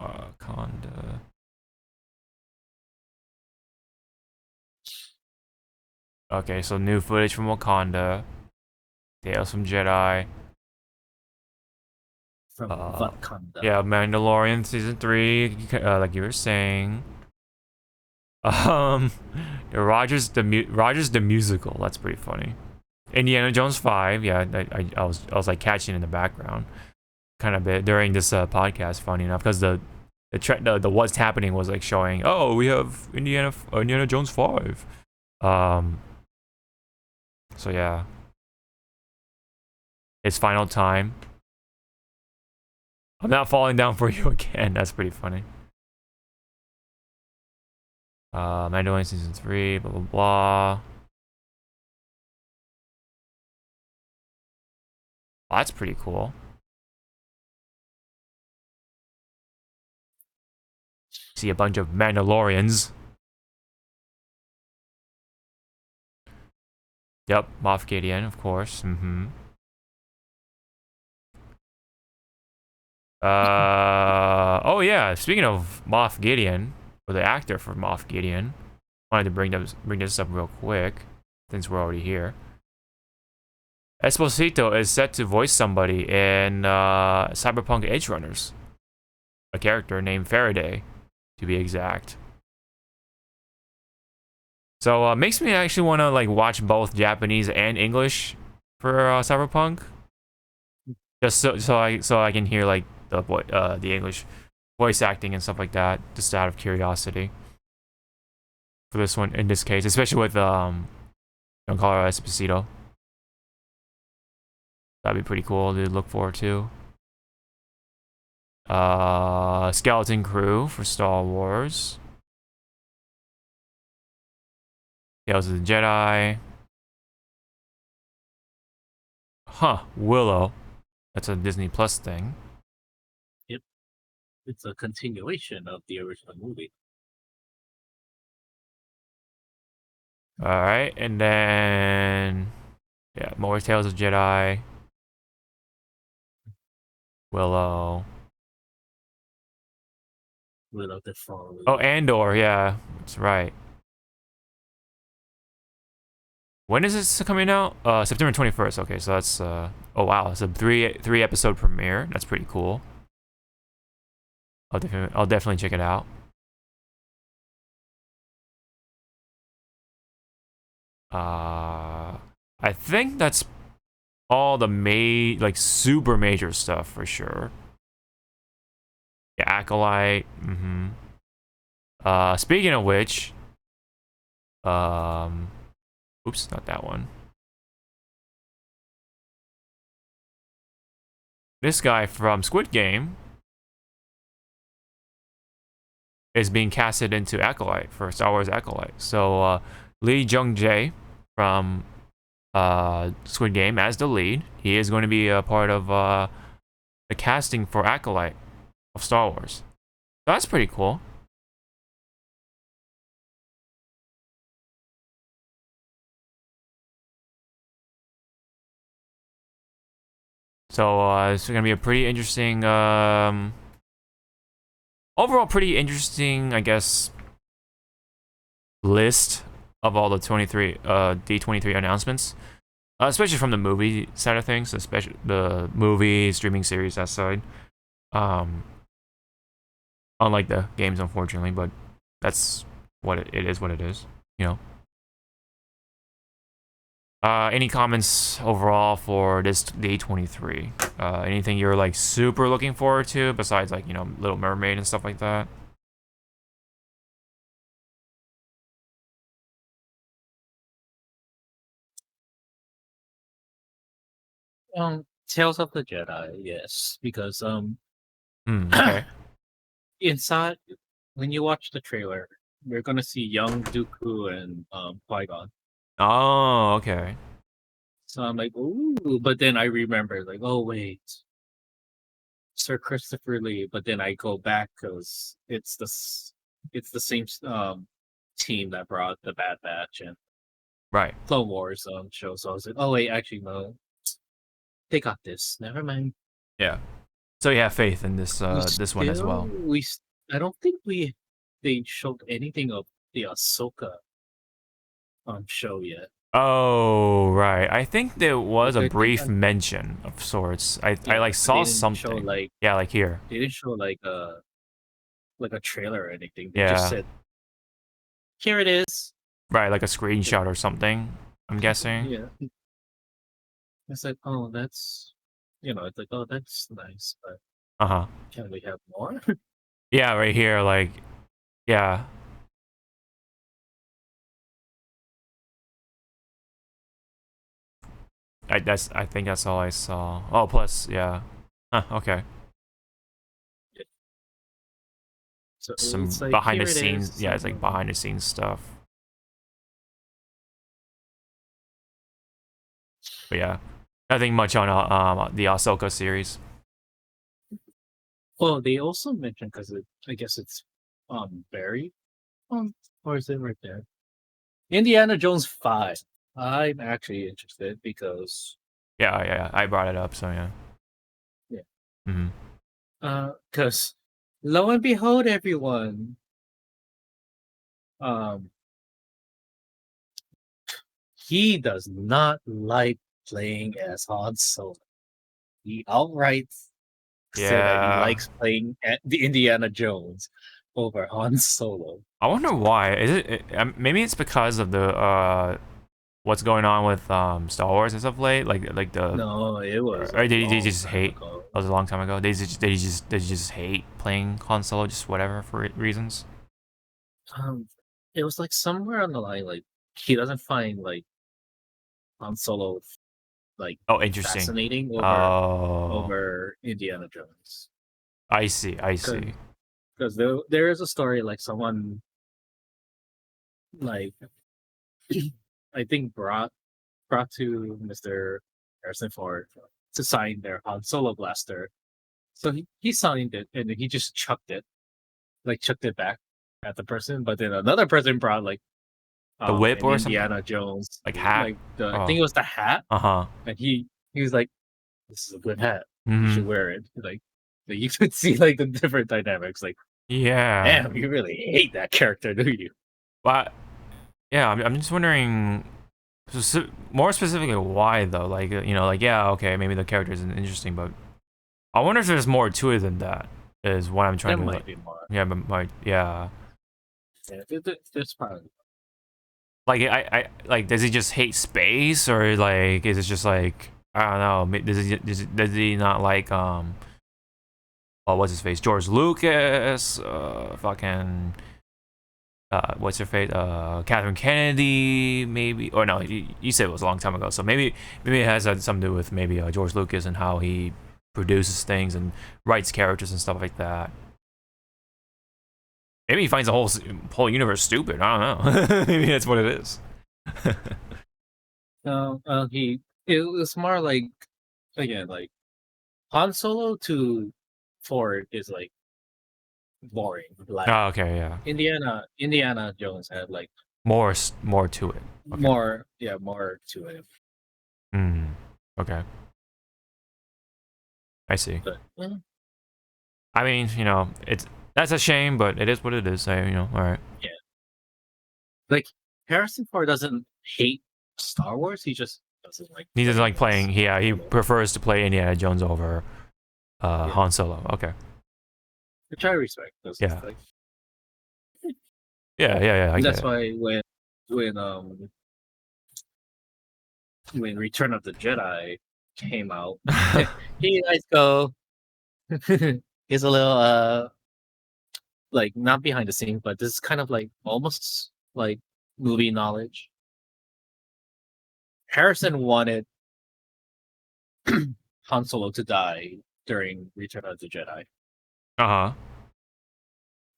A: Wakanda. Okay, so new footage from Wakanda. Tales from Jedi.
B: From Wakanda.
A: Yeah, Mandalorian season 3, like you were saying. The Rogers the musical. That's pretty funny. Indiana Jones 5. Yeah, I was like catching in the background, kind of bit during this podcast. Funny enough, because the what's happening was like showing. Oh, we have Indiana Jones 5. So yeah, it's final time. I'm not falling down for you again. That's pretty funny. Mandalorian season 3, blah blah blah. Oh, that's pretty cool. See a bunch of Mandalorians. Yep, Moff Gideon, of course. Oh yeah, speaking of Moff Gideon, or the actor for Moff Gideon, wanted to bring this up real quick, since we're already here. Esposito is set to voice somebody in Cyberpunk Edge Runners. A character named Faraday, to be exact. So makes me actually want to like watch both Japanese and English for Cyberpunk, just so I can hear like the English voice acting and stuff like that, just out of curiosity. For this one, in this case, especially with Giancarlo Esposito, that'd be pretty cool to look forward to. Skeleton Crew for Star Wars. Tales of the Jedi. Huh, Willow. That's a Disney Plus thing.
B: Yep. It's a continuation of the original movie.
A: Alright, and then yeah, more Tales of Jedi. Willow.
B: Willow the Fall.
A: Oh, Andor, yeah. That's right. When is this coming out? September 21st. Okay, so that's oh wow, it's a three episode premiere. That's pretty cool. I'll definitely check it out. I think that's all the like super major stuff for sure. Yeah, Acolyte. Speaking of which, oops, not that one. This guy from Squid Game is being casted into Acolyte for Star Wars Acolyte. So Lee Jung-jae from Squid Game as the lead. He is going to be a part of the casting for Acolyte of Star Wars. So that's pretty cool. So it's gonna be a pretty interesting, overall pretty interesting, I guess, list of all the D23 announcements, especially from the movie side of things, especially the movie streaming series that side. Unlike the games, unfortunately, but that's what it is. What it is, you know. Any comments overall for this D23? Anything you're like super looking forward to besides like, you know, Little Mermaid and stuff like that?
B: Tales of the Jedi, yes, because
A: Okay.
B: inside when you watch the trailer, you're gonna see young Dooku and Qui-Gon.
A: Oh, okay.
B: So I'm like, ooh, but then I remember like, oh wait, Sir Christopher Lee. But then I go back because it's the same team that brought the Bad Batch and
A: Right.
B: Clone Wars show. So I was like, oh wait, actually no, they got this. Never mind.
A: Yeah. So you have faith in this this one as well.
B: I don't think they showed anything of the Ahsoka show yet.
A: Oh, right. I think there was a
B: Like,
A: brief mention of sorts. I like saw something.
B: Like,
A: yeah, like here.
B: they didn't show like a trailer or anything. They
A: Yeah.
B: just said, "Here it is."
A: Right, like a screenshot or something, I'm guessing.
B: Yeah. It's like, oh, that's, it's like, oh, that's nice, but
A: Uh-huh.
B: can we have more?
A: Yeah, right here, like, yeah. I think that's all I saw. Oh, plus, yeah. Huh, okay.
B: So
A: Some
B: it's like,
A: behind the
B: here it
A: scenes,
B: is.
A: yeah, it's like behind the scenes stuff. But yeah, nothing much on the Ahsoka series.
B: Well, they also mentioned because I guess it's buried, or is it right there? Indiana Jones 5. I'm actually interested because
A: Yeah, I brought it up, so yeah.
B: Yeah.
A: Mm-hmm.
B: Because lo and behold, everyone, he does not like playing as Han Solo. He outright said that he
A: Yeah.
B: likes playing at the Indiana Jones over Han Solo.
A: I wonder why. Is maybe it's because of the what's going on with Star Wars as of late, like the.
B: No, it was.
A: Or did they just hate?
B: Ago.
A: That was a long time ago. They just hate playing Han Solo, just whatever for reasons.
B: It was like somewhere on the line, like he doesn't find like Han Solo like
A: Interesting.
B: fascinating over Indiana Jones.
A: I see.
B: Because there is a story like someone like I think brought to Mr. Harrison Ford to sign their Han Solo blaster. So he signed it and he just chucked it back at the person. But then another person brought like
A: the whip or
B: Indiana
A: something?
B: Jones
A: Like hat?
B: Like I think it was the hat. And he was like, "This is a good hat. You should wear it." Like you could see like the different dynamics. Like,
A: yeah.
B: Damn, you really hate that character, do you?
A: But yeah, I'm just wondering more specifically why though. Like like yeah, okay, maybe the character isn't interesting, but I wonder if there's more to it than that. Is what I'm trying
B: There
A: to.
B: might be more.
A: Yeah, but yeah.
B: Yeah, there's probably.
A: Like I like, does he just hate space, or like is it just like, I don't know? Does he not like what's his face? George Lucas, fucking what's her face? Catherine Kennedy, maybe. Or no, you said it was a long time ago, so maybe it has something to do with maybe George Lucas and how he produces things and writes characters and stuff like that. Maybe he finds the whole universe stupid. I don't know. Maybe that's what it is.
B: No, it was more like, again, like Han Solo to Ford is like boring. Like,
A: okay, yeah.
B: Indiana Jones had like
A: more to it. Okay.
B: More to it.
A: Okay. I see.
B: But
A: I mean, you know, that's a shame, but it is what it is. So, you know, all right.
B: yeah, like Harrison Ford doesn't hate Star Wars. He just doesn't like.
A: He doesn't like
B: playing
A: playing. Yeah, he prefers to play Indiana Jones over Han Solo. Okay.
B: Which I respect.
A: Yeah.
B: Like,
A: Yeah. I
B: that's
A: get it.
B: why when Return of the Jedi came out, here you guys go. Here's a little like not behind the scenes, but this is kind of like almost like movie knowledge. Harrison wanted Han Solo to die during Return of the Jedi
A: Uh-huh.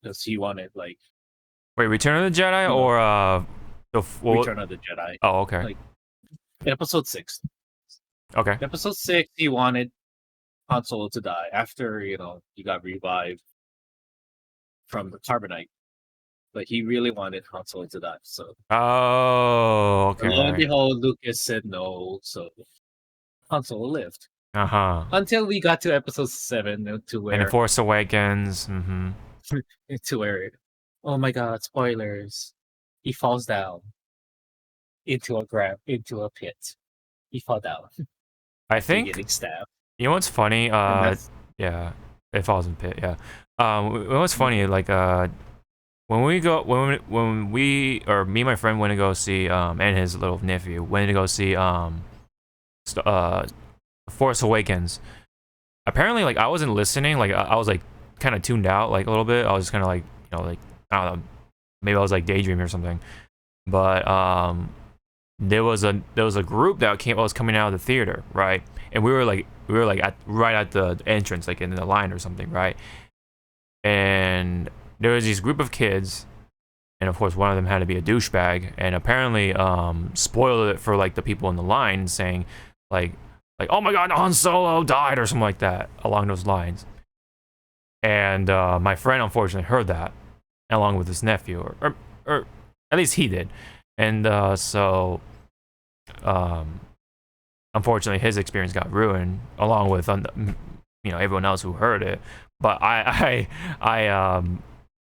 B: because he wanted like
A: Wait, Return of the Jedi or
B: Return of the Jedi.
A: Oh, okay.
B: Like Episode 6.
A: Okay.
B: Episode 6, he wanted Han Solo to die after he got revived from the carbonite, but he really wanted Han Solo to die. So
A: Oh, okay.
B: lo and behold, Lucas said no, so Han Solo lived.
A: Uh-huh.
B: Until we got to Episode 7, to where
A: And The Force Awakens. Mm-hmm.
B: to where, oh my God, spoilers! He falls down into a pit. He fall down.
A: I think
B: Getting stabbed.
A: you know what's funny? Yeah, it falls in pit. Yeah. What's funny? Like when we or me and my friend went to go see and his little nephew went to go see Force Awakens. Apparently, like I wasn't listening. Like I was like kind of tuned out like a little bit. I was kind of like like I don't know, maybe I was like daydreaming or something. But there was a group that was coming out of the theater, right? And we were like right at the entrance, like in the line or something, right? And there was this group of kids, and of course one of them had to be a douchebag, and apparently spoiled it for like the people in the line, saying like oh my God, Han Solo died or something like that along those lines. And my friend unfortunately heard that along with his nephew, or at least he did. And so unfortunately his experience got ruined along with everyone else who heard it. But I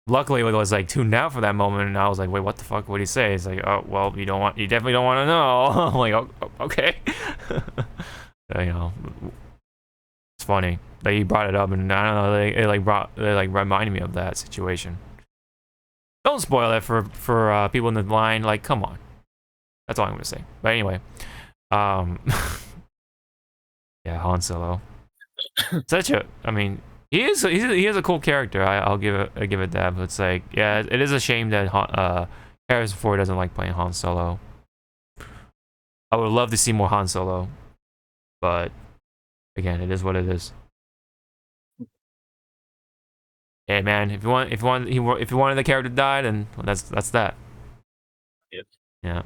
A: luckily was like tuned out for that moment, and I was like, wait, what the fuck would he say? It's like, oh well, you definitely don't want to know. I'm like, oh, okay. It's funny that you brought it up, and I don't know, it reminded me of that situation. Don't spoil it for people in the line. Like, come on. That's all I'm gonna say. But anyway, yeah, Han Solo. He is a cool character. I'll give it that. But it's like, yeah, it is a shame that Harrison Ford doesn't like playing Han Solo. I would love to see more Han Solo, but again, it is what it is. Hey man, if you wanted the character to die, then that's that.
B: Yep.
A: Yeah.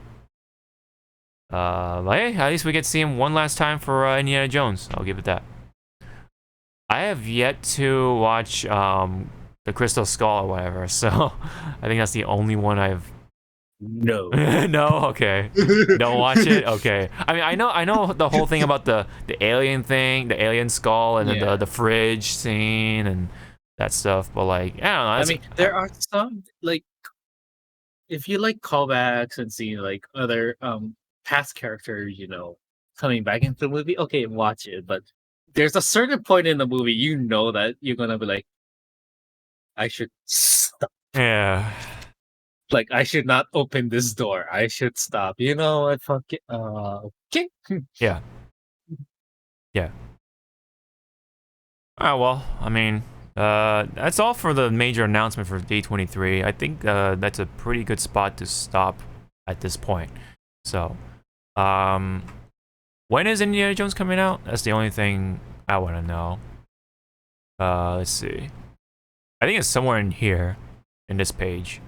A: But hey, at least we get to see him one last time for Indiana Jones. I'll give it that. I have yet to watch the Crystal Skull or whatever, so I think that's the only one I've.
B: No.
A: No, okay. Don't watch it. Okay. I mean, I know the whole thing about the alien thing, the alien skull, and then the fridge scene and that stuff. But like, I don't know.
B: I mean, there are some like, if you like callbacks and seeing like other past characters, coming back into the movie, okay, watch it. But there's a certain point in the movie, that you're gonna be like, I should stop.
A: Yeah.
B: Like, I should not open this door. I should stop. You know what? Fuck it. Okay.
A: Yeah. Yeah. Oh, well, I mean, that's all for the major announcement for D23. I think that's a pretty good spot to stop at this point. So, when is Indiana Jones coming out? That's the only thing I want to know. Let's see. I think it's somewhere in here, in this page.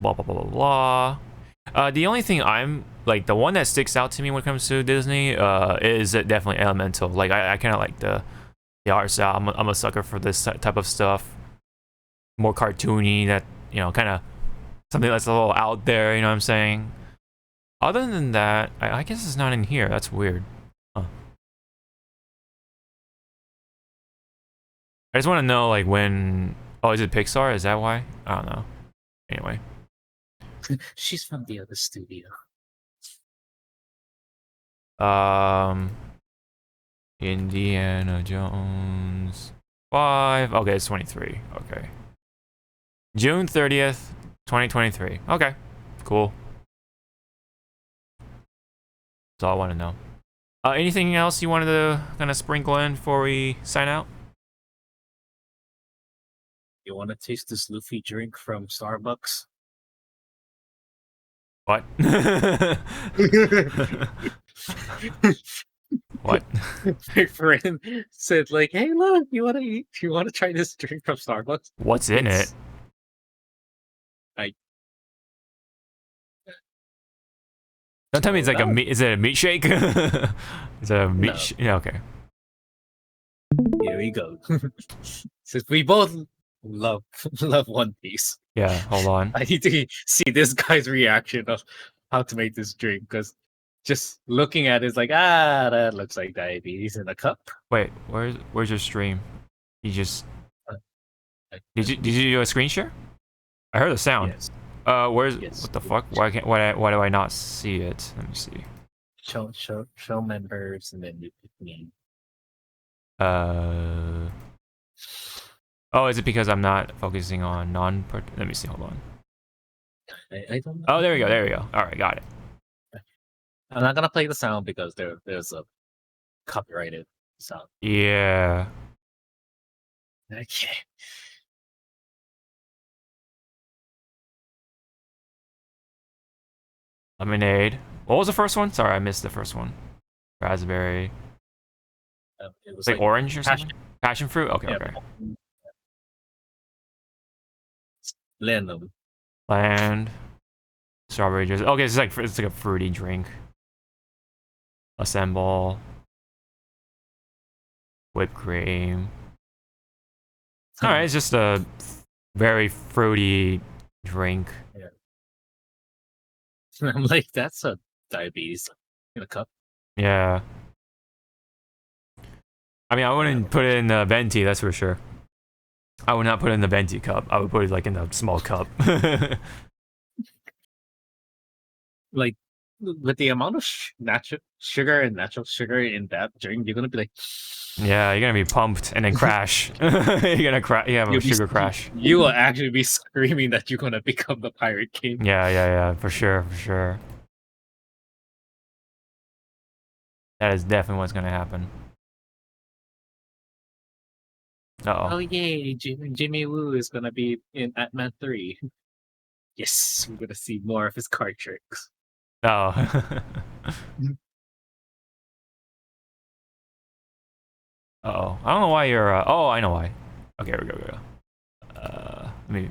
A: Blah, blah, blah, blah, blah. The only thing I'm, like, the one that sticks out to me when it comes to Disney is definitely Elemental. Like, I kind of like the art style. I'm a sucker for this type of stuff. More cartoony, that, kind of something that's a little out there, you know what I'm saying? Other than that, I guess it's not in here. That's weird. Huh. I just want to know like when. Oh, is it Pixar? Is that why? I don't know. Anyway.
B: She's from the other studio.
A: Indiana Jones 5. Okay, it's 23. Okay. June 30th, 2023. Okay. Cool. That's all I want to know. Anything else you wanted to kind of sprinkle in before we sign out?
B: You want to taste this Luffy drink from Starbucks?
A: What? What?
B: My friend said, like, "Hey, look, you want to eat? You want to try this drink from Starbucks?
A: What's in it? Don't tell me it's like a meat. Is it a meat shake? Is it a meat?
B: No.
A: Yeah. Okay.
B: Here we go." Since we both love One Piece,
A: Yeah. Hold on.
B: I need to see this guy's reaction of how to make this drink, because just looking at it is like, that looks like diabetes in a cup.
A: Wait. Where's your stream? You just
B: Uh,
A: did you do a screen share? I heard the sound.
B: Yes.
A: Where's
B: Yes.
A: what the fuck? Why do I not see it? Let me see.
B: Show members, and then you pick me.
A: Oh, is it because I'm not focusing on Let me see. Hold on.
B: I don't know.
A: Oh, there we go. There we go. All right, got it.
B: I'm not gonna play the sound because there's a copyrighted sound.
A: Yeah.
B: Okay.
A: Lemonade. What was the first one? Sorry, I missed the first one. Raspberry.
B: It was
A: Like orange or something? Passion fruit? Okay,
B: yeah,
A: okay.
B: Lemon.
A: Land. Strawberry juice. Okay, it's like a fruity drink. Assemble. Whipped cream. Alright, it's just a very fruity drink.
B: Yeah. I'm like, that's a diabetes in a cup.
A: Yeah. I mean, I wouldn't put it in the venti, that's for sure. I would not put it in the venti cup. I would put it like in a small cup.
B: Like, with the amount of natural sugar in that drink, you're gonna be like,
A: Yeah, you're gonna be pumped and then crash. You're gonna crash. You have a sugar crash.
B: You will actually be screaming that you're gonna become the Pirate King.
A: Yeah, for sure. That is definitely what's gonna happen.
B: Oh yay, Jimmy Woo is gonna be in Ant-Man 3. Yes, we're gonna see more of his card tricks.
A: Oh. Uh-oh. I don't know why you're oh, I know why. Okay, here we go. Let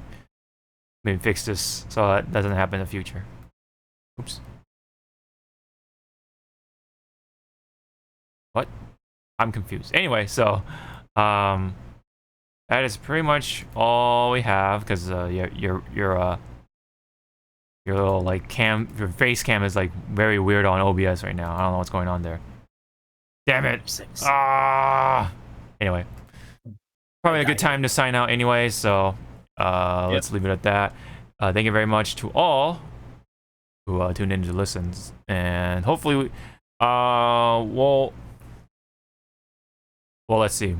A: me fix this so that doesn't happen in the future. Oops. What? I'm confused. Anyway, so that is pretty much all we have, because your little like your face cam is like very weird on OBS right now. I don't know what's going on there. Damn it! Anyway, probably a good time to sign out anyway. So let's leave it at that. Thank you very much to all who tuned in to listen, and hopefully well, let's see.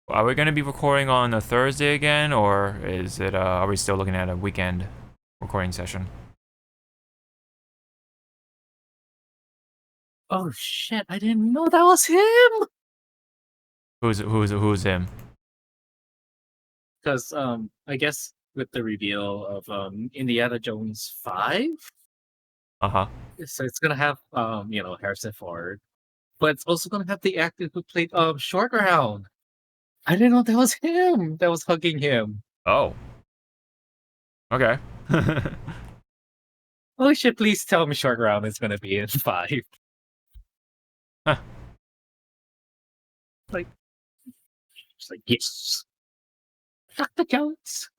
A: Are we going to be recording on a Thursday again, or is it? Are we still looking at a weekend recording session?
B: Oh shit! I didn't know that was him.
A: Who's him?
B: Because I guess with the reveal of Indiana Jones 5,
A: So
B: it's gonna have Harrison Ford, but it's also gonna have the actor who played Short Round. I didn't know that was him that was hugging him.
A: Oh. Okay.
B: Oh shit! Please tell me Short Round is gonna be in 5.
A: Huh.
B: Like, it's like, yes, Dr. Jones.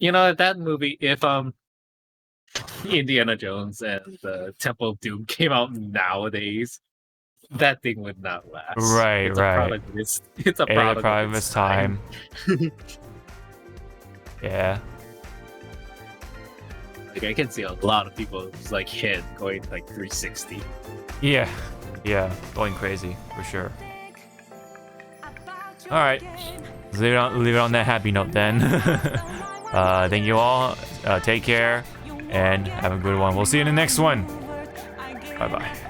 B: You know that movie. If Indiana Jones and the Temple of Doom came out nowadays, that thing would not last.
A: Right,
B: it's
A: right.
B: It's a product
A: of its time. Yeah.
B: Like I can see a lot of people just like hit going to like 360.
A: Yeah. Yeah. Going crazy for sure. All right. Leave it on that happy note then. Thank you all. Take care and have a good one. We'll see you in the next one. Bye bye.